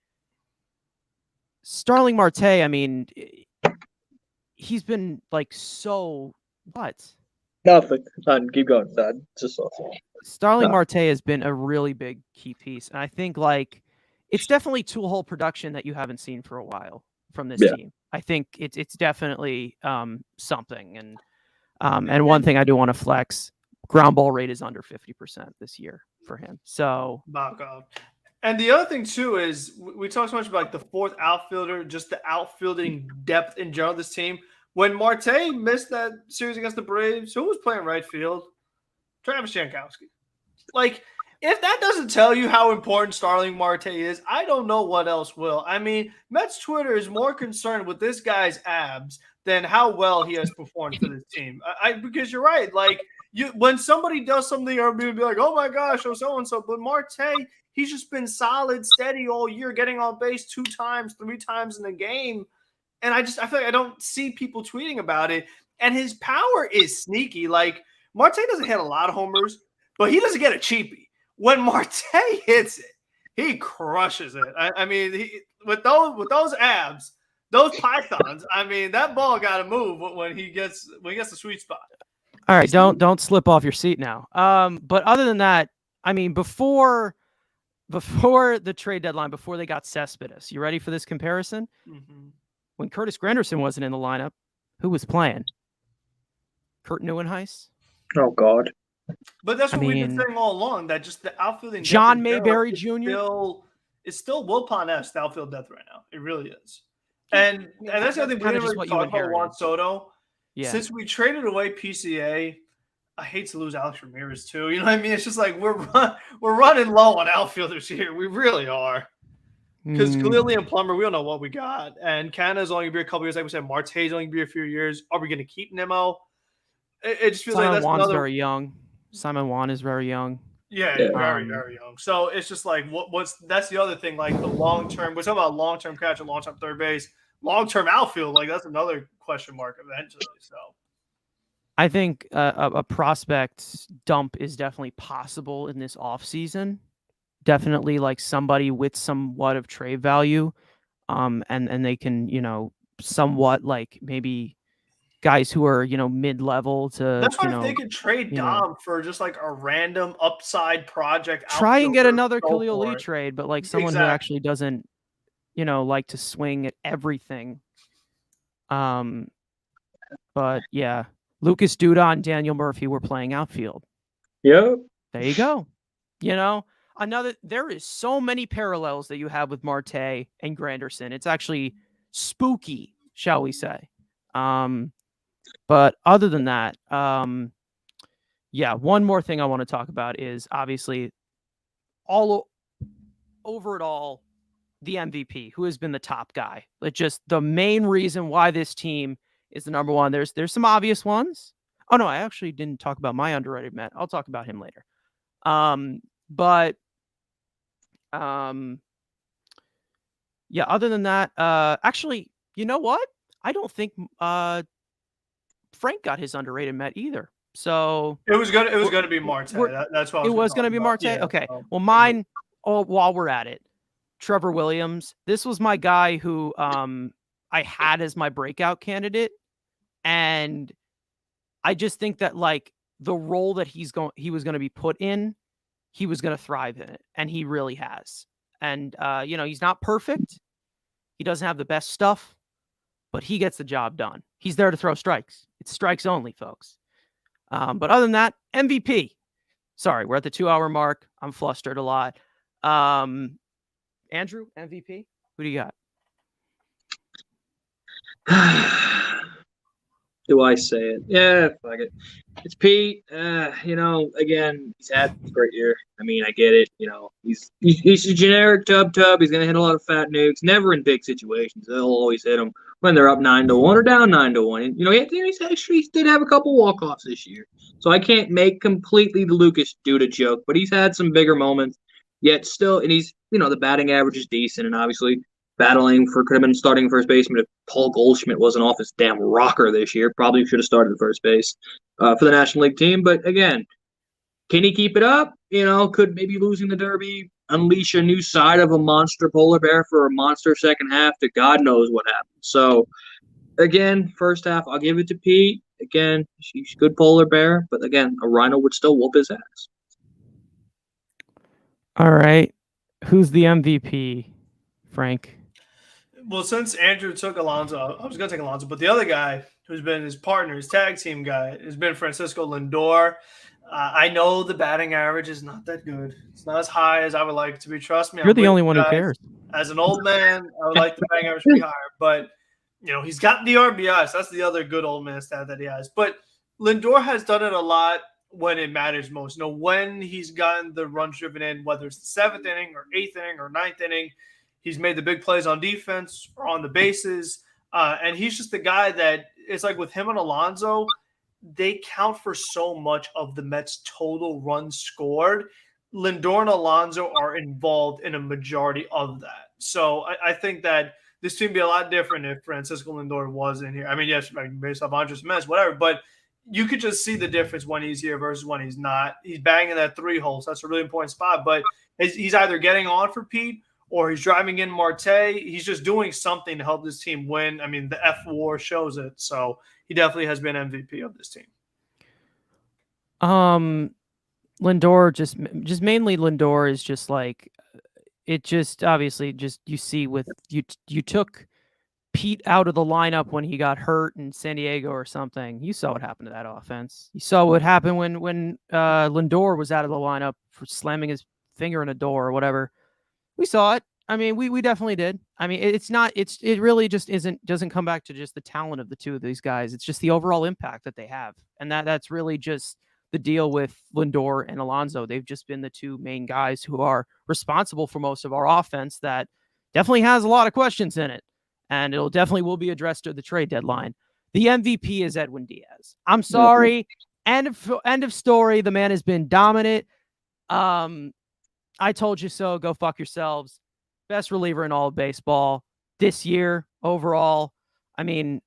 Starling Marte, I mean, he's been so what? Nothing. Keep going. Just Starling Marte has been a really big key piece, and I think it's definitely tool-hole production that you haven't seen for a while from this team. I think it's definitely something, and one thing I do want to flex: ground ball rate is under 50% this year for him. So. And the other thing, too, is we talk so much about the fourth outfielder, just the outfielding depth in general of this team. When Marte missed that series against the Braves, who was playing right field? Travis Jankowski. If that doesn't tell you how important Starling Marte is, I don't know what else will. I mean, Mets Twitter is more concerned with this guy's abs than how well he has performed for this team. Because you're right. When somebody does something, everybody be like, oh, my gosh, or so-and-so. But Marte – he's just been solid, steady all year, getting on base 2 times, 3 times in the game. And I feel like I don't see people tweeting about it. And his power is sneaky. Marte doesn't hit a lot of homers, but he doesn't get a cheapie. When Marte hits it, he crushes it. I mean, with those abs, those pythons, I mean, that ball got to move when he gets the sweet spot. All right, don't slip off your seat now. But other than that, I mean, before the trade deadline, before they got Cespedes, you ready for this comparison? Mm-hmm. When Curtis Granderson wasn't in the lineup, who was playing? Kurt Neuenhuis? Oh, God. But that's what we've been saying all along, that just the outfielding John Mayberry Jr. It's still Wilpon-esque outfield depth right now. It really is. And that's the other thing we didn't really talk about Juan Soto. Yeah. Since we traded away PCA, I hate to lose Alex Ramirez too. You know what I mean? It's just we're running low on outfielders here. We really are. Because clearly in Plummer, we don't know what we got. And Canada's only going to be a couple years. Like we said, Marte's only going to be a few years. Are we going to keep Nemo? It just feels Simon like that's Juan's very young. Simon Juan is very young. Yeah, very, very young. So it's just that's the other thing, the long-term. We're talking about long-term catcher, long-term third base, long-term outfield. That's another question mark eventually. So I think a prospect dump is definitely possible in this offseason. Definitely somebody with somewhat of trade value. And they can, somewhat maybe guys who are, mid-level to, That's why if they could trade you know, Dom for just like a random upside project try and get outfielder, another go Khalil for Lee it. trade, but like someone who Exactly. actually doesn't, like to swing at everything. But yeah, Lucas Duda and Daniel Murphy were playing outfield. Yep. There you go. There is so many parallels that you have with Marte and Granderson. It's actually spooky, shall we say. But other than that, yeah, one more thing I want to talk about is obviously over it all, the MVP, who has been the top guy. Like just the main reason why this team is the number one. There's some obvious ones. Oh no, I actually didn't talk about my underrated Met. I'll talk about him later. But yeah, other than that, actually, you know what? I don't think Frank got his underrated Met either. So It was gonna be Marte. That's what I it was was gonna gonna be talk Marte. about. Yeah, Okay. so- Well, mine. Oh, while we're at it, Trevor Williams. This was my guy who I had as my breakout candidate, and I just think that like the role that he was going to be put in, he was going to thrive in it, and he really has. And he's not perfect. He doesn't have the best stuff, but he gets the job done. He's there to throw strikes. It's strikes only, folks. But other than that, MVP. Sorry, we're at the 2-hour mark. I'm flustered a lot. Andrew, MVP? Who do you got? Do I say it? Yeah, fuck it. It's Pete. Again, he's had a great year. I mean, I get it. He's a generic tub. He's gonna hit a lot of fat nukes. Never in big situations. They'll always hit him when they're up 9-1 or down 9-1. And he did have a couple walk-offs this year. So I can't make completely the Lucas Duda joke, but he's had some bigger moments. Yet still, and he's the batting average is decent, and obviously could have been starting first baseman if Paul Goldschmidt wasn't off his damn rocker this year. Probably should have started at first base for the National League team. But again, can he keep it up? Could maybe losing the Derby unleash a new side of a monster polar bear for a monster second half to God knows what happens. So again, first half, I'll give it to Pete. Again, she's a good polar bear, but again, a rhino would still whoop his ass. All right. Who's the MVP, Frank? Well, since Andrew took Alonso, I was going to take Alonso, but the other guy who's been his partner, his tag team guy, has been Francisco Lindor. I know the batting average is not that good. It's not as high as I would like it to be. Trust me. You're the only one who cares. As an old man, I would like the batting average to be higher. But, he's got the RBIs. That's the other good old man stat that he has. But Lindor has done it a lot when it matters most. When he's gotten the runs driven in, whether it's the 7th inning or 8th inning or 9th inning, he's made the big plays on defense or on the bases. And he's just the guy that it's like with him and Alonso, they count for so much of the Mets' total runs scored. Lindor and Alonso are involved in a majority of that. So I think that this team would be a lot different if Francisco Lindor was in here. I mean, yes, based off Andres Mets, whatever, but you could just see the difference when he's here versus when he's not. He's banging that 3 hole, so that's a really important spot. But he's either getting on for Pete or he's driving in Marte. He's just doing something to help this team win. I mean, the F war shows it. So he definitely has been MVP of this team. Lindor just mainly Lindor is just like it. Just obviously, just you see with you took Pete out of the lineup when he got hurt in San Diego or something. You saw what happened to that offense. You saw what happened when Lindor was out of the lineup for slamming his finger in a door or whatever. We saw it. I mean, we definitely did. I mean, it really just doesn't come back to just the talent of the two of these guys. It's just the overall impact that they have. And that's really just the deal with Lindor and Alonso. They've just been the two main guys who are responsible for most of our offense that definitely has a lot of questions in it. And it'll definitely will be addressed at the trade deadline. The MVP is Edwin Diaz. I'm sorry. End of story. The man has been dominant. I told you so. Go fuck yourselves. Best reliever in all of baseball this year overall. I mean,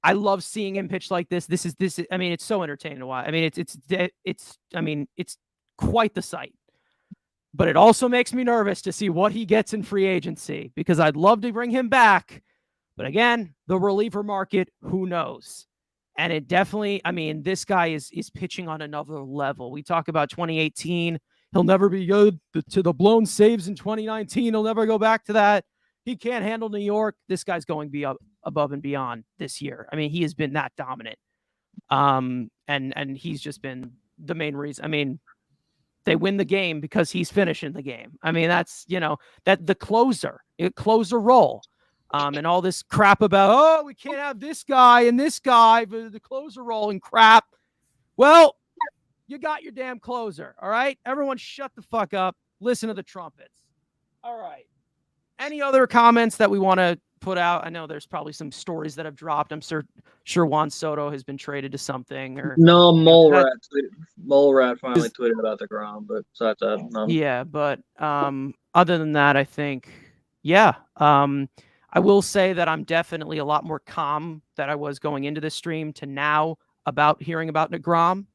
I love seeing him pitch like this. This is. I mean, it's so entertaining to watch. I mean, it's quite the sight. But it also makes me nervous to see what he gets in free agency because I'd love to bring him back. But again, the reliever market, who knows? And it definitely, I mean, this guy is pitching on another level. We talk about 2018. He'll never be good to the blown saves in 2019. He'll never go back to that. He can't handle New York. This guy's going above and beyond this year. I mean, he has been that dominant. And he's just been the main reason. I mean, they win the game because he's finishing the game. I mean, that's, that the closer role. And all this crap about, oh, we can't have this guy and this guy, but the closer role and crap. Well, you got your damn closer, all right? Everyone shut the fuck up. Listen to the trumpets. All right. Any other comments that we want to put out? I know there's probably some stories that have dropped. I'm sure Juan Soto has been traded to something. Or No, Mole Rat finally tweeted about the ground, but besides that, no. Yeah, but other than that, I think, yeah. I will say that I'm definitely a lot more calm that I was going into this stream to now about hearing about DeGrom,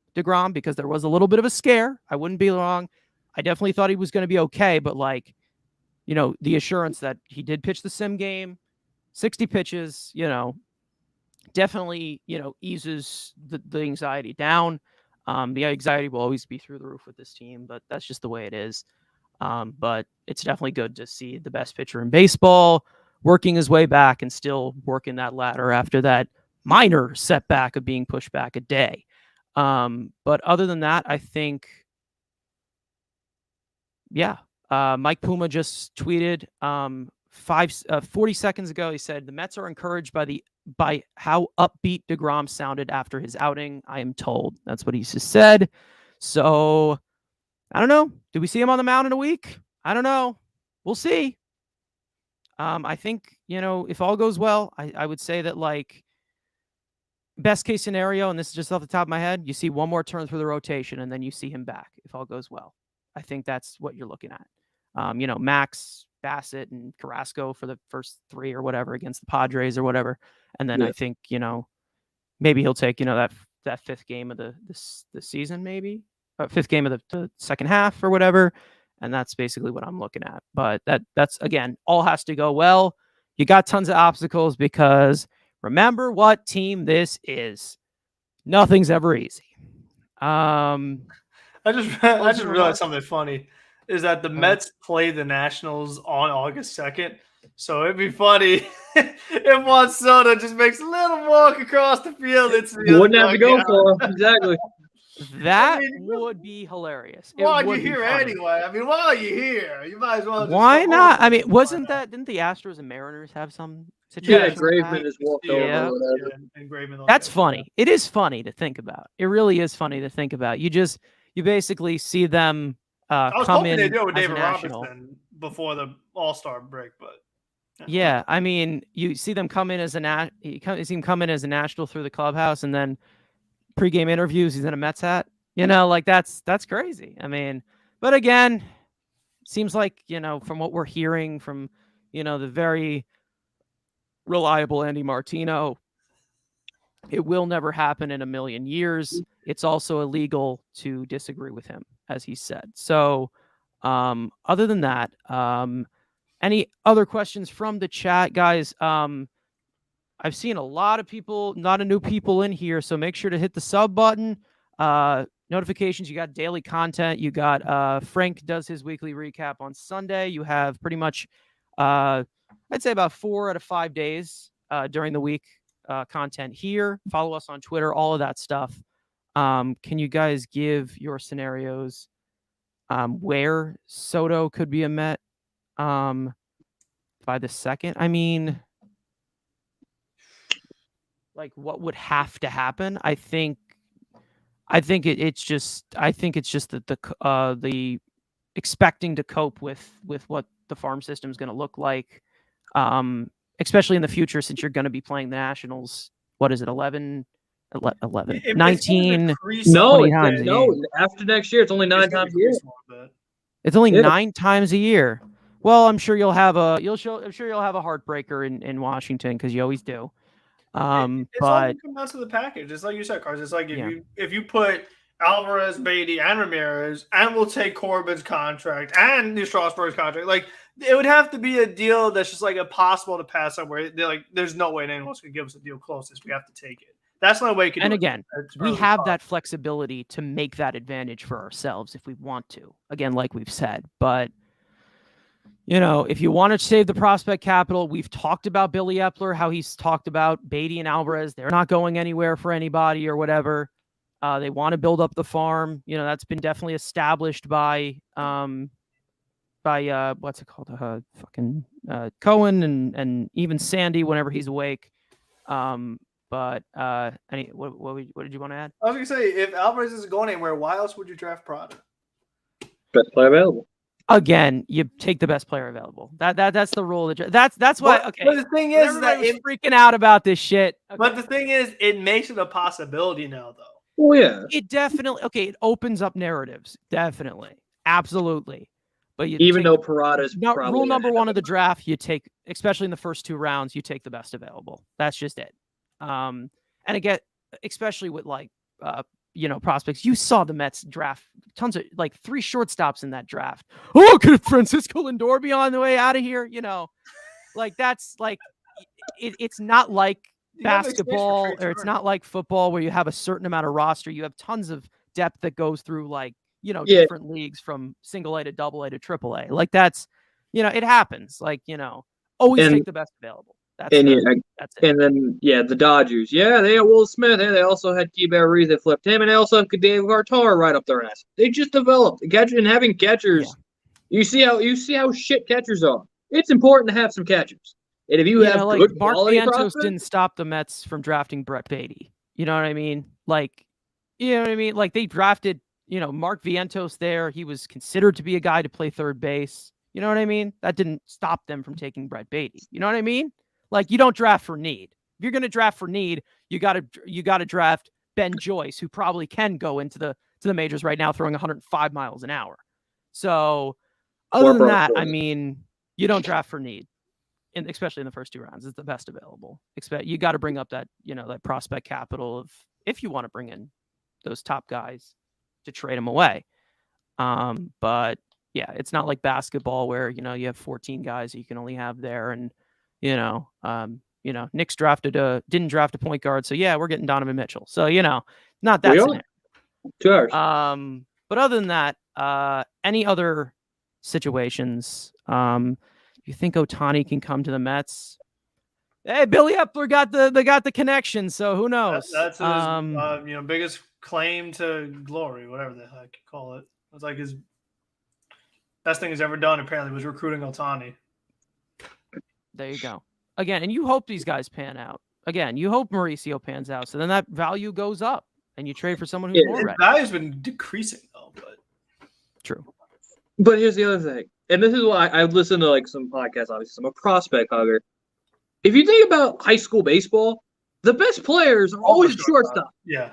because there was a little bit of a scare. I wouldn't be wrong. I definitely thought he was going to be okay, but the assurance that he did pitch the sim game, 60 pitches, definitely, eases the anxiety down. The anxiety will always be through the roof with this team, but that's just the way it is. But it's definitely good to see the best pitcher in baseball working his way back and still working that ladder after that minor setback of being pushed back a day. But other than that, I think, yeah, Mike Puma just tweeted 40 seconds ago. He said, the Mets are encouraged by how upbeat DeGrom sounded after his outing, I am told. That's what he just said. So, I don't know. Do we see him on the mound in a week? I don't know. We'll see. I think, if all goes well, I would say that, best case scenario, and this is just off the top of my head, you see one more turn through the rotation and then you see him back if all goes well. I think that's what you're looking at. Max, Bassett, and Carrasco for the first 3 or whatever against the Padres or whatever. And then I think, maybe he'll take, that 5th game of the season, maybe. 5th game of the second half or whatever. And that's basically what I'm looking at. But that's, again, all has to go well. You got tons of obstacles because remember what team this is. Nothing's ever easy. I just realized something funny is that the Mets play the Nationals on August 2nd. So it'd be funny if Juan Soto just makes a little walk across the field. Wouldn't have to go for him. Exactly. That would be hilarious. Why are you here anyway? I mean, why are you here? You might as well. Why not? I mean, didn't the Astros and Mariners have some situation? Yeah, Graveman just walked over. Yeah, and Graveman. That's funny. It is funny to think about. It really is funny to think about. You basically see them I was come hoping in they do it with as David a national. Robinson before the All-Star break, but yeah, I mean, you see them come in as a national through the clubhouse, and then pre-game interviews, he's in a Mets hat. That's crazy. I mean, but again, seems like, from what we're hearing from, the very reliable Andy Martino, it will never happen in a million years. It's also illegal to disagree with him, as he said. So, other than that, any other questions from the chat, guys? I've seen a lot of new people in here, so make sure to hit the sub button. Notifications, you got daily content. You got Frank does his weekly recap on Sunday. You have pretty much, I'd say about 4 out of 5 days during the week content here. Follow us on Twitter, all of that stuff. Can you guys give your scenarios where Soto could be a Met by the 2nd? I mean, what would have to happen? I think it's just that the expecting to cope with what the farm system is going to look like, especially in the future, since you're going to be playing the Nationals. What is it? 19. No. After next year, it's only 9 times a year. It's only 9 times a year. Well, I'm sure you'll have a heartbreaker in Washington, because you always do. It's all come down to the package. It's like you said, Carson. It's like if you put Alvarez, Beatty, and Ramirez, and we'll take Corbin's contract and the Strasburg's contract, it would have to be a deal that's just impossible to pass up. Where they're there's no way anyone's gonna give us a deal close to this. We have to take it. That's the only way you can do And it. again, It's we early have on. that flexibility to make that advantage for ourselves if we want to. Again, like we've said, but if you want to save the prospect capital, we've talked about Billy Epler, how he's talked about Beatty and Alvarez. They're not going anywhere for anybody or whatever. They want to build up the farm. That's been definitely established by what's it called? Cohen and even Sandy whenever he's awake. What did you want to add? I was gonna say, if Alvarez isn't going anywhere, why else would you draft Prada? Best player available. Again, you take the best player available. That's the rule. That's why. Okay. But the thing is that everybody was freaking out about this shit. Okay. But the thing is, it makes it a possibility now, though. Oh yeah. It definitely it opens up narratives. Definitely, absolutely. But even though Parada's rule number one of the draft, you take, especially in the first 2 rounds, you take the best available. That's just it. And again, especially with prospects, you saw the Mets draft tons of 3 shortstops in that draft. Oh, could Francisco Lindor be on the way out of here? That's it's not like basketball or it's not like football where you have a certain amount of roster. You have tons of depth that goes through different leagues from single A to double A to triple A. That's, it happens. Always take the best available. That's it. And then the Dodgers. Yeah, they had Will Smith. They also had Keibert Ruiz. They flipped him, and they also have Dave Gartar right up their ass. They just developed and having catchers. Yeah. You see how shit catchers are. It's important to have some catchers. And if you have good Mark quality Vientos prospects, didn't stop the Mets from drafting Brett Beatty. You know what I mean? They drafted Mark Vientos there. He was considered to be a guy to play third base. You know what I mean? That didn't stop them from taking Brett Beatty. You know what I mean? You don't draft for need. If you're going to draft for need, you got to draft Ben Joyce, who probably can go into the majors right now, throwing 105 miles an hour. So, other than that, I mean, you don't draft for need, especially in the first 2 rounds. It's the best available. You got to bring up that that prospect capital of if you want to bring in those top guys to trade them away. But yeah, it's not like basketball where you have 14 guys that you can only have there, and Knicks didn't draft a point guard, so yeah, we're getting Donovan Mitchell. So not that scenario. 2 hours. But other than that, any other situations? You think Ohtani can come to the Mets? Hey, Billy Epler got the connection, so who knows? That's his biggest claim to glory, whatever the heck you call it. It's like his best thing he's ever done. Apparently, was recruiting Ohtani. There you go. Again, and you hope these guys pan out. Again, you hope Mauricio pans out, so then that value goes up, and you trade for someone who's more ready. His value's been decreasing though, but true. But here's the other thing, and this is why I listen to some podcasts. Obviously, I'm a prospect hugger. If you think about high school baseball, the best players are always shortstop. Yeah.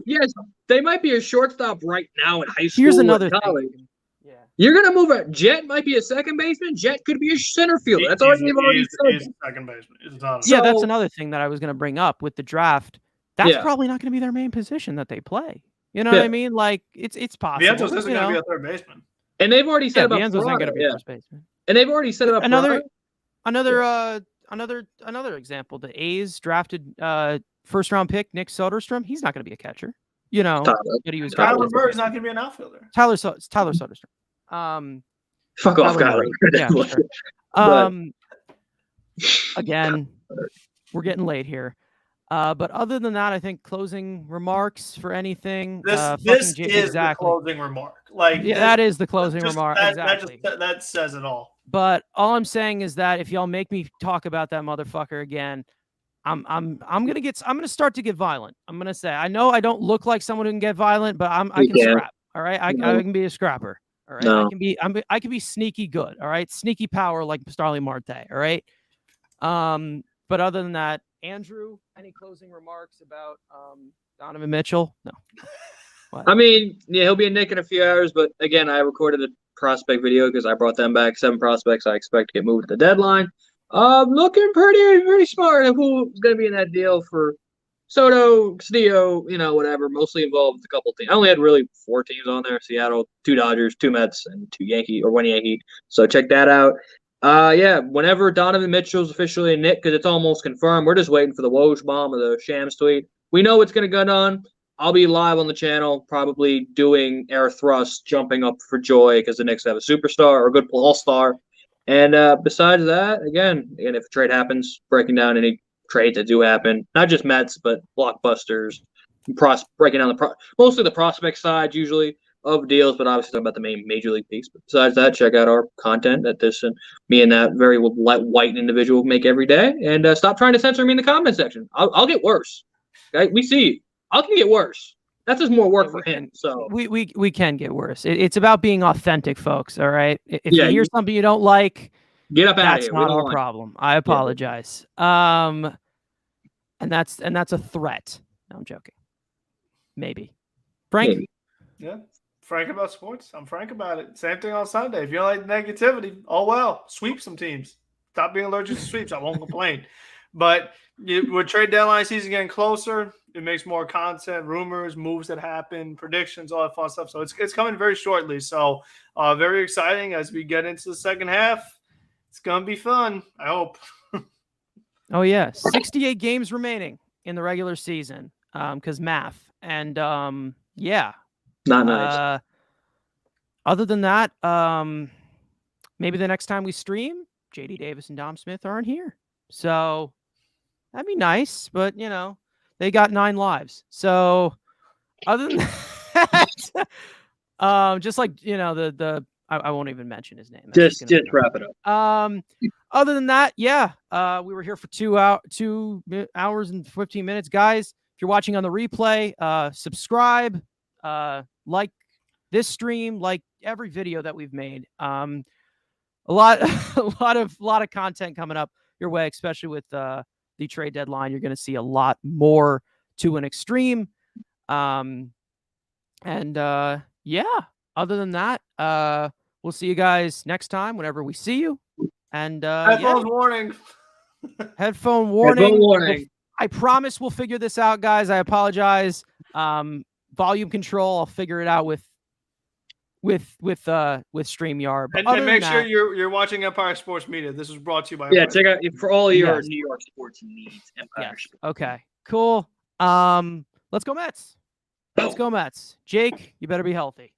Yes, they might be a shortstop right now in high school. Here's another thing. Yeah. You're going to move it. Jet might be a second baseman. Jet could be a center fielder. That's already said. He's a second baseman. Yeah, that's another thing that I was going to bring up with the draft. That's probably not going to be their main position that they play. You know what I mean? It's possible. Vientos isn't going to be a third baseman. And they've already said about Vientos ain't going to be a first baseman. And they've already said about Another example. The A's drafted first round pick Nick Soderstrom. He's not going to be a catcher. But he was Tyler Berg's not going to be an outfielder. Tyler Soderstrom. Fuck off, Kyler. Yeah, sure. Again, we're getting late here. But other than that, I think closing remarks for anything. This is the closing remark. That is the closing remark. Exactly. That says it all. But all I'm saying is that if y'all make me talk about that motherfucker again, I'm gonna start to get violent. I'm gonna say I know I don't look like someone who can get violent, but I can scrap. All right, I can be a scrapper. All right, no. I can be sneaky good. All right, sneaky power like Starling Marte. All right. But other than that, Andrew, any closing remarks about Donovan Mitchell? No. What? I mean, yeah, he'll be a Nick in a few hours, but again, I recorded a prospect video because I brought them back. 7 prospects I expect to get moved at the deadline. Looking pretty smart of who's going to be in that deal for Soto, Castillo, whatever. Mostly involved with a couple teams. I only had really 4 teams on there: Seattle, 2 Dodgers, 2 Mets, and 1 Yankee. So check that out. Whenever Donovan Mitchell's officially a Nick, because it's almost confirmed, we're just waiting for the Woj bomb or the Shams tweet. we know what's going to go on. I'll be live on the channel, probably doing air thrust, jumping up for joy because the Knicks have a superstar or a good all-star. And besides that, again, if a trade happens, breaking down any trades that do happen, not just Mets, but blockbusters, breaking down mostly the prospect side usually of deals, but obviously talking about the main major league piece. But besides that, check out our content that this and me and that very white individual make every day. And stop trying to censor me in the comment section. I'll get worse. Okay? We see you. I can get worse. That's just more work for him. So we can get worse. It's about being authentic, folks. All right. If you hear something you don't like, get up out of here. That's not our problem. I apologize. And that's a threat. No, I'm joking. Maybe. Frank? Maybe. Yeah. Frank about sports. I'm frank about it. Same thing on Sunday. If you don't like negativity, oh well. Sweep some teams. Stop being allergic to sweeps. I won't complain. But with trade deadline season getting closer, it makes more content, rumors, moves that happen, predictions, all that fun stuff. So it's coming very shortly. So very exciting as we get into the second half. It's going to be fun, I hope. Oh, yeah. 68 games remaining in the regular season because math. And, yeah. Not nice. Other than that, maybe the next time we stream, JD Davis and Dom Smith aren't here. So that'd be nice. But, they got 9 lives. So other than that, just like, I won't even mention his name. Just wrap it up. Other than that, we were here for 2 hours and 15 minutes. Guys, if you're watching on the replay, subscribe, like this stream, like every video that we've made. A lot of content coming up your way, especially with the trade deadline. You're going to see a lot more to an extreme. Other than that, we'll see you guys next time whenever we see you. And headphones warning. Headphone warning. Headphone warning. I promise we'll figure this out, guys. I apologize. Volume control, I'll figure it out with StreamYard. But and make sure you're watching Empire Sports Media. This was brought to you by check out for all your New York sports needs. Empire Sports. Okay, cool. Let's go Mets. Let's go Mets. Jake, you better be healthy.